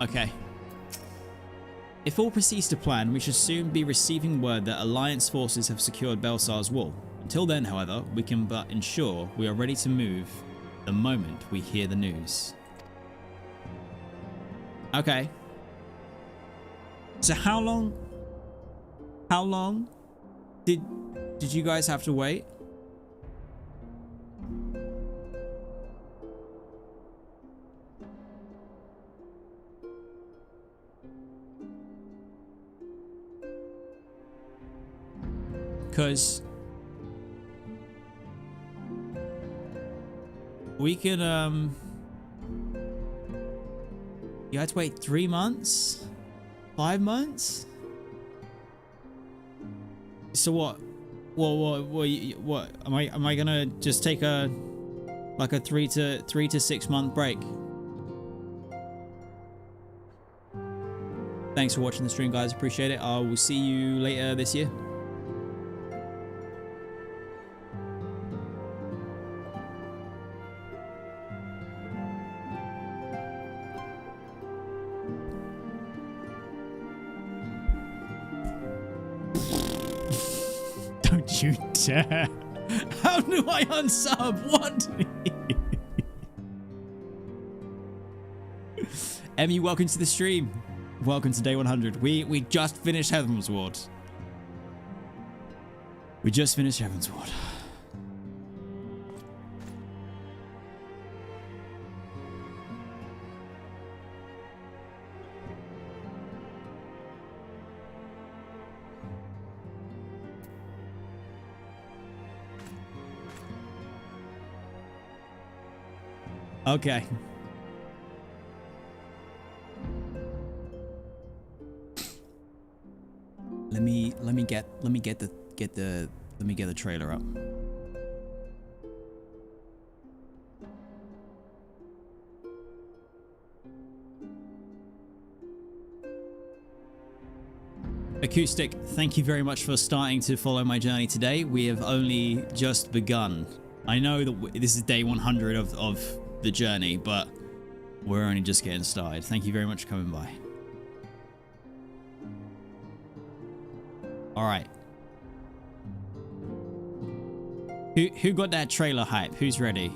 Okay. If all proceeds to plan, we should soon be receiving word that Alliance forces have secured Belsar's wall. Until then, however, we can but ensure we are ready to move the moment we hear the news. Okay. So how long did you guys have to wait? Because we could, you had to wait 3 months? 5 months? So what? What? Am I gonna just take a 3 to 6 month break? Thanks for watching the stream, guys. Appreciate it. I will see you later this year. You dare. How do I unsub? What? Emmy, welcome to the stream. Welcome to day 100. We just finished Heavensward. We just finished Heavensward. Okay. Let me get the trailer up. Acoustic, thank you very much for starting to follow my journey today. We have only just begun. I know that this is day 100 of the journey, but we're only just getting started. Thank you very much for coming by. All right. Who got that trailer hype? Who's ready?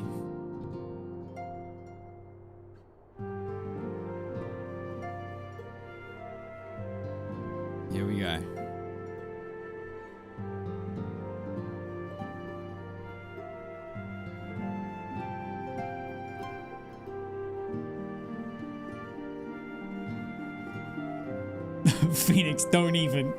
Here we go. Phoenix, don't even.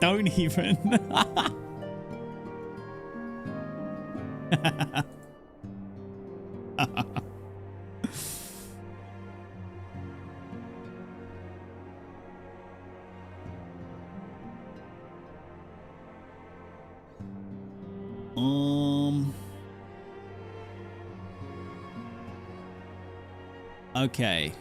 Okay.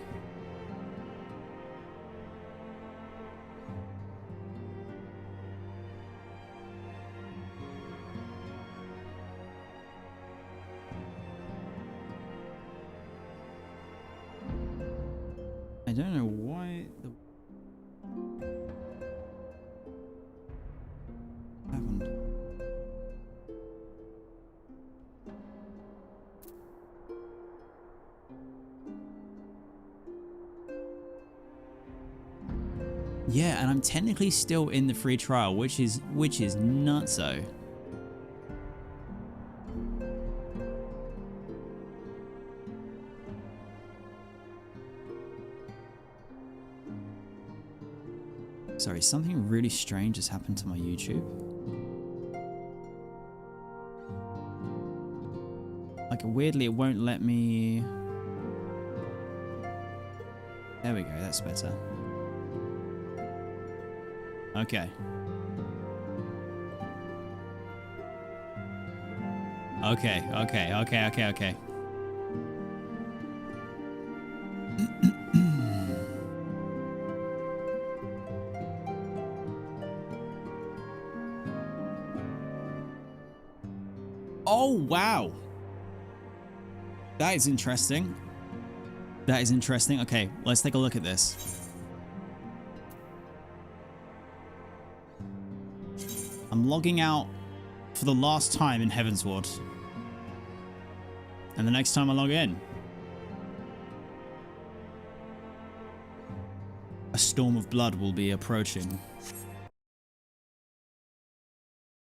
I don't know why the happened. Yeah, and I'm technically still in the free trial, which is nutso. Sorry, something really strange has happened to my YouTube. Like, weirdly, it won't let me... There we go, that's better. Okay. Okay. Oh, wow. That is interesting. That is interesting. Okay, let's take a look at this. I'm logging out for the last time in Heavensward. And the next time I log in, a storm of blood will be approaching.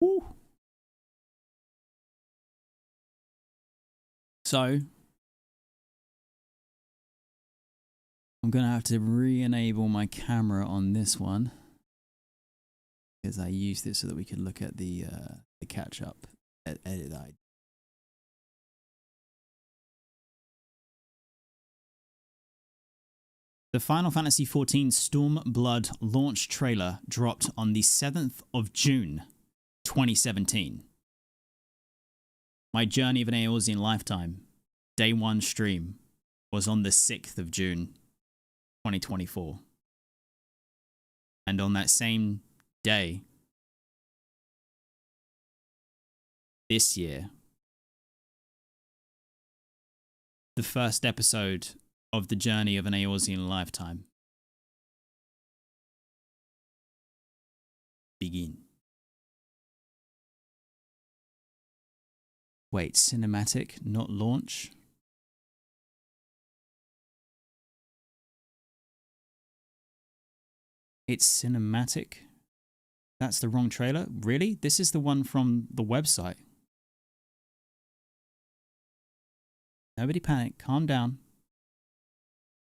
Woo. So, I'm going to have to re-enable my camera on this one, because I used it so that we could look at the catch-up edit that I did. The Final Fantasy XIV Stormblood launch trailer dropped on the 7th of June, 2017. My journey of an Eorzean lifetime, day 1 stream, was on the 6th of June, 2024. And on that same day, this year, the first episode of the journey of an Eorzean lifetime begin. Wait, cinematic, not launch? It's cinematic? That's the wrong trailer? Really? This is the one from the website. Nobody panic, calm down.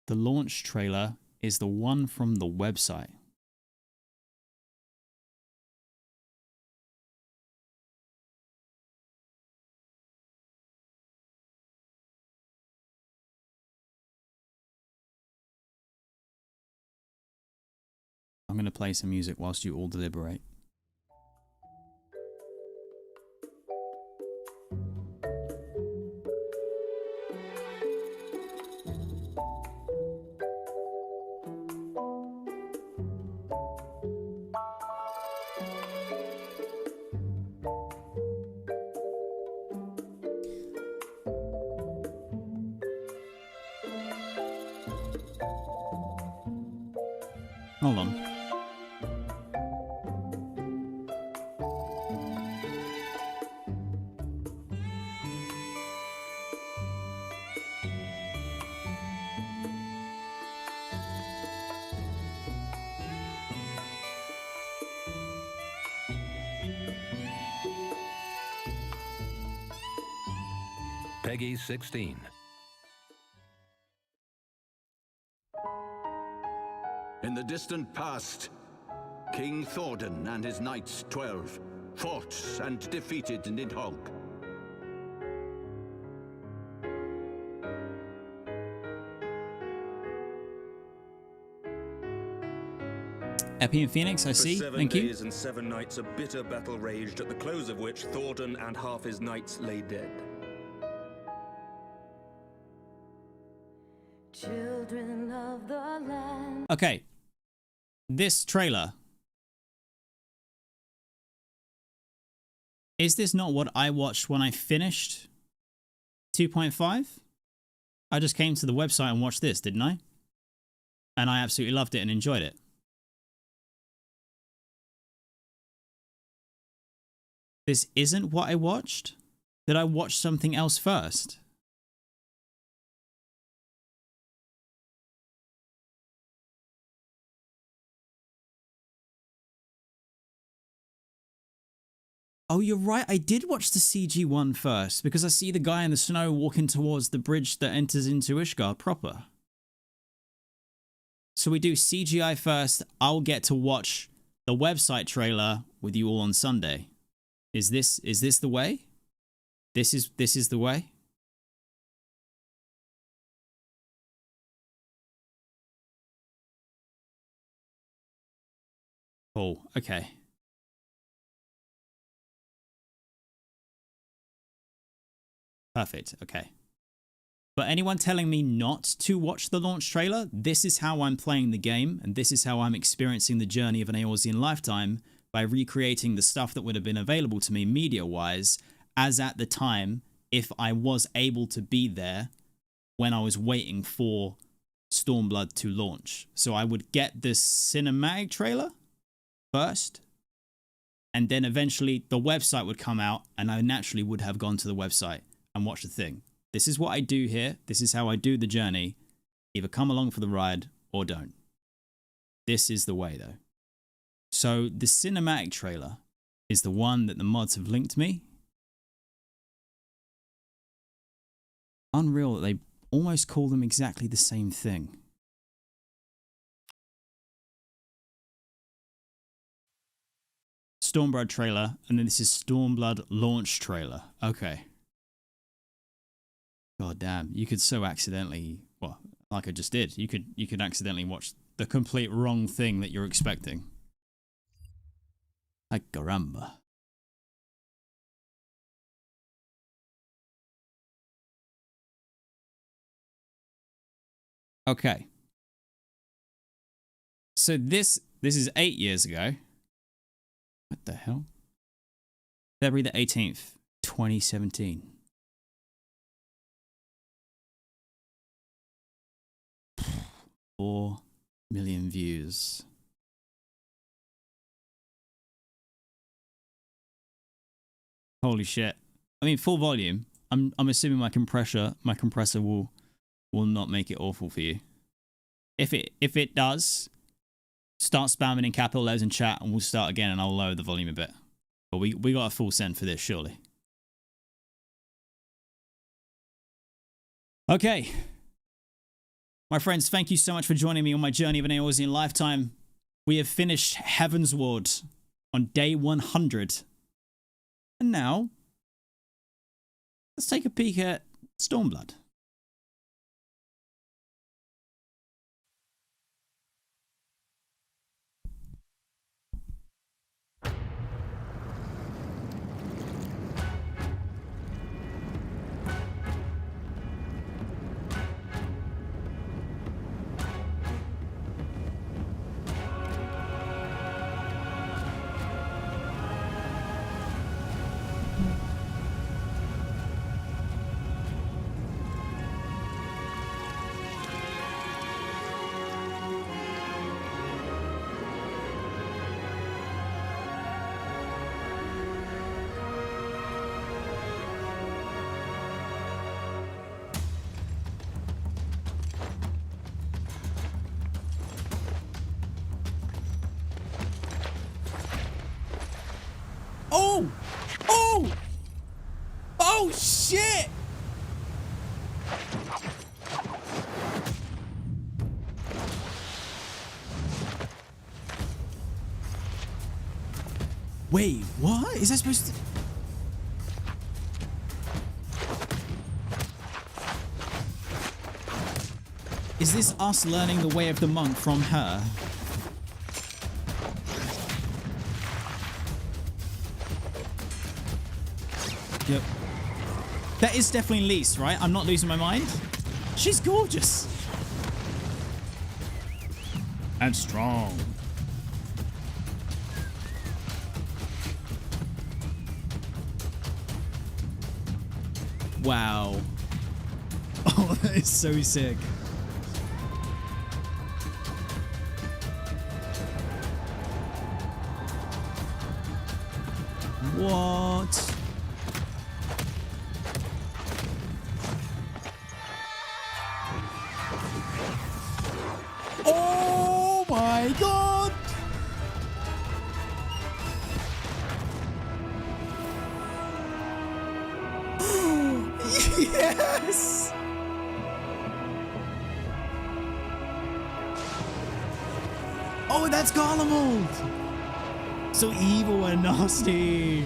The launch trailer is the one from the website. I'm going to play some music whilst you all deliberate. Hold on. Peggy 16. In the distant past, King Thordan and his knights 12 fought and defeated Nidhogg. Epi and Phoenix, I see. For 7 Thank you. days and 7 nights, a bitter battle raged, at the close of which Thornton and half his knights lay dead. Children of the land. Okay. This trailer. Is this not what I watched when I finished 2.5? I just came to the website and watched this, didn't I? And I absolutely loved it and enjoyed it. This isn't what I watched? Did I watch something else first? Oh, you're right. I did watch the CG one first because I see the guy in the snow walking towards the bridge that enters into Ishgard proper. So we do CGI first. I'll get to watch the website trailer with you all on Sunday. Is this the way? This is the way? Oh, okay. Perfect, okay. But anyone telling me not to watch the launch trailer, this is how I'm playing the game, and this is how I'm experiencing the journey of an Eorzean lifetime by recreating the stuff that would have been available to me media-wise, as at the time, if I was able to be there when I was waiting for Stormblood to launch. So I would get the cinematic trailer first, and then eventually the website would come out, and I naturally would have gone to the website and watched the thing. This is what I do here. This is how I do the journey. Either come along for the ride or don't. This is the way, though. So the cinematic trailer is the one that the mods have linked me. Unreal that they almost call them exactly the same thing. Stormblood trailer, and then this is Stormblood launch trailer. Okay. God damn, you could so accidentally, well, like I just did, you could accidentally watch the complete wrong thing that you're expecting. Ay caramba. Okay. So this is 8 years ago. What the hell? February the 18th, 2017. $4 million views. Holy shit. I mean, full volume. I'm assuming my compressor will not make it awful for you. If it does, start spamming in capital letters in chat and we'll start again and I'll lower the volume a bit. But we got a full send for this, surely. Okay. My friends, thank you so much for joining me on my journey of an Eorzean lifetime. We have finished Heavensward on day 100. And now, let's take a peek at Stormblood. Oh! Oh! Oh, shit! Wait, what? Is that supposed to... Is this us learning the way of the monk from her? That is definitely Lise, right? I'm not losing my mind. She's gorgeous. And strong. Wow. Oh, that is so sick. What? Oh my god! Yes! Oh, that's Garlemald! So evil and nasty.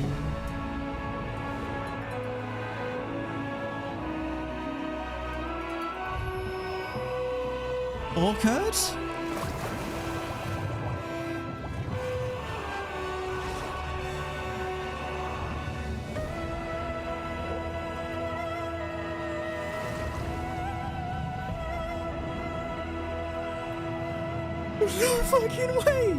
Orchard? No fucking way!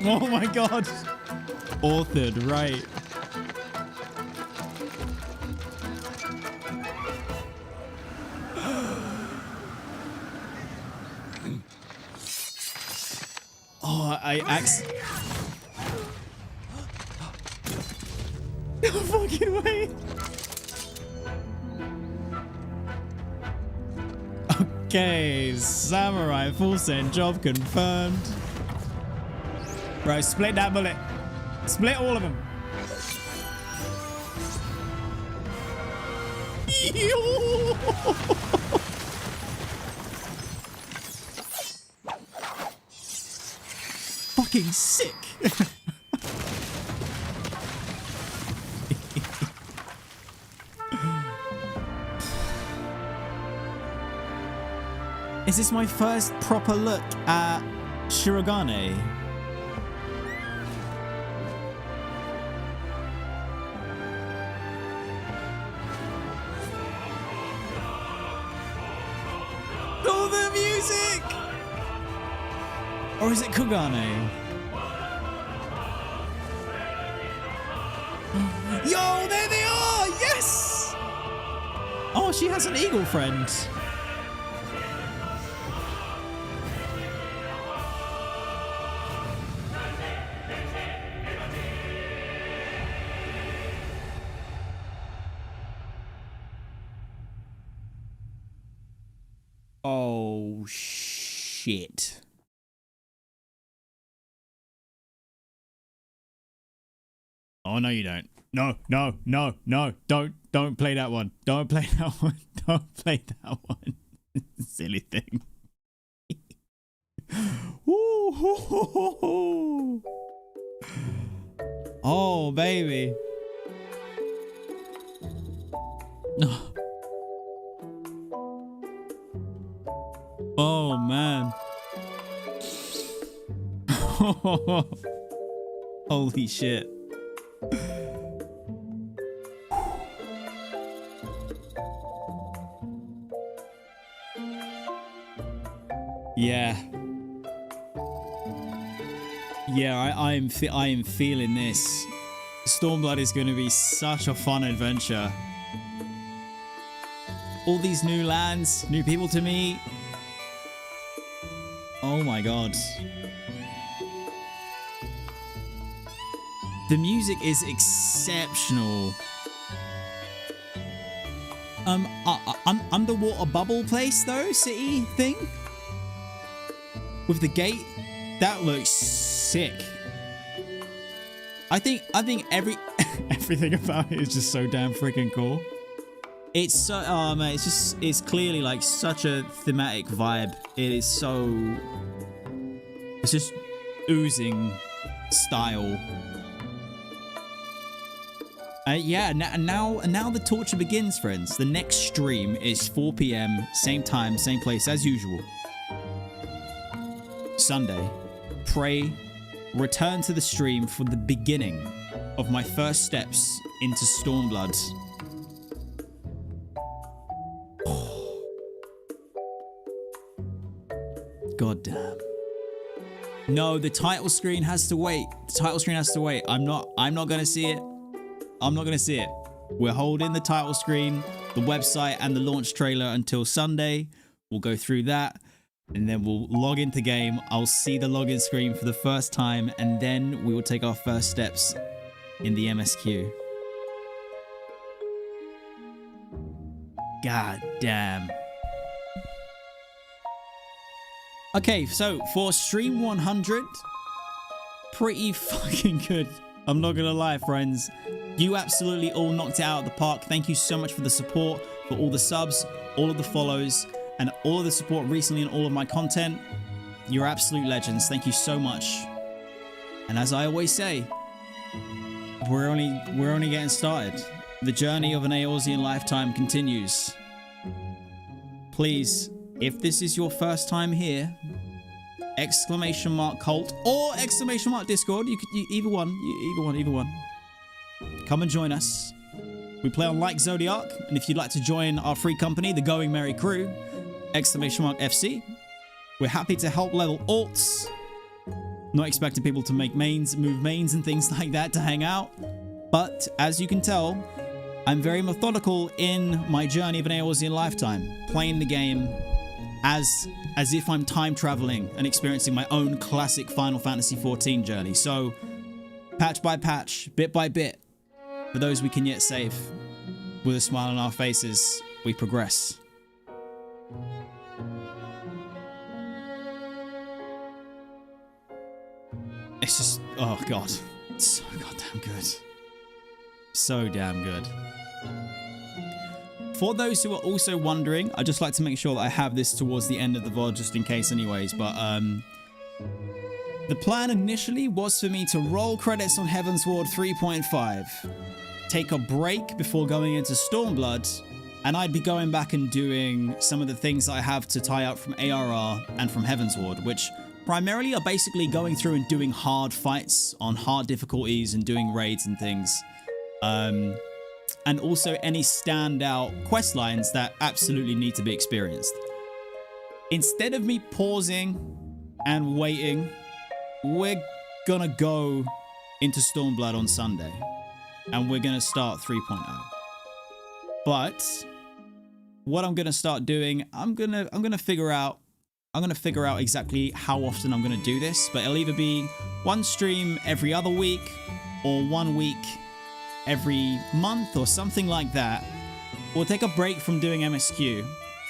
Oh my god! Authored, right. Oh, no fucking way! Okay, samurai full send job confirmed. Bro, split that bullet. Split all of them. Fucking sick. Is this my first proper look at Shirogane? Oh, the music! Or is it Kugane? Yo, there they are! Yes! Oh, she has an eagle friend. Oh, shit. Oh, no, you don't. No, no, no, no. Don't play that one. Don't play that one. Don't play that one. Silly thing. Oh, baby. Oh, man. Holy shit. Yeah. Yeah, I am feeling this. Stormblood is going to be such a fun adventure. All these new lands, new people to meet. Oh my god. The music is exceptional. Underwater bubble place though, city thing? With the gate? That looks sick. I think everything about it is just so damn freaking cool. It's so man, it's clearly like such a thematic vibe. It is so, it's just oozing style. Yeah, now the torture begins, friends. The next stream is 4 p.m. same time, same place as usual. Sunday. Pray return to the stream for the beginning of my first steps into Stormblood. God damn. No, the title screen has to wait. The title screen has to wait. I'm not gonna see it. I'm not gonna see it. We're holding the title screen, the website, and the launch trailer until Sunday. We'll go through that, and then we'll log into game. I'll see the login screen for the first time, and then we will take our first steps in the MSQ. God damn. Okay, so for stream 100, pretty fucking good. I'm not gonna lie, friends. You absolutely all knocked it out of the park. Thank you so much for the support, for all the subs, all of the follows, and all of the support recently in all of my content. You're absolute legends. Thank you so much. And as I always say, we're only getting started. The journey of an Eorzean lifetime continues. Please, if this is your first time here, !cult or !Discord, either one. Come and join us. We play on Like Zodiac, and if you'd like to join our free company, the Going Merry Crew, !FC. We're happy to help level alts. Not expecting people to make mains, move mains and things like that to hang out. But as you can tell, I'm very methodical in my journey of an Eorzean lifetime, playing the game as if I'm time traveling and experiencing my own classic Final Fantasy XIV journey. So, patch by patch, bit by bit, for those we can yet save, with a smile on our faces, we progress. It's just, oh god, it's so goddamn good. So damn good. For those who are also wondering, I'd just like to make sure that I have this towards the end of the VOD just in case anyways, but the plan initially was for me to roll credits on Heavensward 3.5, take a break before going into Stormblood, and I'd be going back and doing some of the things that I have to tie up from ARR and from Heavensward, which primarily are basically going through and doing hard fights on hard difficulties and doing raids and things. And also any standout quest lines that absolutely need to be experienced. Instead of me pausing and waiting, we're gonna go into Stormblood on Sunday, and we're gonna start 3.0. But what I'm gonna start doing, I'm gonna figure out exactly how often I'm gonna do this, but it'll either be one stream every other week or 1 week every month or something like that. We'll take a break from doing MSQ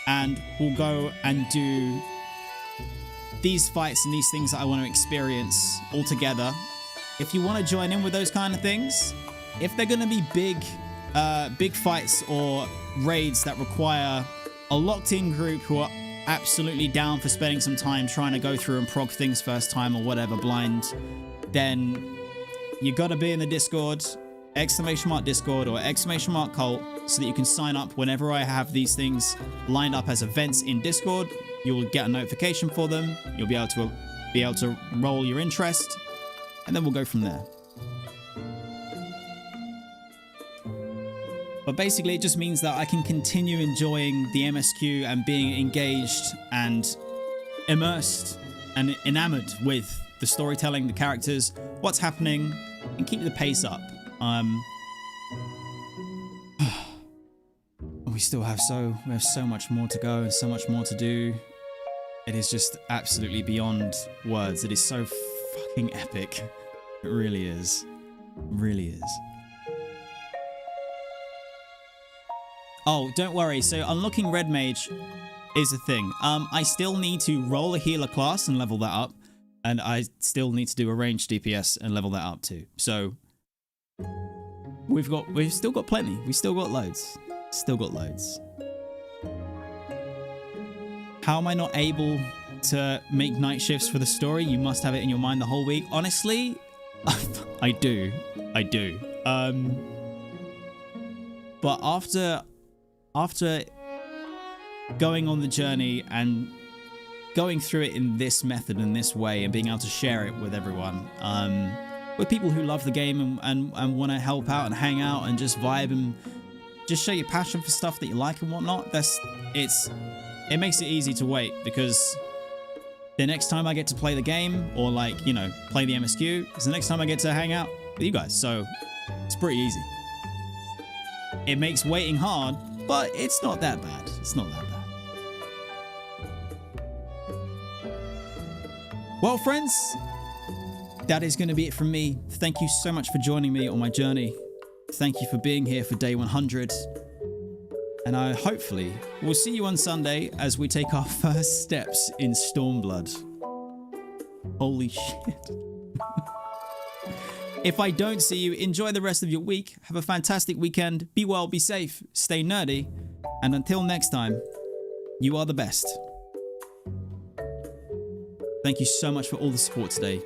and we'll go and do these fights and these things that I want to experience all together. If you want to join in with those kind of things, if they're going to be big fights or raids that require a locked-in group who are absolutely down for spending some time trying to go through and prog things first time or whatever blind, then you got to be in the Discord, !Discord or !Cult, so that you can sign up whenever I have these things lined up as events in Discord. You'll get a notification for them. You'll be able to roll your interest, and then we'll go from there. But basically, it just means that I can continue enjoying the MSQ and being engaged and immersed and enamored with the storytelling, the characters, what's happening, and keep the pace up. We still have so much more to go and so much more to do. It is just absolutely beyond words. It is so fucking epic. It really is. It really is. Oh, don't worry. So unlocking Red Mage is a thing. I still need to roll a healer class and level that up. And I still need to do a ranged DPS and level that up too. So we've still got plenty. We still got loads. Still got loads. How am I not able to make night shifts for the story? You must have it in your mind the whole week. Honestly, I do. But after going on the journey and going through it in this method and this way and being able to share it with everyone, with people who love the game and want to help out and hang out and just vibe and just show your passion for stuff that you like and whatnot. It makes it easy to wait, because the next time I get to play the game, or like, you know, play the MSQ, is the next time I get to hang out with you guys. So it's pretty easy. It makes waiting hard, but it's not that bad. It's not that bad. Well, friends, that is going to be it from me. Thank you so much for joining me on my journey. Thank you for being here for day 100. And I hopefully will see you on Sunday as we take our first steps in Stormblood. Holy shit. If I don't see you, enjoy the rest of your week. Have a fantastic weekend. Be well, be safe, stay nerdy. And until next time, you are the best. Thank you so much for all the support today.